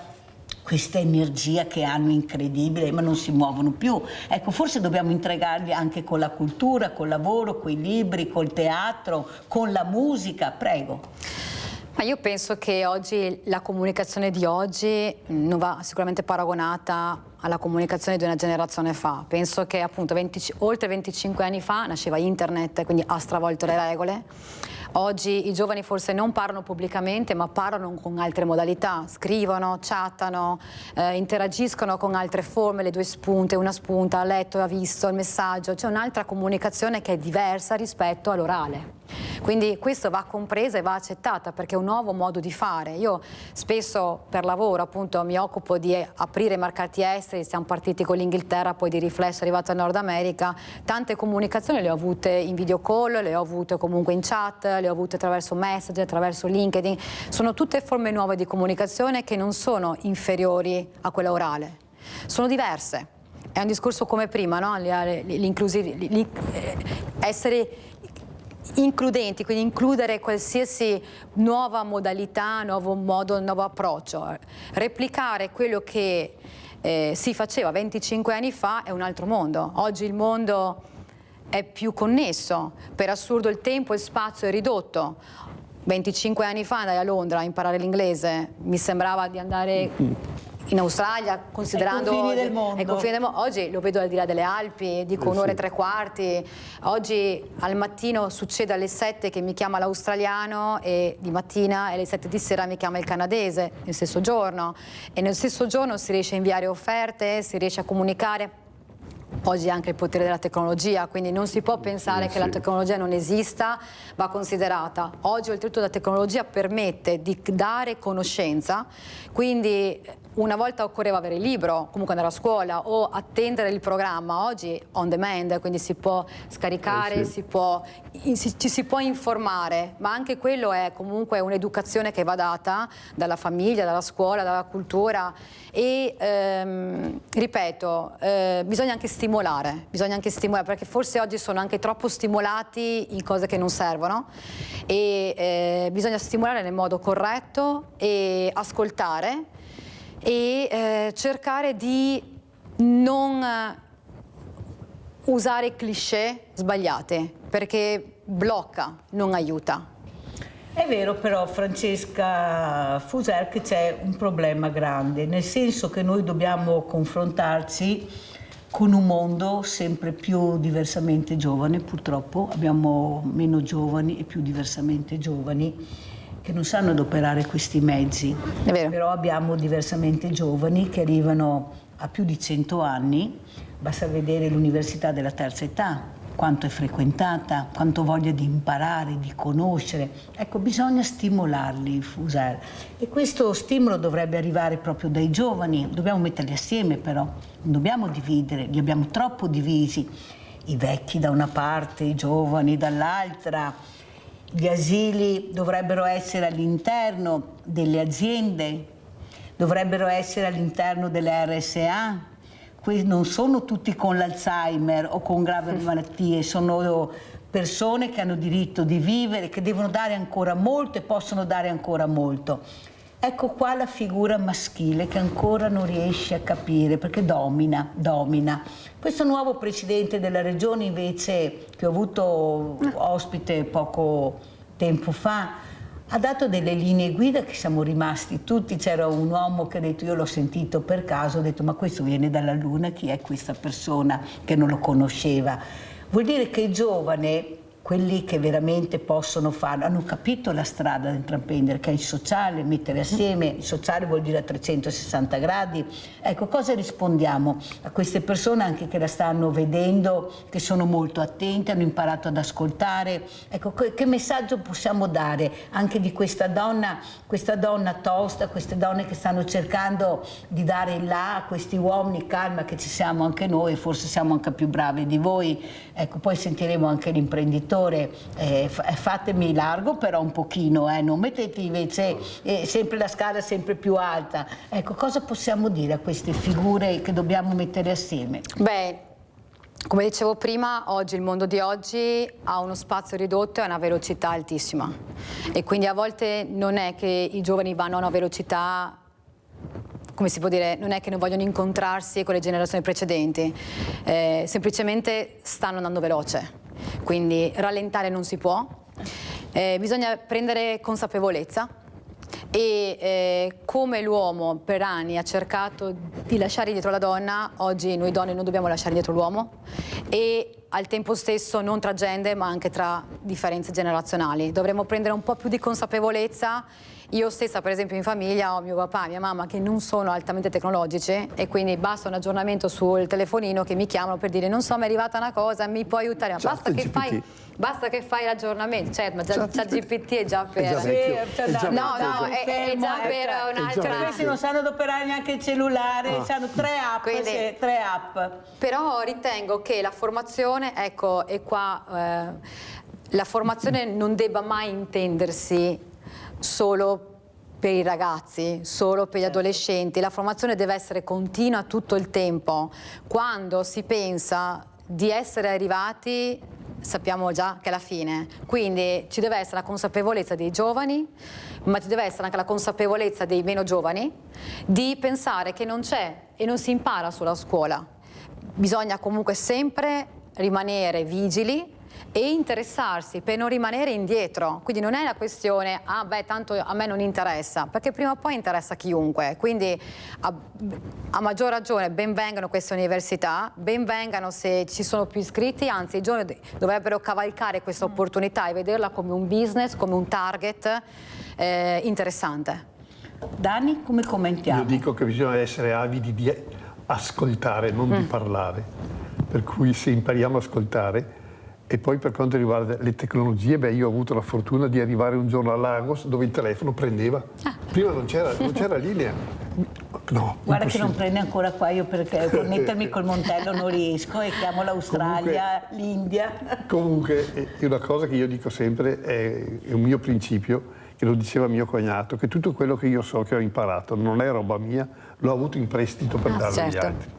questa energia che hanno incredibile, ma non si muovono più. Ecco, forse dobbiamo integrarli anche con la cultura, col lavoro, con i libri, col teatro, con la musica. Prego. Ma io penso che oggi la comunicazione di oggi non va sicuramente paragonata alla comunicazione di una generazione fa. Penso che appunto oltre 25 anni fa nasceva internet, quindi ha stravolto le regole. Oggi i giovani forse non parlano pubblicamente, ma parlano con altre modalità, scrivono, chattano, interagiscono con altre forme, le 2 spunte, una spunta, ha letto, ha visto il messaggio, c'è un'altra comunicazione che è diversa rispetto all'orale. Quindi questo va compresa e va accettata perché è un nuovo modo di fare. Io spesso per lavoro appunto mi occupo di aprire mercati esteri, siamo partiti con l'Inghilterra, poi di riflesso arrivato a Nord America, tante comunicazioni le ho avute in video call, le ho avute comunque in chat, le ho avute attraverso Messenger, attraverso LinkedIn, sono tutte forme nuove di comunicazione che non sono inferiori a quella orale, sono diverse. È un discorso come prima, no? Essere includenti, quindi includere qualsiasi nuova modalità, nuovo modo, nuovo approccio. Replicare quello che si faceva 25 anni fa è un altro mondo. Oggi il mondo è più connesso, per assurdo il tempo e il spazio è ridotto. 25 anni fa andai a Londra a imparare l'inglese, mi sembrava di andare in Australia, considerando ai confini oggi, del mondo. ai confini del mondo, oggi lo vedo al di là delle Alpi, dico un'ora e 3/4. Oggi al mattino succede alle 7 che mi chiama l'australiano e di mattina, e alle 7 di sera mi chiama il canadese, nel stesso giorno, e nel stesso giorno si riesce a inviare offerte, si riesce a comunicare. Oggi anche il potere della tecnologia, quindi non si può pensare che la tecnologia non esista, va considerata. Oggi oltretutto la tecnologia permette di dare conoscenza, quindi una volta occorreva avere il libro, comunque andare a scuola o attendere il programma, oggi on demand, quindi si può scaricare, ci si può informare, ma anche quello è comunque un'educazione che va data dalla famiglia, dalla scuola, dalla cultura e ripeto, bisogna anche stimolare, perché forse oggi sono anche troppo stimolati in cose che non servono e bisogna stimolare nel modo corretto e ascoltare e cercare di non usare cliché sbagliate, perché blocca, non aiuta. È vero però, Francesca Fuser, che c'è un problema grande, nel senso che noi dobbiamo confrontarci con un mondo sempre più diversamente giovane, purtroppo abbiamo meno giovani e più diversamente giovani che non sanno adoperare questi mezzi, però abbiamo diversamente giovani che arrivano a più di 100 anni, basta vedere l'università della terza età, quanto è frequentata, quanto voglia di imparare, di conoscere. Ecco, bisogna stimolarli, Fuser, e questo stimolo dovrebbe arrivare proprio dai giovani, dobbiamo metterli assieme però, non dobbiamo dividere, li abbiamo troppo divisi, i vecchi da una parte, i giovani dall'altra. Gli asili dovrebbero essere all'interno delle aziende, dovrebbero essere all'interno delle RSA. Non sono tutti con l'Alzheimer o con gravi malattie, sono persone che hanno diritto di vivere, che devono dare ancora molto e possono dare ancora molto. Ecco qua la figura maschile che ancora non riesce a capire perché domina. Questo nuovo presidente della regione invece, che ho avuto ospite poco tempo fa, ha dato delle linee guida che siamo rimasti tutti. C'era un uomo che ha detto, io l'ho sentito per caso, ho detto ma questo viene dalla Luna, chi è questa persona che non lo conosceva? Vuol dire che il giovane, quelli che veramente possono farlo, hanno capito la strada da intraprendere, che è il sociale, mettere assieme, il sociale vuol dire a 360 gradi. Ecco, cosa rispondiamo a queste persone anche che la stanno vedendo, che sono molto attente, hanno imparato ad ascoltare? Ecco, che messaggio possiamo dare anche di questa donna tosta, queste donne che stanno cercando di dare il là a questi uomini, calma che ci siamo anche noi, forse siamo anche più bravi di voi. Ecco, poi sentiremo anche l'imprenditore. Fatemi largo però un pochino, non mettete invece sempre la scala sempre più alta. Ecco, cosa possiamo dire a queste figure che dobbiamo mettere assieme? Beh, come dicevo prima, oggi il mondo di oggi ha uno spazio ridotto e una velocità altissima e quindi a volte non è che i giovani vanno a una velocità, come si può dire, non è che non vogliono incontrarsi con le generazioni precedenti, semplicemente stanno andando veloce. Quindi rallentare non si può, bisogna prendere consapevolezza e come l'uomo per anni ha cercato di lasciare dietro la donna, oggi noi donne non dobbiamo lasciare dietro l'uomo e al tempo stesso non tra gender ma anche tra differenze generazionali. Dovremmo prendere un po' più di consapevolezza. Io stessa per esempio in famiglia ho mio papà e mia mamma che non sono altamente tecnologici e quindi basta un aggiornamento sul telefonino che mi chiamano per dire non so, mi è arrivata una cosa, mi puoi aiutare? Basta che fai l'aggiornamento, certo, ma già GPT è già per... è già per un'altra... Questi non sanno adoperare neanche il cellulare, hanno tre app. Però ritengo che la formazione, ecco, e qua la formazione non debba mai intendersi solo per i ragazzi, solo per gli adolescenti. La formazione deve essere continua tutto il tempo. Quando si pensa di essere arrivati, sappiamo già che è la fine. Quindi ci deve essere la consapevolezza dei giovani, ma ci deve essere anche la consapevolezza dei meno giovani di pensare che non c'è e non si impara solo a scuola. Bisogna comunque sempre rimanere vigili e interessarsi per non rimanere indietro. Quindi non è la questione, ah beh, tanto a me non interessa, perché prima o poi interessa a chiunque. Quindi a maggior ragione benvengano queste università, benvengano se ci sono più iscritti, anzi i giovani dovrebbero cavalcare questa opportunità e vederla come un business, come un target interessante. Dani, come commentiamo? Io dico che bisogna essere avidi di ascoltare, non di parlare. Per cui se impariamo a ascoltare. E poi per quanto riguarda le tecnologie, beh, io ho avuto la fortuna di arrivare un giorno a Lagos dove il telefono prendeva. Prima non c'era linea. No, guarda che non prende ancora qua, io perché connettermi col Montello non riesco e chiamo l'Australia, l'India. Comunque è una cosa che io dico sempre, è un mio principio, che lo diceva mio cognato, che tutto quello che io so, che ho imparato, non è roba mia, l'ho avuto in prestito per darlo agli altri.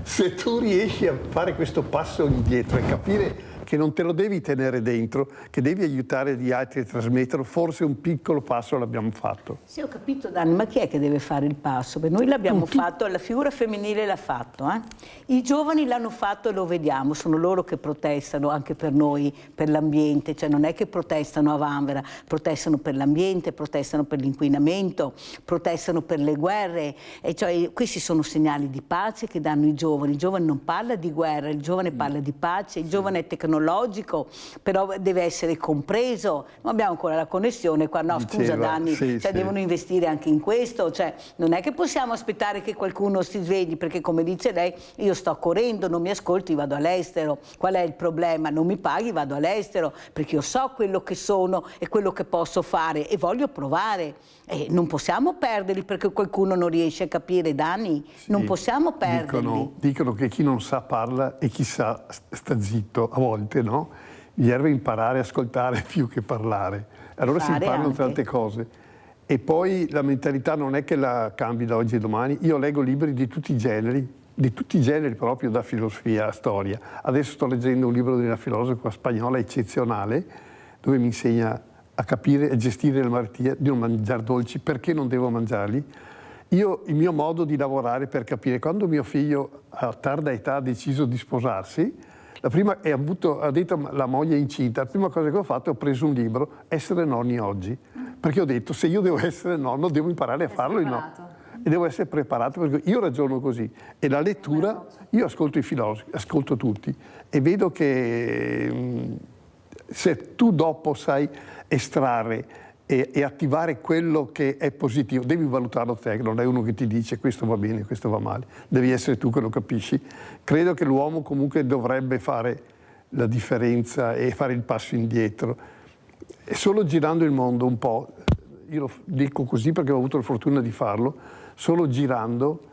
Se tu riesci a fare questo passo indietro e capire che non te lo devi tenere dentro, che devi aiutare gli altri a trasmetterlo, forse un piccolo passo l'abbiamo fatto. Sì, ho capito Dani, ma chi è che deve fare il passo? Beh, noi l'abbiamo fatto, la figura femminile l'ha fatto, I giovani l'hanno fatto e lo vediamo, sono loro che protestano anche per noi, per l'ambiente, cioè non è che protestano a vanvera, protestano per l'ambiente, protestano per l'inquinamento, protestano per le guerre, e cioè questi sono segnali di pace che danno i giovani non parla di guerra, il giovane parla di pace, il giovane è tecnologico, però deve essere compreso. Non abbiamo ancora la connessione qua, no, scusa Dani, devono investire anche in questo, cioè non è che possiamo aspettare che qualcuno si svegli, perché come dice lei, io sto correndo, non mi ascolti, vado all'estero. Qual è il problema? Non mi paghi, vado all'estero, perché io so quello che sono e quello che posso fare e voglio provare. Non possiamo perderli perché qualcuno non riesce a capire, Dani, non possiamo perderli. Dicono che chi non sa parla e chi sa sta zitto, a volte no? Bisogna imparare a ascoltare più che parlare. Allora si imparano tante cose. E poi la mentalità non è che la cambi da oggi e domani. Io leggo libri di tutti i generi proprio, da filosofia a storia. Adesso sto leggendo un libro di una filosofa spagnola eccezionale, dove mi insegna a capire e gestire la malattia di non mangiare dolci, perché non devo mangiarli. Il mio modo di lavorare per capire, quando mio figlio a tarda età ha deciso di sposarsi, la prima ha detto la moglie è incinta, la prima cosa che ho fatto è ho preso un libro, Essere nonni oggi, perché ho detto se io devo essere nonno devo imparare a farlo e devo essere preparato, perché io ragiono così. E la lettura, io ascolto i filosofi, ascolto tutti e vedo che se tu dopo sai estrarre e attivare quello che è positivo, devi valutarlo te, non è uno che ti dice questo va bene, questo va male, devi essere tu che lo capisci. Credo che l'uomo comunque dovrebbe fare la differenza e fare il passo indietro. E solo girando il mondo un po', io lo dico così perché ho avuto la fortuna di farlo, solo girando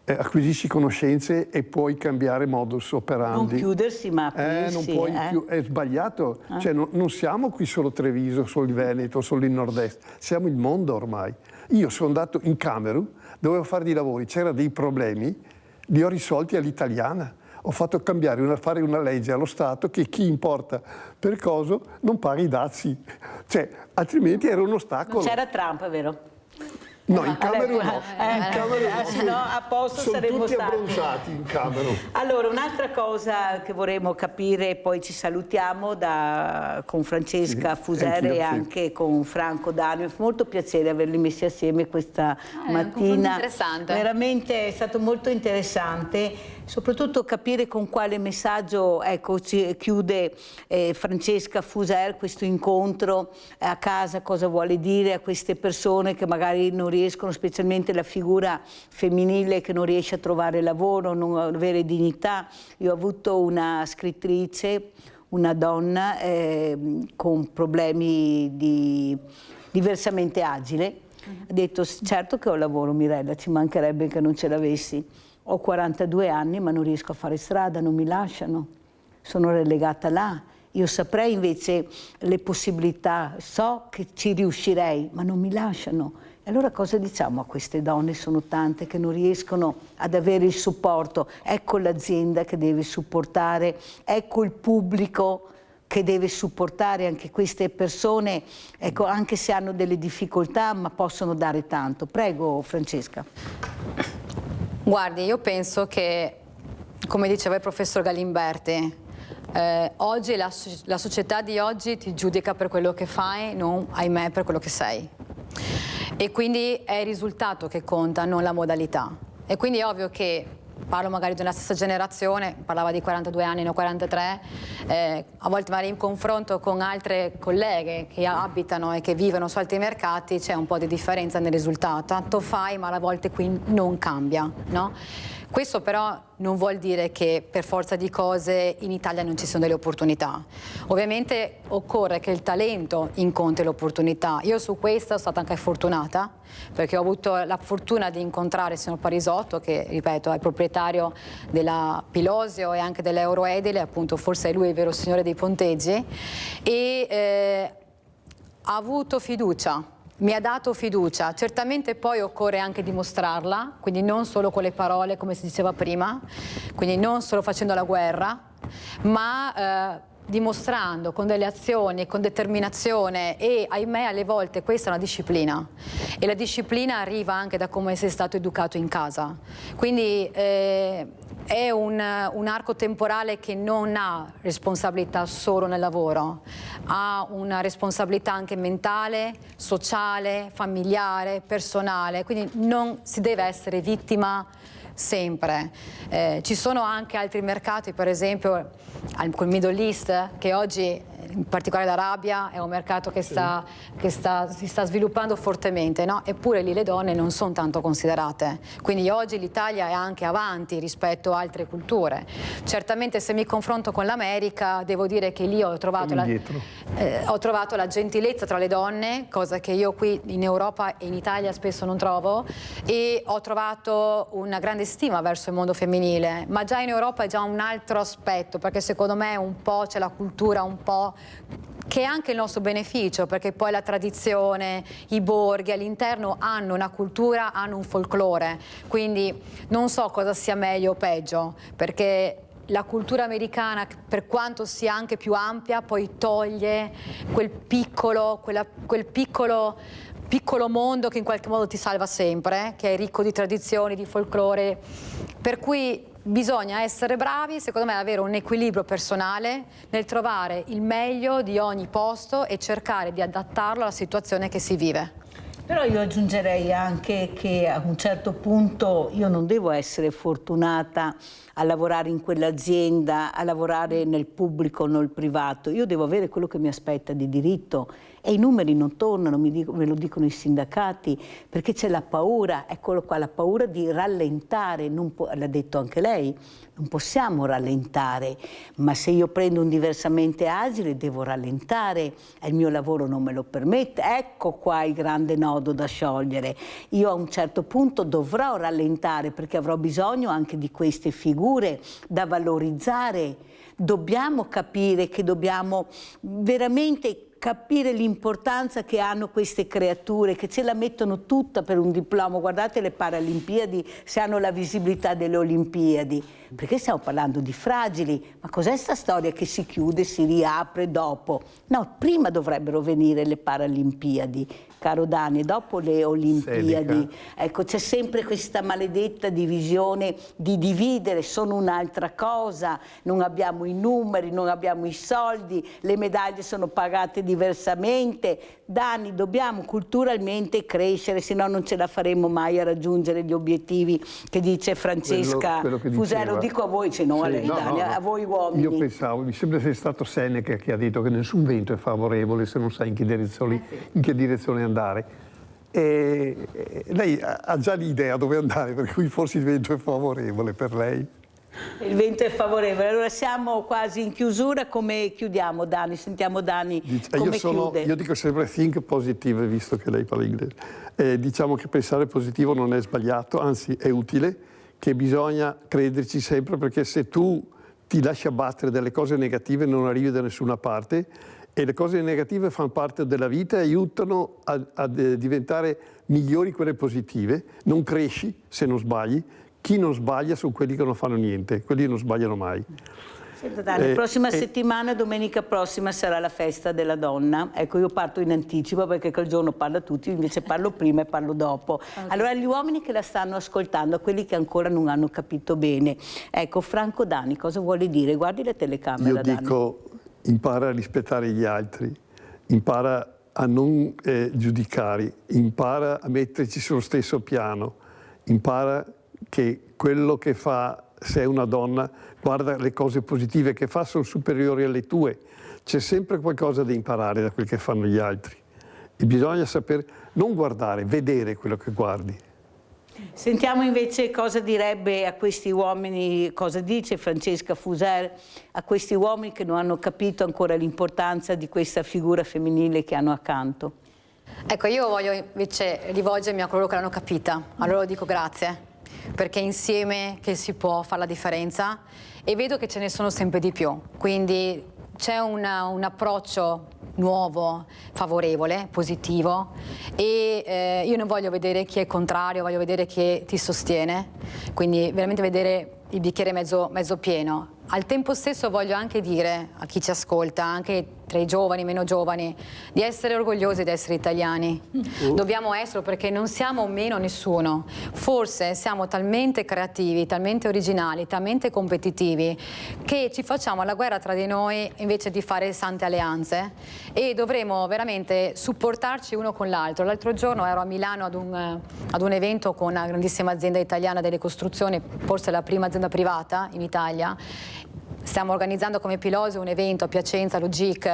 acquisisci conoscenze e puoi cambiare modus operandi. Non chiudersi, ma aprirsi. Non puoi è sbagliato. Cioè, non siamo qui solo Treviso, solo il Veneto, solo il Nord-Est. Siamo il mondo ormai. Io sono andato in Camerun, dovevo fare dei lavori, c'era dei problemi, li ho risolti all'italiana. Ho fatto fare una legge allo Stato che chi importa per coso non paga i dazi. Cioè, altrimenti era un ostacolo. Non c'era Trump, vero? No, in Camerun no. In Camerun se no a posto sono saremmo tutti abbronzati in Camerun. Allora, un'altra cosa che vorremmo capire, poi ci salutiamo con Francesca Fusere e anche con Franco Danio. È molto piacere averli messi assieme questa mattina. Interessante. Veramente è stato molto interessante. Soprattutto capire con quale messaggio ci chiude Francesca Fuser questo incontro a casa, cosa vuole dire a queste persone che magari non riescono, specialmente la figura femminile che non riesce a trovare lavoro, non avere dignità. Io ho avuto una scrittrice, una donna con problemi diversamente agile, ha detto certo che ho lavoro Mirella, ci mancherebbe che non ce l'avessi. Ho 42 anni ma non riesco a fare strada, non mi lasciano, sono relegata là. Io saprei invece le possibilità, so che ci riuscirei, ma non mi lasciano. E allora cosa diciamo a queste donne? Sono tante che non riescono ad avere il supporto. Ecco l'azienda che deve supportare, ecco il pubblico che deve supportare anche queste persone, ecco, anche se hanno delle difficoltà, ma possono dare tanto. Prego, Francesca. Guardi, io penso che, come diceva il professor Galimberti, Oggi la società di oggi ti giudica per quello che fai, non, ahimè, per quello che sei. E quindi è il risultato che conta, non la modalità. E quindi è ovvio che, parlo magari della stessa generazione, parlava di 42 anni, no 43, a volte magari in confronto con altre colleghe che abitano e che vivono su altri mercati c'è un po' di differenza nel risultato. Tanto fai, ma a volte qui non cambia, no? Questo però non vuol dire che per forza di cose in Italia non ci sono delle opportunità. Ovviamente occorre che il talento incontri l'opportunità. Io su questo sono stata anche fortunata, perché ho avuto la fortuna di incontrare il signor Parisotto, che ripeto è proprietario della Pilosio e anche dell'Euroedile, appunto forse è lui il vero signore dei ponteggi, e ha avuto fiducia. Mi ha dato fiducia, certamente poi occorre anche dimostrarla, quindi non solo con le parole come si diceva prima, quindi non solo facendo la guerra, ma dimostrando con delle azioni, con determinazione e ahimè alle volte questa è una disciplina e la disciplina arriva anche da come sei stato educato in casa. Quindi è un arco temporale che non ha responsabilità solo nel lavoro, ha una responsabilità anche mentale, sociale, familiare, personale, quindi non si deve essere vittima sempre. Ci sono anche altri mercati, per esempio col Middle East, che oggi in particolare l'Arabia è un mercato che si sta sviluppando fortemente, no? Eppure lì le donne non sono tanto considerate, quindi oggi l'Italia è anche avanti rispetto a altre culture. Certamente se mi confronto con l'America devo dire che lì ho trovato la gentilezza tra le donne, cosa che io qui in Europa e in Italia spesso non trovo, e ho trovato una grande stima verso il mondo femminile, ma già in Europa è già un altro aspetto, perché secondo me un po' c'è la cultura un po' che è anche il nostro beneficio, perché poi la tradizione, i borghi all'interno hanno una cultura, hanno un folklore, quindi non so cosa sia meglio o peggio, perché la cultura americana, per quanto sia anche più ampia, poi toglie quel piccolo mondo che in qualche modo ti salva sempre, che è ricco di tradizioni, di folklore, per cui bisogna essere bravi, secondo me, ad avere un equilibrio personale nel trovare il meglio di ogni posto e cercare di adattarlo alla situazione che si vive. Però io aggiungerei anche che a un certo punto io non devo essere fortunata a lavorare in quell'azienda, a lavorare nel pubblico o nel privato, io devo avere quello che mi aspetta di diritto. E i numeri non tornano, me lo dicono i sindacati, perché c'è la paura, eccolo qua, la paura di rallentare, l'ha detto anche lei, non possiamo rallentare, ma se io prendo un diversamente agile devo rallentare, e il mio lavoro non me lo permette, ecco qua il grande nodo da sciogliere. Io a un certo punto dovrò rallentare perché avrò bisogno anche di queste figure da valorizzare, dobbiamo capire che dobbiamo veramente capire l'importanza che hanno queste creature, che ce la mettono tutta per un diploma. Guardate le Paralimpiadi, se hanno la visibilità delle Olimpiadi. Perché stiamo parlando di fragili? Ma cos'è sta storia che si chiude, si riapre dopo? No, prima dovrebbero venire le Paralimpiadi, caro Dani, dopo le Olimpiadi. Ecco, c'è sempre questa maledetta divisione di dividere, sono un'altra cosa, non abbiamo i numeri, non abbiamo i soldi, le medaglie sono pagate diversamente. Dani, dobbiamo culturalmente crescere, se no non ce la faremo mai a raggiungere gli obiettivi che dice Francesca quello che Fusero. Dico a voi, se non a lei, Dani, a voi uomini. Io pensavo, mi sembra sia stato Seneca che ha detto che nessun vento è favorevole se non sai in che direzione andare. E lei ha già l'idea dove andare, per cui forse il vento è favorevole per lei. Il vento è favorevole. Allora siamo quasi in chiusura. Come chiudiamo, Dani? Sentiamo Dani come chiude. Io dico sempre think positive, visto che lei parla inglese. Diciamo che pensare positivo non è sbagliato, anzi è utile, che bisogna crederci sempre, perché se tu ti lasci abbattere dalle cose negative non arrivi da nessuna parte, e le cose negative fanno parte della vita e aiutano a diventare migliori quelle positive. Non cresci se non sbagli. Chi non sbaglia sono quelli che non fanno niente, quelli non sbagliano mai. Senta Dani, prossima settimana, domenica prossima, sarà la festa della donna. Ecco, io parto in anticipo perché quel giorno parla tutti, invece parlo prima e parlo dopo. Allora, gli uomini che la stanno ascoltando, quelli che ancora non hanno capito bene, ecco, Franco Dani, cosa vuole dire? Guardi la telecamera, Io dico, impara a rispettare gli altri, impara a non giudicare, impara a metterci sullo stesso piano, impara che quello che fa, se è una donna, guarda le cose positive che fa, sono superiori alle tue. C'è sempre qualcosa da imparare da quel che fanno gli altri. E bisogna saper non guardare, vedere quello che guardi. Sentiamo invece cosa direbbe a questi uomini, cosa dice Francesca Fuser a questi uomini che non hanno capito ancora l'importanza di questa figura femminile che hanno accanto. Ecco, io voglio invece rivolgermi a coloro che l'hanno capita, a loro dico grazie, perché insieme che si può fare la differenza e vedo che ce ne sono sempre di più, quindi c'è un approccio nuovo, favorevole, positivo e io non voglio vedere chi è contrario, voglio vedere chi ti sostiene, quindi veramente vedere il bicchiere mezzo pieno. Al tempo stesso voglio anche dire a chi ci ascolta, anche tra i giovani, meno giovani, di essere orgogliosi di essere italiani. Dobbiamo esserlo perché non siamo meno nessuno. Forse siamo talmente creativi, talmente originali, talmente competitivi che ci facciamo la guerra tra di noi invece di fare sante alleanze e dovremo veramente supportarci uno con l'altro. L'altro giorno ero a Milano ad un evento con una grandissima azienda italiana delle costruzioni, forse la prima azienda privata in Italia. Stiamo organizzando come Pilosi un evento a Piacenza, l'UGIC,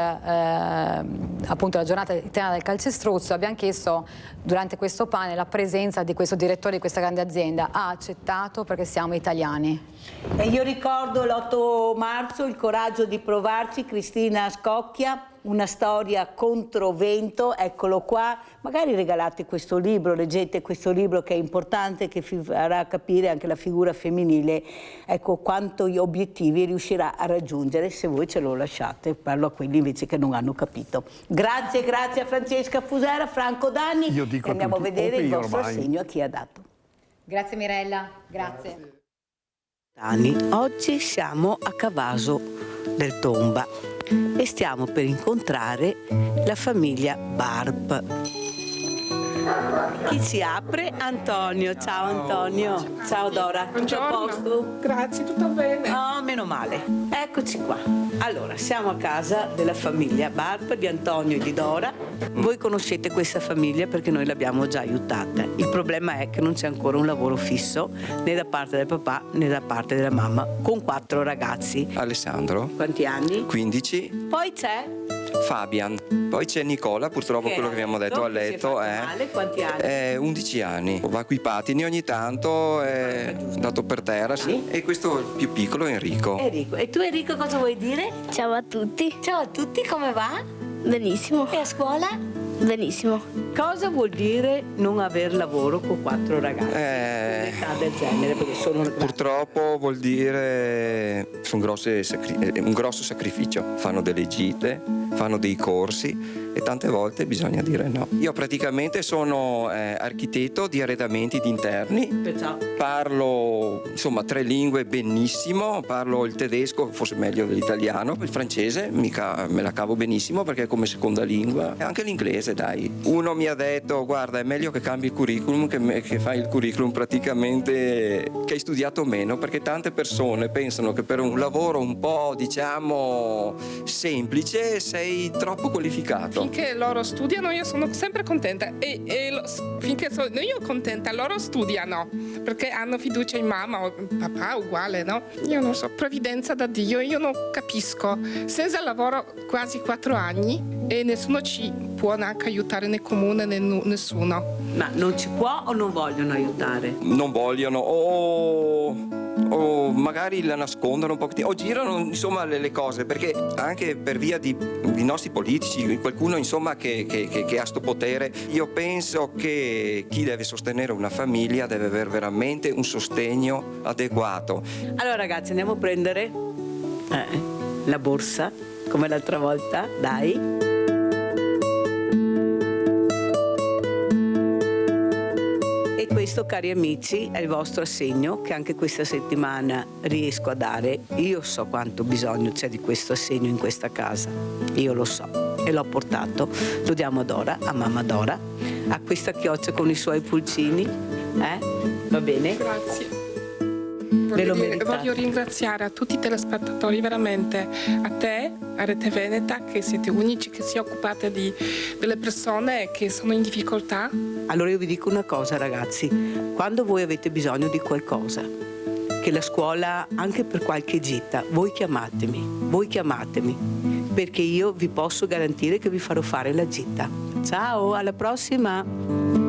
appunto la giornata italiana del calcestruzzo. Abbiamo chiesto durante questo panel la presenza di questo direttore di questa grande azienda. Ha accettato perché siamo italiani. E io ricordo l'8 marzo, il coraggio di provarci, Cristina Scocchia, una storia contro vento, eccolo qua, magari regalate questo libro, leggete questo libro che è importante, che vi farà capire anche la figura femminile, ecco quanto gli obiettivi riuscirà a raggiungere se voi ce lo lasciate, parlo a quelli invece che non hanno capito. Grazie, grazie a Francesca Fusera, Franco Dani, e andiamo a vedere il vostro assegno a chi ha dato. Grazie Mirella, grazie. Oggi siamo a Cavaso del Tomba e stiamo per incontrare la famiglia Barb. Chi ci apre? Antonio. Ciao Antonio. Ciao Dora. Tutto a posto? Grazie, tutto bene. Oh, meno male. Eccoci qua. Allora, siamo a casa della famiglia Barb, di Antonio e di Dora. Voi conoscete questa famiglia perché noi l'abbiamo già aiutata. Il problema è che non c'è ancora un lavoro fisso né da parte del papà né da parte della mamma, con 4 ragazzi. Alessandro. Quanti anni? 15. Poi c'è? Fabian. Poi c'è Nicola, purtroppo quello che abbiamo detto a letto. Male. Quanti anni? 11 anni. Va coi pattini ogni tanto, è andato per terra. Sì. E questo il più piccolo è Enrico. Enrico. E tu Enrico cosa vuoi dire? Ciao a tutti. Ciao a tutti, come va? Benissimo. E a scuola? Benissimo. Cosa vuol dire non aver lavoro con 4 ragazzi? Un'età del genere, perché sono purtroppo vuol dire un grosso sacrificio. Fanno delle gite, fanno dei corsi e tante volte bisogna dire no. Io praticamente sono architetto di arredamenti di interni. Parlo insomma 3 lingue benissimo, parlo il tedesco forse meglio dell'italiano, il francese mica me la cavo benissimo perché è come seconda lingua, e anche l'inglese dai. Uno mi ha detto guarda è meglio che cambi il curriculum che fai il curriculum praticamente che hai studiato meno, perché tante persone pensano che per un lavoro un po' diciamo semplice sei troppo qualificato. Finché loro studiano io sono sempre contenta e finché sono io contenta loro studiano perché hanno fiducia in mamma o in papà uguale, no? Io non so, provvidenza da Dio, io non capisco. Senza lavoro quasi 4 anni e nessuno ci può neanche aiutare né comune né nessuno. Ma non ci può o non vogliono aiutare? Non vogliono o magari la nascondono un pochettino o girano insomma le cose, perché anche per via di nostri politici, qualcuno insomma che ha sto potere. Io penso che chi deve sostenere una famiglia deve avere veramente un sostegno adeguato. Allora ragazzi, andiamo a prendere la borsa come l'altra volta, dai. E questo, cari amici, è il vostro assegno che anche questa settimana riesco a dare. Io so quanto bisogno c'è di questo assegno in questa casa, io lo so e l'ho portato. Lo diamo a Dora, a mamma Dora, a questa chioccia con i suoi pulcini. Va bene? Grazie. Voglio ringraziare a tutti i telespettatori, veramente, a te, a Rete Veneta, che siete unici, che si occupate delle persone che sono in difficoltà. Allora io vi dico una cosa, ragazzi, quando voi avete bisogno di qualcosa, che la scuola, anche per qualche gita, voi chiamatemi, perché io vi posso garantire che vi farò fare la gita. Ciao, alla prossima!